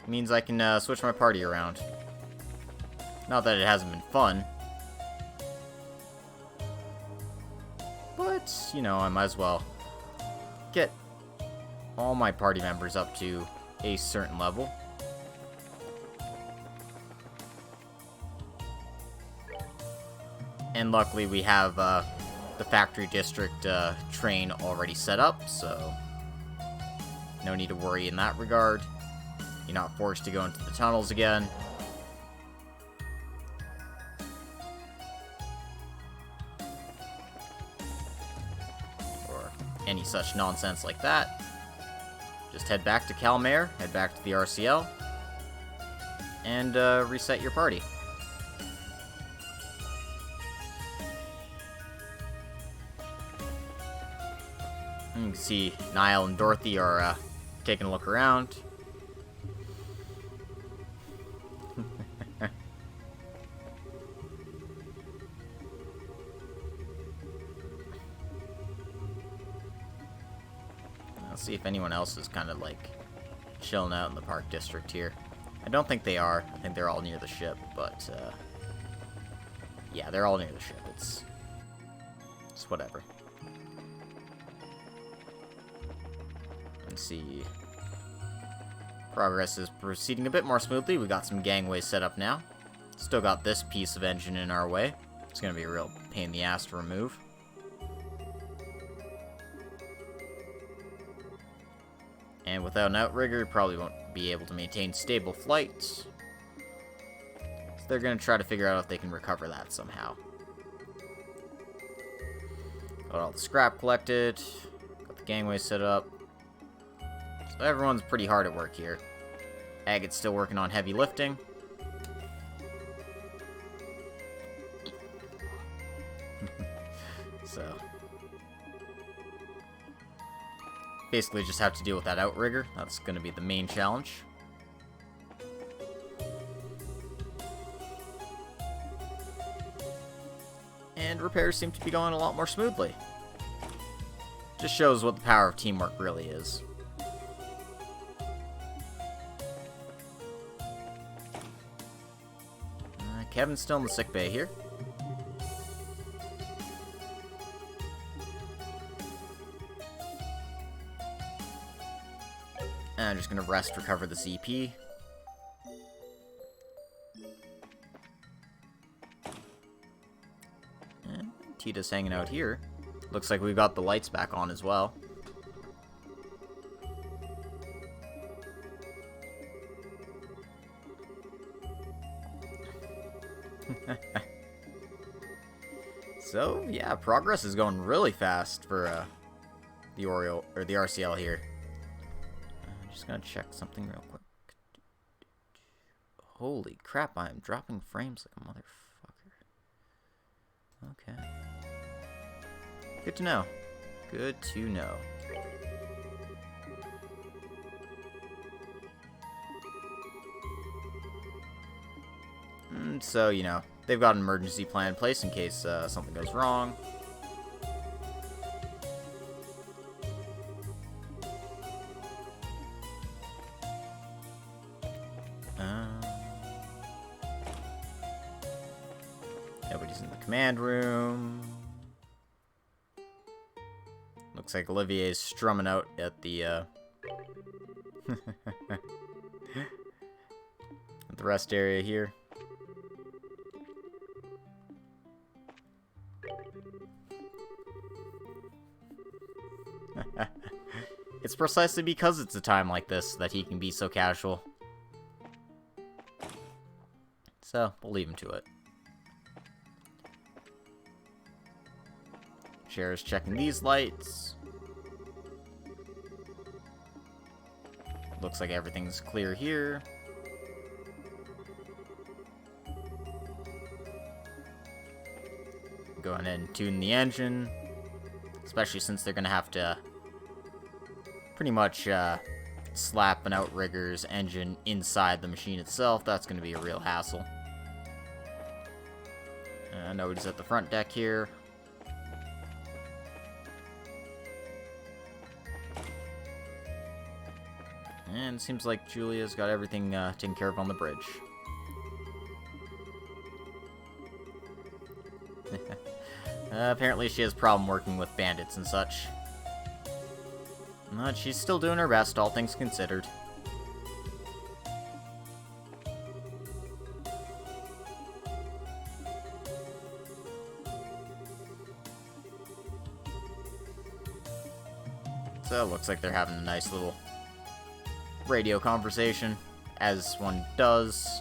it means I can switch my party around. Not that it hasn't been fun. But, you know, I might as well get all my party members up to a certain level. And luckily we have the factory district train already set up, so no need to worry in that regard. You're not forced to go into the tunnels again. Any such nonsense like that. Just head back to Calmare, head back to the RCL, and reset your party. And you can see Niall and Dorothy are taking a look around. See if anyone else is kind of like chilling out in the park district here. I don't think they are. I think they're all near the ship, but yeah, they're all near the ship. It's whatever. Let's see. Progress is proceeding a bit more smoothly. We got some gangways set up now. Still got this piece of engine in our way. It's gonna be a real pain in the ass to remove. And without an outrigger, probably won't be able to maintain stable flight. So they're going to try to figure out if they can recover that somehow. Got all the scrap collected. Got the gangway set up. So everyone's pretty hard at work here. Agate's still working on heavy lifting. So... basically just have to deal with that outrigger. That's going to be the main challenge. And repairs seem to be going a lot more smoothly. Just shows what the power of teamwork really is. Kevin's still in the sick bay here. And I'm just gonna rest, recover the CP. And Tita's hanging out here. Looks like we've got the lights back on as well. So, yeah, progress is going really fast for the Oriole or the RCL here. I'm just gonna check something real quick. Holy crap, I am dropping frames like a motherfucker. Okay. Good to know. Good to know. So, you know, they've got an emergency plan in place in case something goes wrong. Nobody's in the command room. Looks like Olivier's strumming out at the at the rest area here. It's precisely because it's a time like this that he can be so casual. So, we'll leave him to it. Cher's checking these lights. Looks like everything's clear here. Go ahead and tune the engine. Especially since they're gonna have to pretty much slap an outrigger's engine inside the machine itself. That's gonna be a real hassle. Nobody's at the front deck here. And it seems like Julia's got everything taken care of on the bridge. Apparently she has a problem working with bandits and such. But she's still doing her best, all things considered. So it looks like they're having a nice little radio conversation, as one does.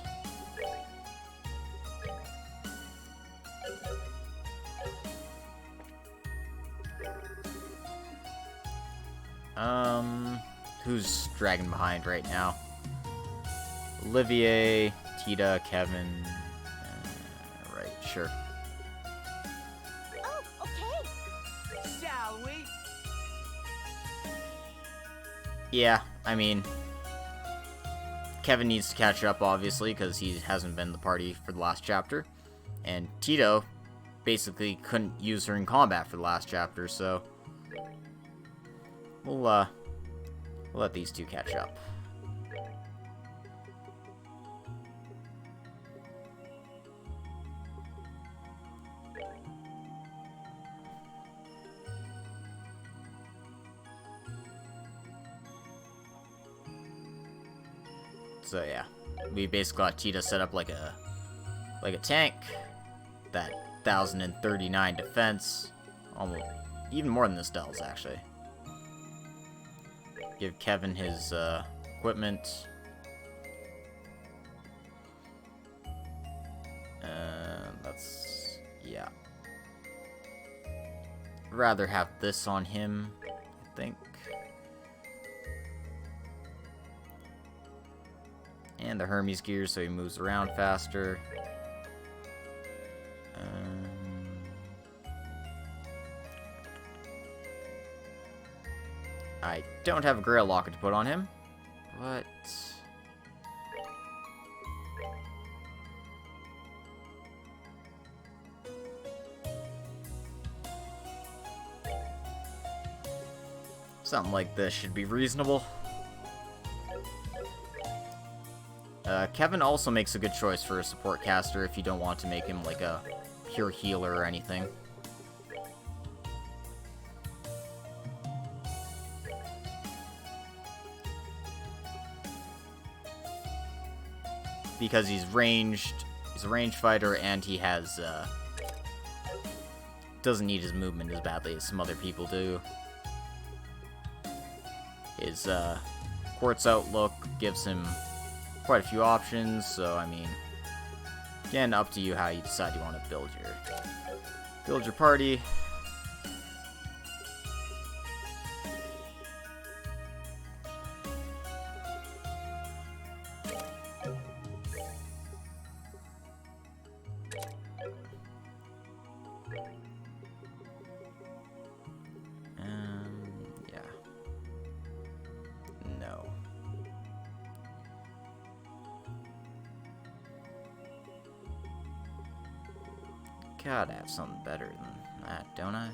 Who's dragging behind right now? Olivier, Tita, Kevin. Right, sure. Oh, okay. Shall we? Yeah, I mean, Kevin needs to catch up, obviously, because he hasn't been the party for the last chapter. And Tito basically couldn't use her in combat for the last chapter, so we'll let these two catch up. So yeah, we basically got Tita set up like a tank. That 1,039 defense, almost even more than this does actually. Give Kevin his equipment. That's yeah. Rather have this on him, I think. And the Hermes gear so he moves around faster. I don't have a Grail Locket to put on him, but something like this should be reasonable. Kevin also makes a good choice for a support caster if you don't want to make him like a pure healer or anything. Because he's a ranged fighter, and he has, doesn't need his movement as badly as some other people do. His, Quartz Outlook gives him quite a few options, so, I mean, again, up to you how you decide you want to build your party. Yeah. No. Gotta have something better than that, don't I?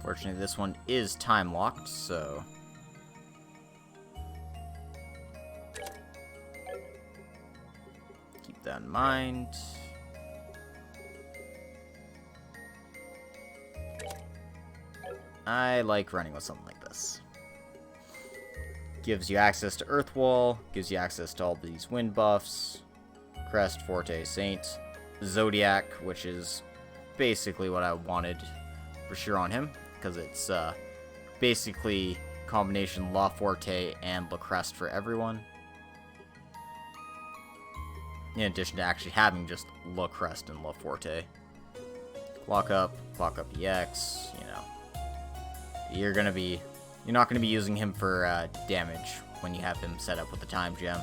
Fortunately, this one is time-locked, so... keep that in mind. I like running with something like this. Gives you access to Earth Wall, gives you access to all these wind buffs, Crest, Forte, Saint, Zodiac, which is basically what I wanted for sure on him, because it's basically combination La Forte and La Crest for everyone. In addition to actually having just La Crest and La Forte. Clock up EX, you know. You're not gonna be using him for damage when you have him set up with the time gem.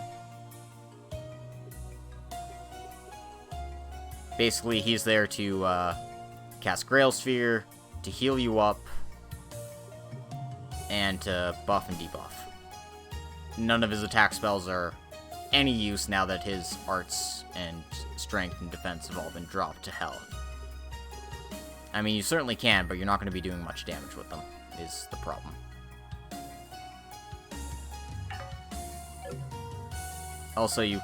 Basically, he's there to cast Grail Sphere, to heal you up, and to buff and debuff. None of his attack spells are any use now that his arts and strength and defense have all been dropped to hell. I mean, you certainly can, but you're not going to be doing much damage with them, is the problem. Also, you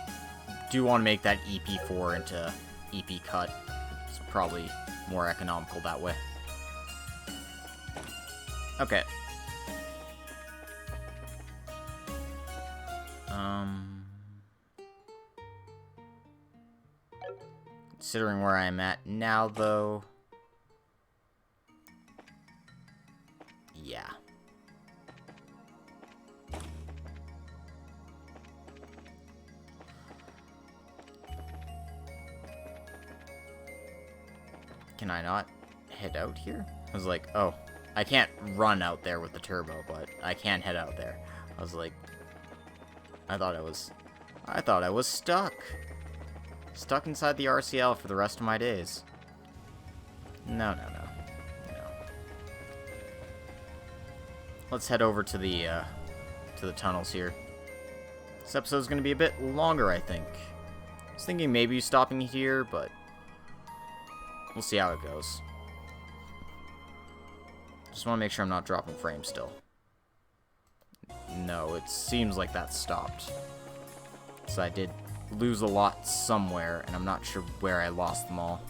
do want to make that EP4 into EP cut. It's probably more economical that way. Okay. Considering where I'm at now, though... yeah. Can I not head out here? I was like, oh, I can't run out there with the turbo, but I can head out there. I was like, I thought I was stuck. Stuck inside the RCL for the rest of my days. No. Let's head over to the tunnels here. This episode's gonna be a bit longer, I think. I was thinking maybe stopping here, but we'll see how it goes. Just want to make sure I'm not dropping frames still. No, it seems like that stopped. So I did lose a lot somewhere, and I'm not sure where I lost them all.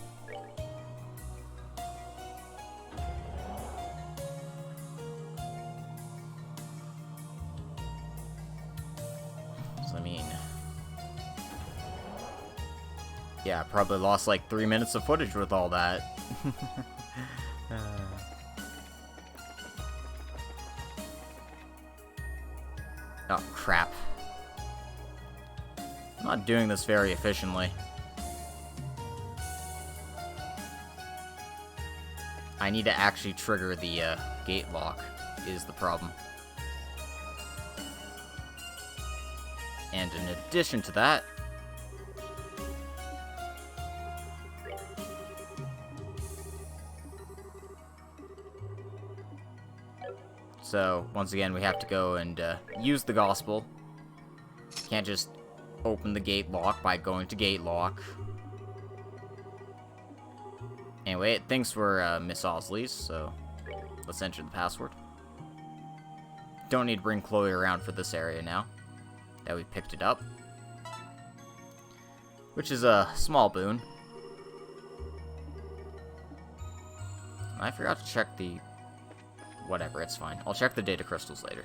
So, I mean... yeah, I probably lost like 3 minutes of footage with all that. Oh, crap. I'm not doing this very efficiently. I need to actually trigger the gate lock, is the problem. And in addition to that... so, once again, we have to go and use the gospel. Can't just open the gate lock by going to gate lock. Anyway, it thinks we're Miss Osley's, so let's enter the password. Don't need to bring Chloe around for this area now that we picked it up, which is a small boon. I forgot to check the... Whatever, it's fine. I'll check the data crystals later.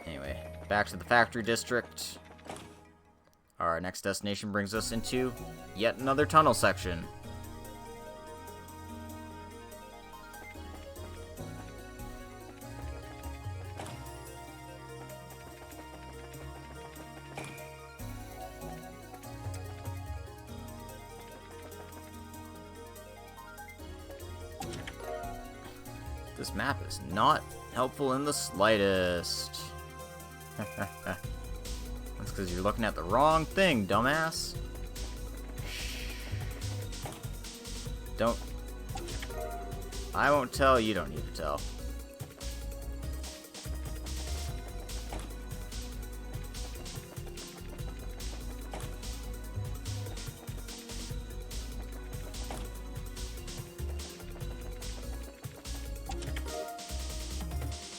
Anyway, back to the factory district. Our next destination brings us into yet another tunnel section. This map is not helpful in the slightest. That's because you're looking at the wrong thing, dumbass. Don't... I won't tell, you don't need to tell.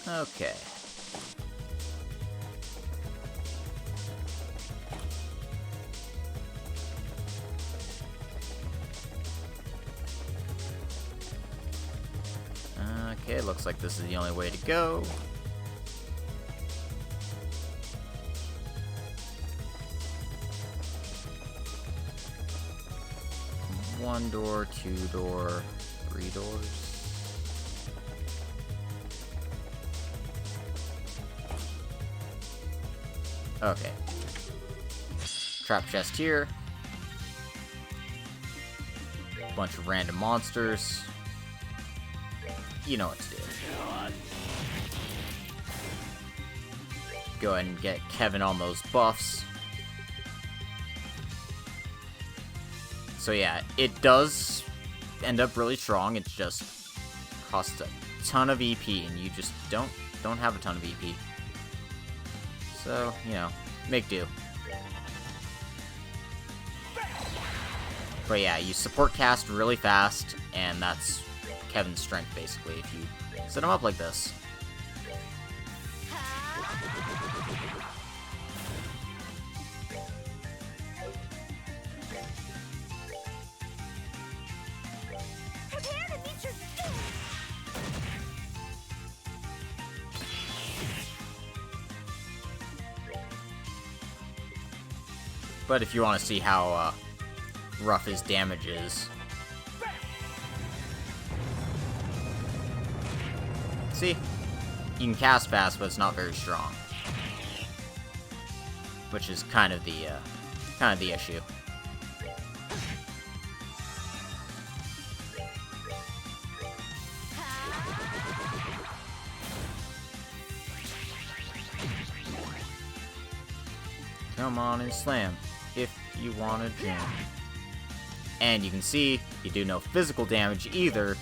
Okay. Okay, looks like this is the only way to go. One door, two door, three doors. Okay. Trap chest here. Bunch of random monsters. You know what to do. Go ahead and get Kevin on those buffs. So yeah, it does end up really strong. It just costs a ton of EP, and you just don't have a ton of EP. So, you know, make do. But yeah, you support cast really fast, and that's Kevin's strength, basically, if you set him up like this. Prepare to meet your doom. But if you want to see how rough his damage is, see, you can cast fast, but it's not very strong, which is kind of the issue. Come on and slam if you want to jam. And you can see you do no physical damage either,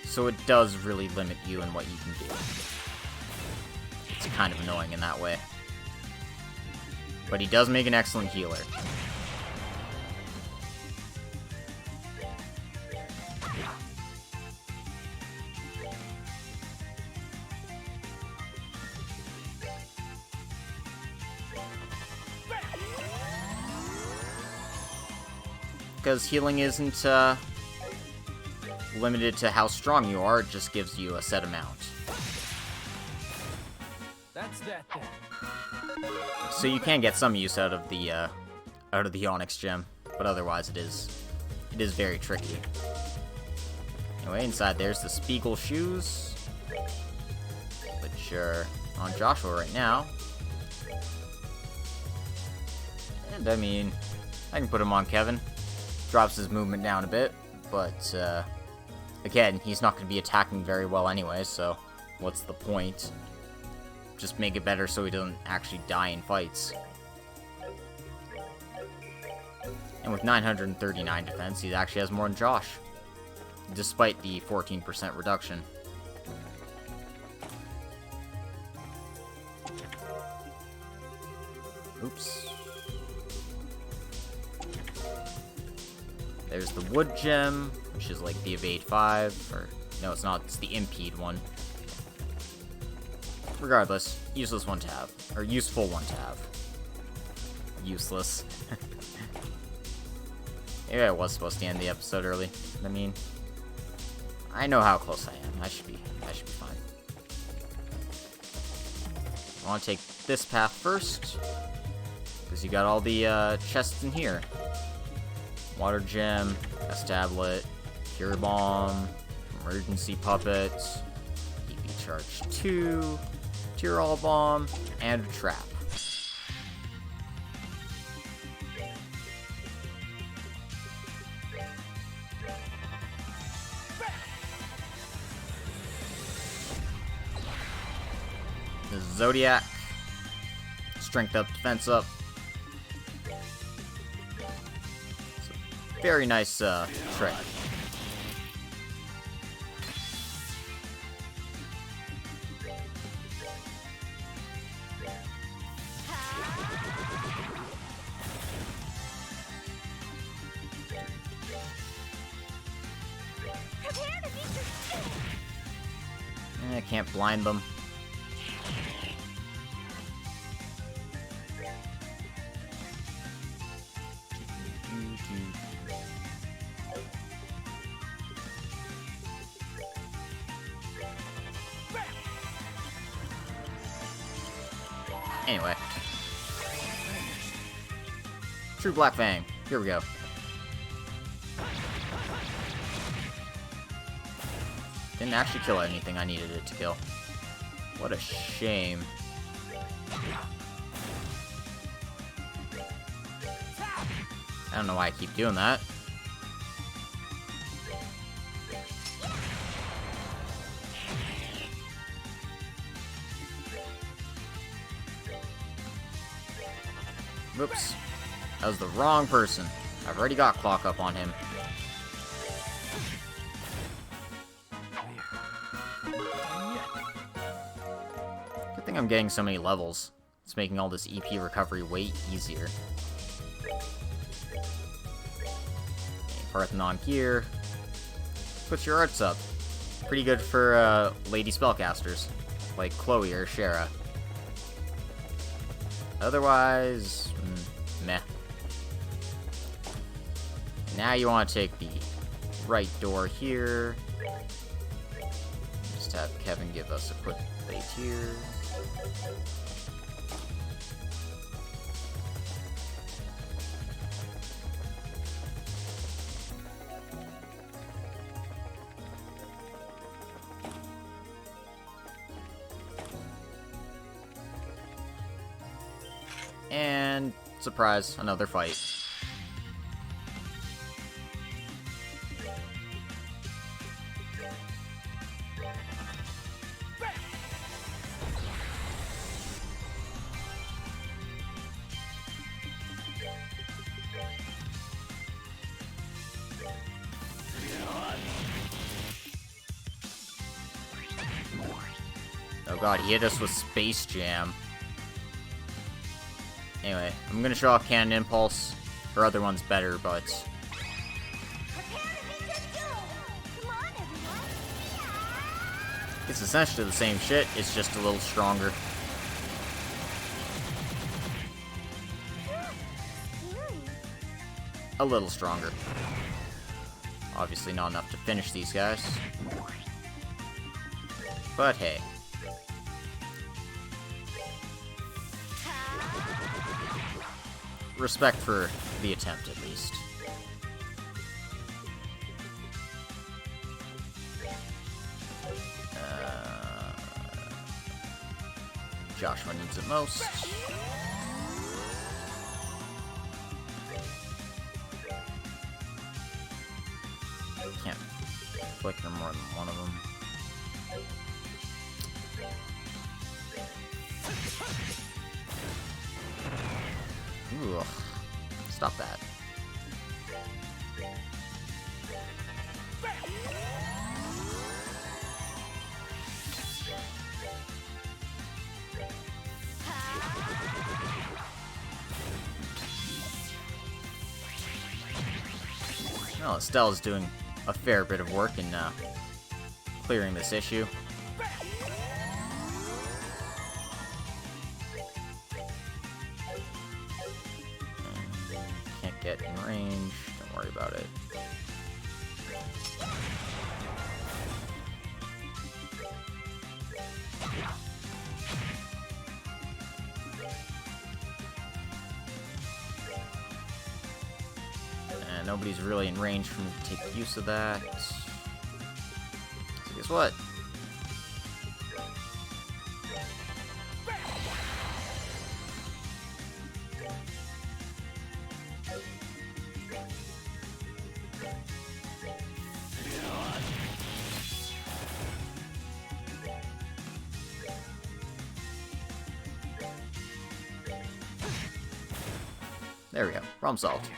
so it does really limit you in what you can do. It's kind of annoying in that way. But he does make an excellent healer. Because healing isn't limited to how strong you are, it just gives you a set amount. That's that then. So you can get some use out of the Onyx gem, but otherwise it is very tricky. Anyway, inside there's the Spiegel shoes, which are on Joshua right now. And I mean, I can put him on Kevin. Drops his movement down a bit, but again, he's not going to be attacking very well anyway, so what's the point? Just make it better so he doesn't actually die in fights. And with 939 defense, he actually has more than Josh, despite the 14% reduction. Oops. There's the wood gem, which is like the evade 5, or no, it's not, it's the impede one. Regardless, useless one to have, or useful one to have. Useless. Maybe I was supposed to end the episode early. I mean, I know how close I am. I should be fine. I want to take this path first, because you got all the chests in here. Water gem, S-tablet, cure bomb, emergency puppet, EV charge 2, Tyrol bomb, and a trap. The Zodiac, strength up, defense up. Very nice trick. Prepare to meet your skill. I can't blind them. Anyway. True Black Fang. Here we go. Didn't actually kill anything I needed it to kill. What a shame. I don't know why I keep doing that. Whoops. That was the wrong person. I've already got clock up on him. Good thing I'm getting so many levels. It's making all this EP recovery way easier. Parthenon gear. Puts your arts up. Pretty good for lady spellcasters, like Chloe or Shara. Otherwise, meh. Now you want to take the right door here. Just have Kevin give us a quick plate here. And, surprise, another fight. Oh god, he hit us with Space Jam. Anyway, I'm gonna show off Cannon Impulse. Her other one's better, but... Prepare to meet your doom. Come on, everyone. it's essentially the same shit, it's just a little stronger. Scary. A little stronger. Obviously not enough to finish these guys. But hey. Respect for the attempt, at least. Joshua needs it most. Can't flicker more than one of them. Ooh, stop that. Well, Estelle's doing a fair bit of work in clearing this issue. Can't get in range. Don't worry about it. And nobody's really in range for me to take use of that. So guess what? There we go. Problem solved.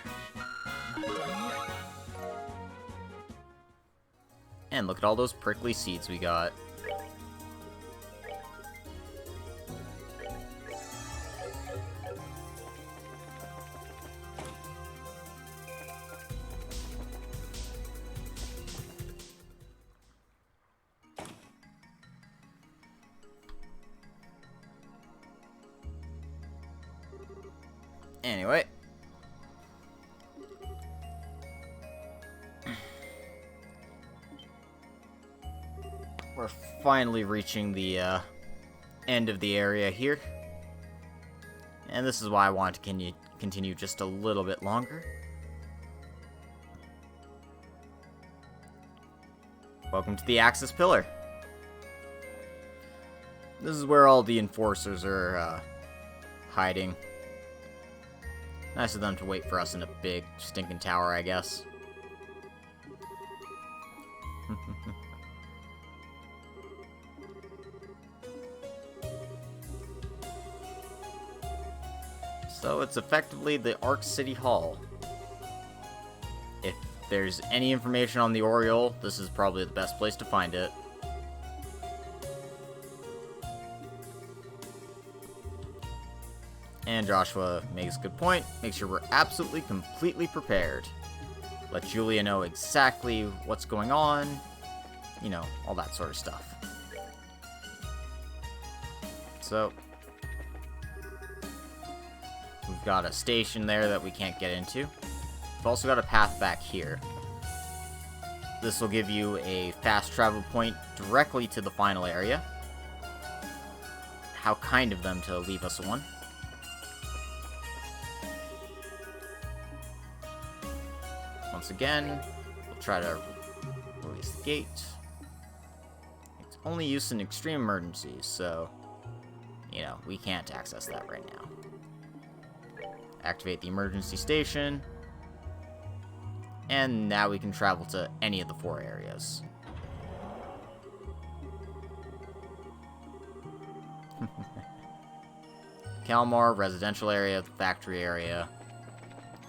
And look at all those prickly seeds we got. Anyway. We're finally reaching the end of the area here. And this is why I want to continue just a little bit longer. Welcome to the Axis Pillar. This is where all the enforcers are hiding. Nice of them to wait for us in a big stinking tower, I guess. So it's effectively the Arc City Hall. If there's any information on the Oriole, this is probably the best place to find it. And Joshua makes a good point. Make sure we're absolutely, completely prepared. Let Julia know exactly what's going on. You know, all that sort of stuff. So, we've got a station there that we can't get into. We've also got a path back here. This will give you a fast travel point directly to the final area. How kind of them to leave us one. Once again, we'll try to release the gate. It's only used in extreme emergencies, so, you know, we can't access that right now. Activate the emergency station. And now we can travel to any of the 4 areas. Kalmar, residential area, the factory area,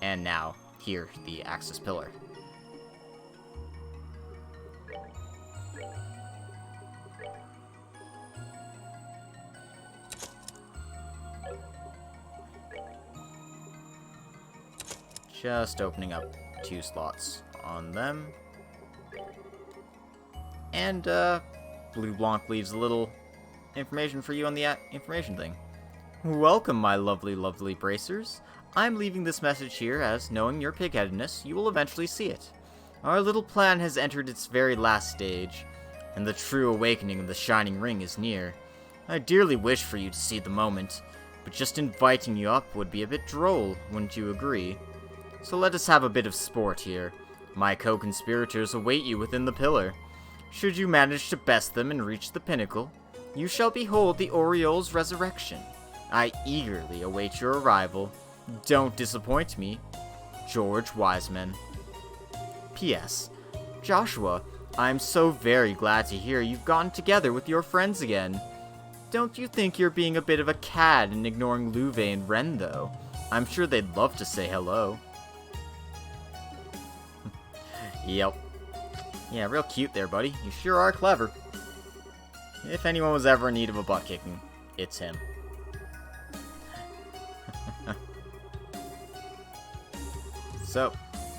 and now here, the Axis Pillar. Just opening up 2 slots on them. And, Blue Blanc leaves a little information for you on the information thing. Welcome, my lovely, lovely bracers. I'm leaving this message here as, knowing your pigheadedness, you will eventually see it. Our little plan has entered its very last stage, and the true awakening of the Shining Ring is near. I dearly wish for you to see the moment, but just inviting you up would be a bit droll, wouldn't you agree? So let us have a bit of sport here. My co-conspirators await you within the pillar. Should you manage to best them and reach the pinnacle, you shall behold the Oriole's resurrection. I eagerly await your arrival. Don't disappoint me, George Wiseman. P.S. Joshua, I'm so very glad to hear you've gotten together with your friends again. Don't you think you're being a bit of a cad and ignoring Luve and Ren, though? I'm sure they'd love to say hello. Yep. Yeah, real cute there, buddy. You sure are clever. If anyone was ever in need of a butt kicking, it's him. So,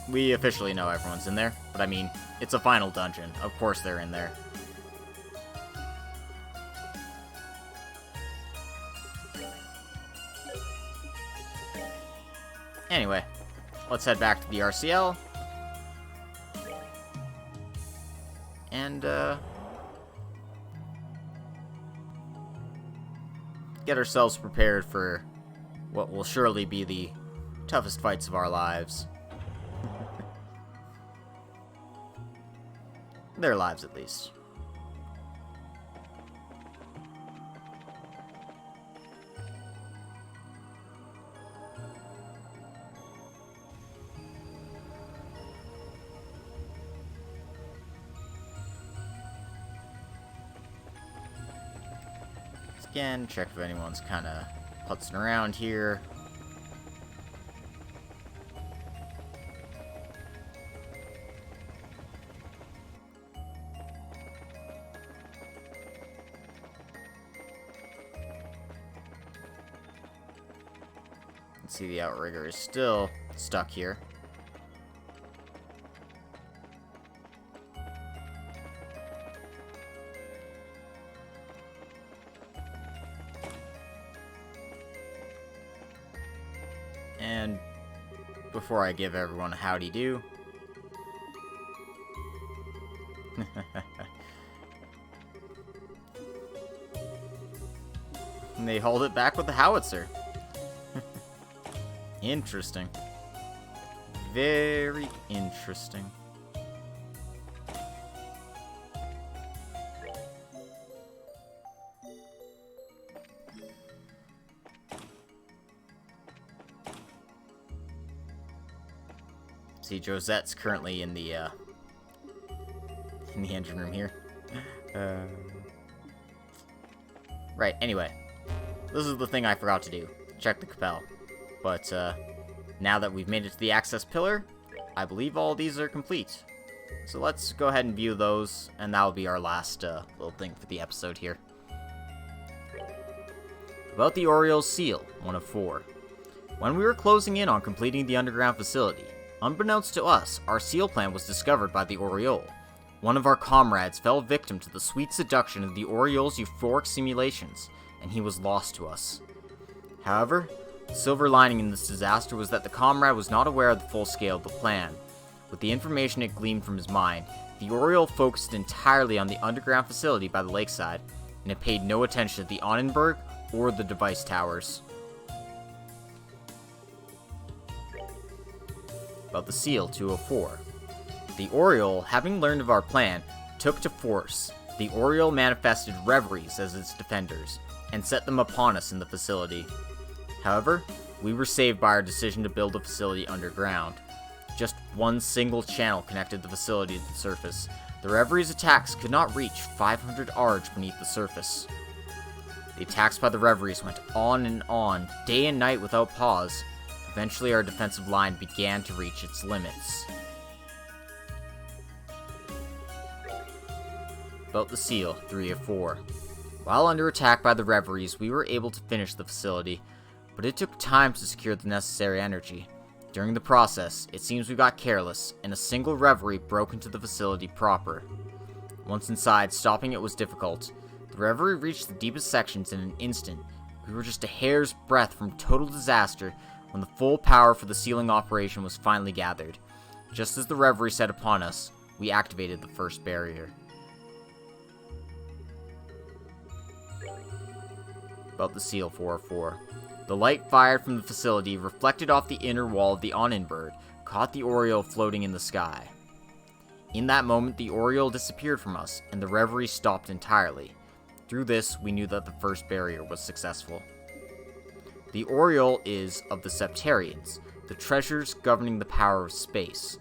we officially know everyone's in there, but I mean, it's a final dungeon. Of course they're in there. Anyway, let's head back to the RCL. And, get ourselves prepared for what will surely be the toughest fights of our lives. Their lives, at least. Again, check if anyone's kind of putzing around here. See, the outrigger is still stuck here. And before I give everyone a howdy do, and they hold it back with the howitzer. Interesting. Very interesting. See, Josette's currently in the engine room here. Right, anyway. This is the thing I forgot to do. Check the Capel. But, now that we've made it to the access pillar, I believe all these are complete. So let's go ahead and view those, and that'll be our last, little thing for the episode here. About the Oriole's Seal, 1 of 4. When we were closing in on completing the underground facility, unbeknownst to us, our seal plan was discovered by the Oriole. One of our comrades fell victim to the sweet seduction of the Oriole's euphoric simulations, and he was lost to us. However, the silver lining in this disaster was that the comrade was not aware of the full scale of the plan. With the information it gleaned from his mind, the Oriole focused entirely on the underground facility by the lakeside, and it paid no attention to the Onnenberg or the device towers. About the Seal 204. The Oriole, having learned of our plan, took to force. The Oriole manifested reveries as its defenders, and set them upon us in the facility. However, we were saved by our decision to build a facility underground. Just one single channel connected the facility to the surface. The Reveries' attacks could not reach 500 arge beneath the surface. The attacks by the Reveries went on, day and night without pause. Eventually our defensive line began to reach its limits. About the Seal 3 of 4. While under attack by the Reveries, we were able to finish the facility, but it took time to secure the necessary energy. During the process, it seems we got careless, and a single Reverie broke into the facility proper. Once inside, stopping it was difficult. The Reverie reached the deepest sections in an instant. We were just a hair's breadth from total disaster when the full power for the sealing operation was finally gathered. Just as the Reverie set upon us, we activated the first barrier. About the Seal 404. The light fired from the facility reflected off the inner wall of the Onnenberg, caught the Oriole floating in the sky. In that moment, the Oriole disappeared from us, and the Reverie stopped entirely. Through this, we knew that the first barrier was successful. The Oriole is of the Septarians, the treasures governing the power of space.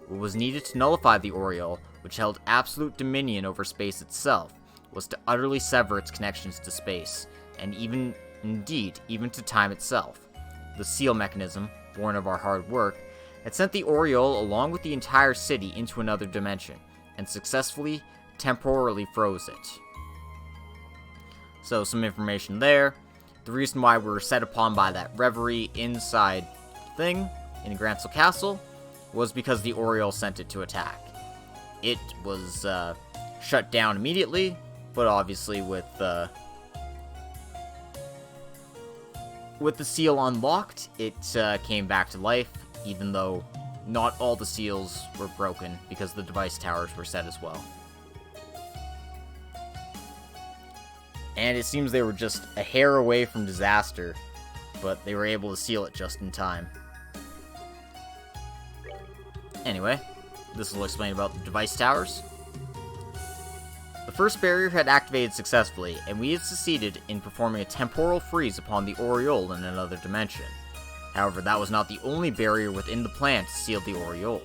What was needed to nullify the Oriole, which held absolute dominion over space itself, was to utterly sever its connections to space, and even to time itself. The seal mechanism, born of our hard work, had sent the Oriole along with the entire city into another dimension, and successfully temporarily froze it. So some information there. The reason why we were set upon by that reverie inside thing in Grancel Castle was because the Oriole sent it to attack. It was shut down immediately, but obviously with the seal unlocked, it came back to life, even though not all the seals were broken because the device towers were set as well. And it seems they were just a hair away from disaster, but they were able to seal it just in time. Anyway, this will explain about the device towers. The first barrier had activated successfully, and we had succeeded in performing a temporal freeze upon the Oriole in another dimension. However, that was not the only barrier within the plan to seal the Oriole.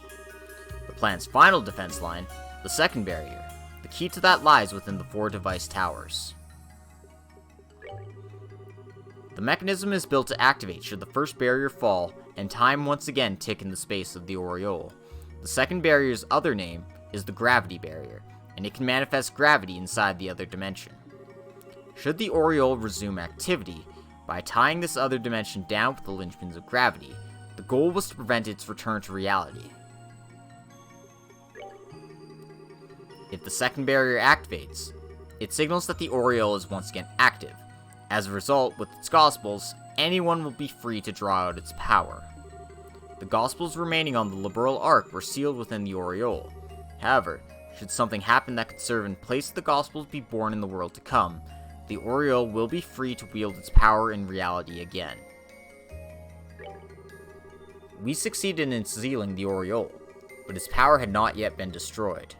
The plan's final defense line, the second barrier, the key to that lies within the 4 device towers. The mechanism is built to activate should the first barrier fall and time once again tick in the space of the Oriole. The second barrier's other name is the gravity barrier, and it can manifest gravity inside the other dimension. Should the Oriole resume activity, by tying this other dimension down with the linchpins of gravity, the goal was to prevent its return to reality. If the second barrier activates, it signals that the Oriole is once again active. As a result, with its Gospels, anyone will be free to draw out its power. The Gospels remaining on the Liberal Arc were sealed within the Oriole. However, should something happen that could serve in place of the Gospels be born in the world to come, the Oriole will be free to wield its power in reality again. We succeeded in sealing the Oriole, but its power had not yet been destroyed.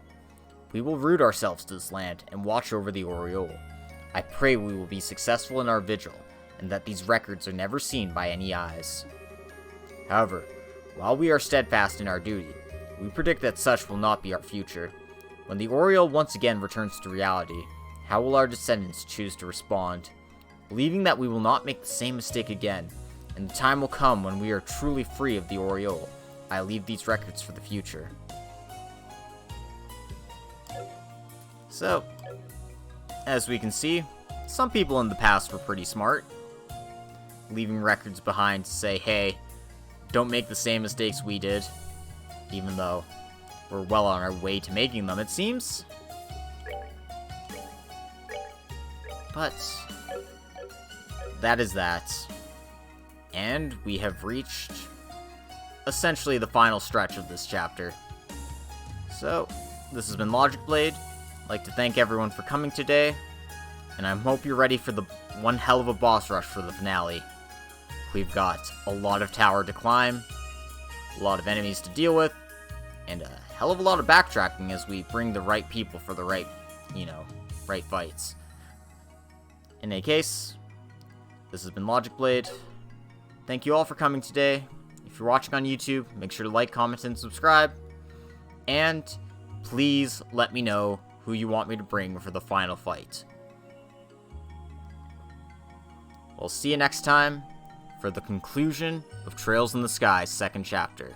We will root ourselves to this land and watch over the Oriole. I pray we will be successful in our vigil, and that these records are never seen by any eyes. However, while we are steadfast in our duty, we predict that such will not be our future. When the Oriole once again returns to reality, how will our descendants choose to respond? Believing that we will not make the same mistake again, and the time will come when we are truly free of the Oriole, I leave these records for the future. So, as we can see, some people in the past were pretty smart, leaving records behind to say, hey, don't make the same mistakes we did, even though we're well on our way to making them, it seems. But that is that. And we have reached essentially the final stretch of this chapter. So, this has been Logic Blade. I'd like to thank everyone for coming today, and I hope you're ready for the one hell of a boss rush for the finale. We've got a lot of tower to climb, a lot of enemies to deal with, and a hell of a lot of backtracking as we bring the right people for the right fights. In any case, this has been Logic Blade. Thank you all for coming today. If you're watching on YouTube, make sure to like, comment, and subscribe. And please let me know who you want me to bring for the final fight. We'll see you next time for the conclusion of Trails in the Sky 2nd chapter.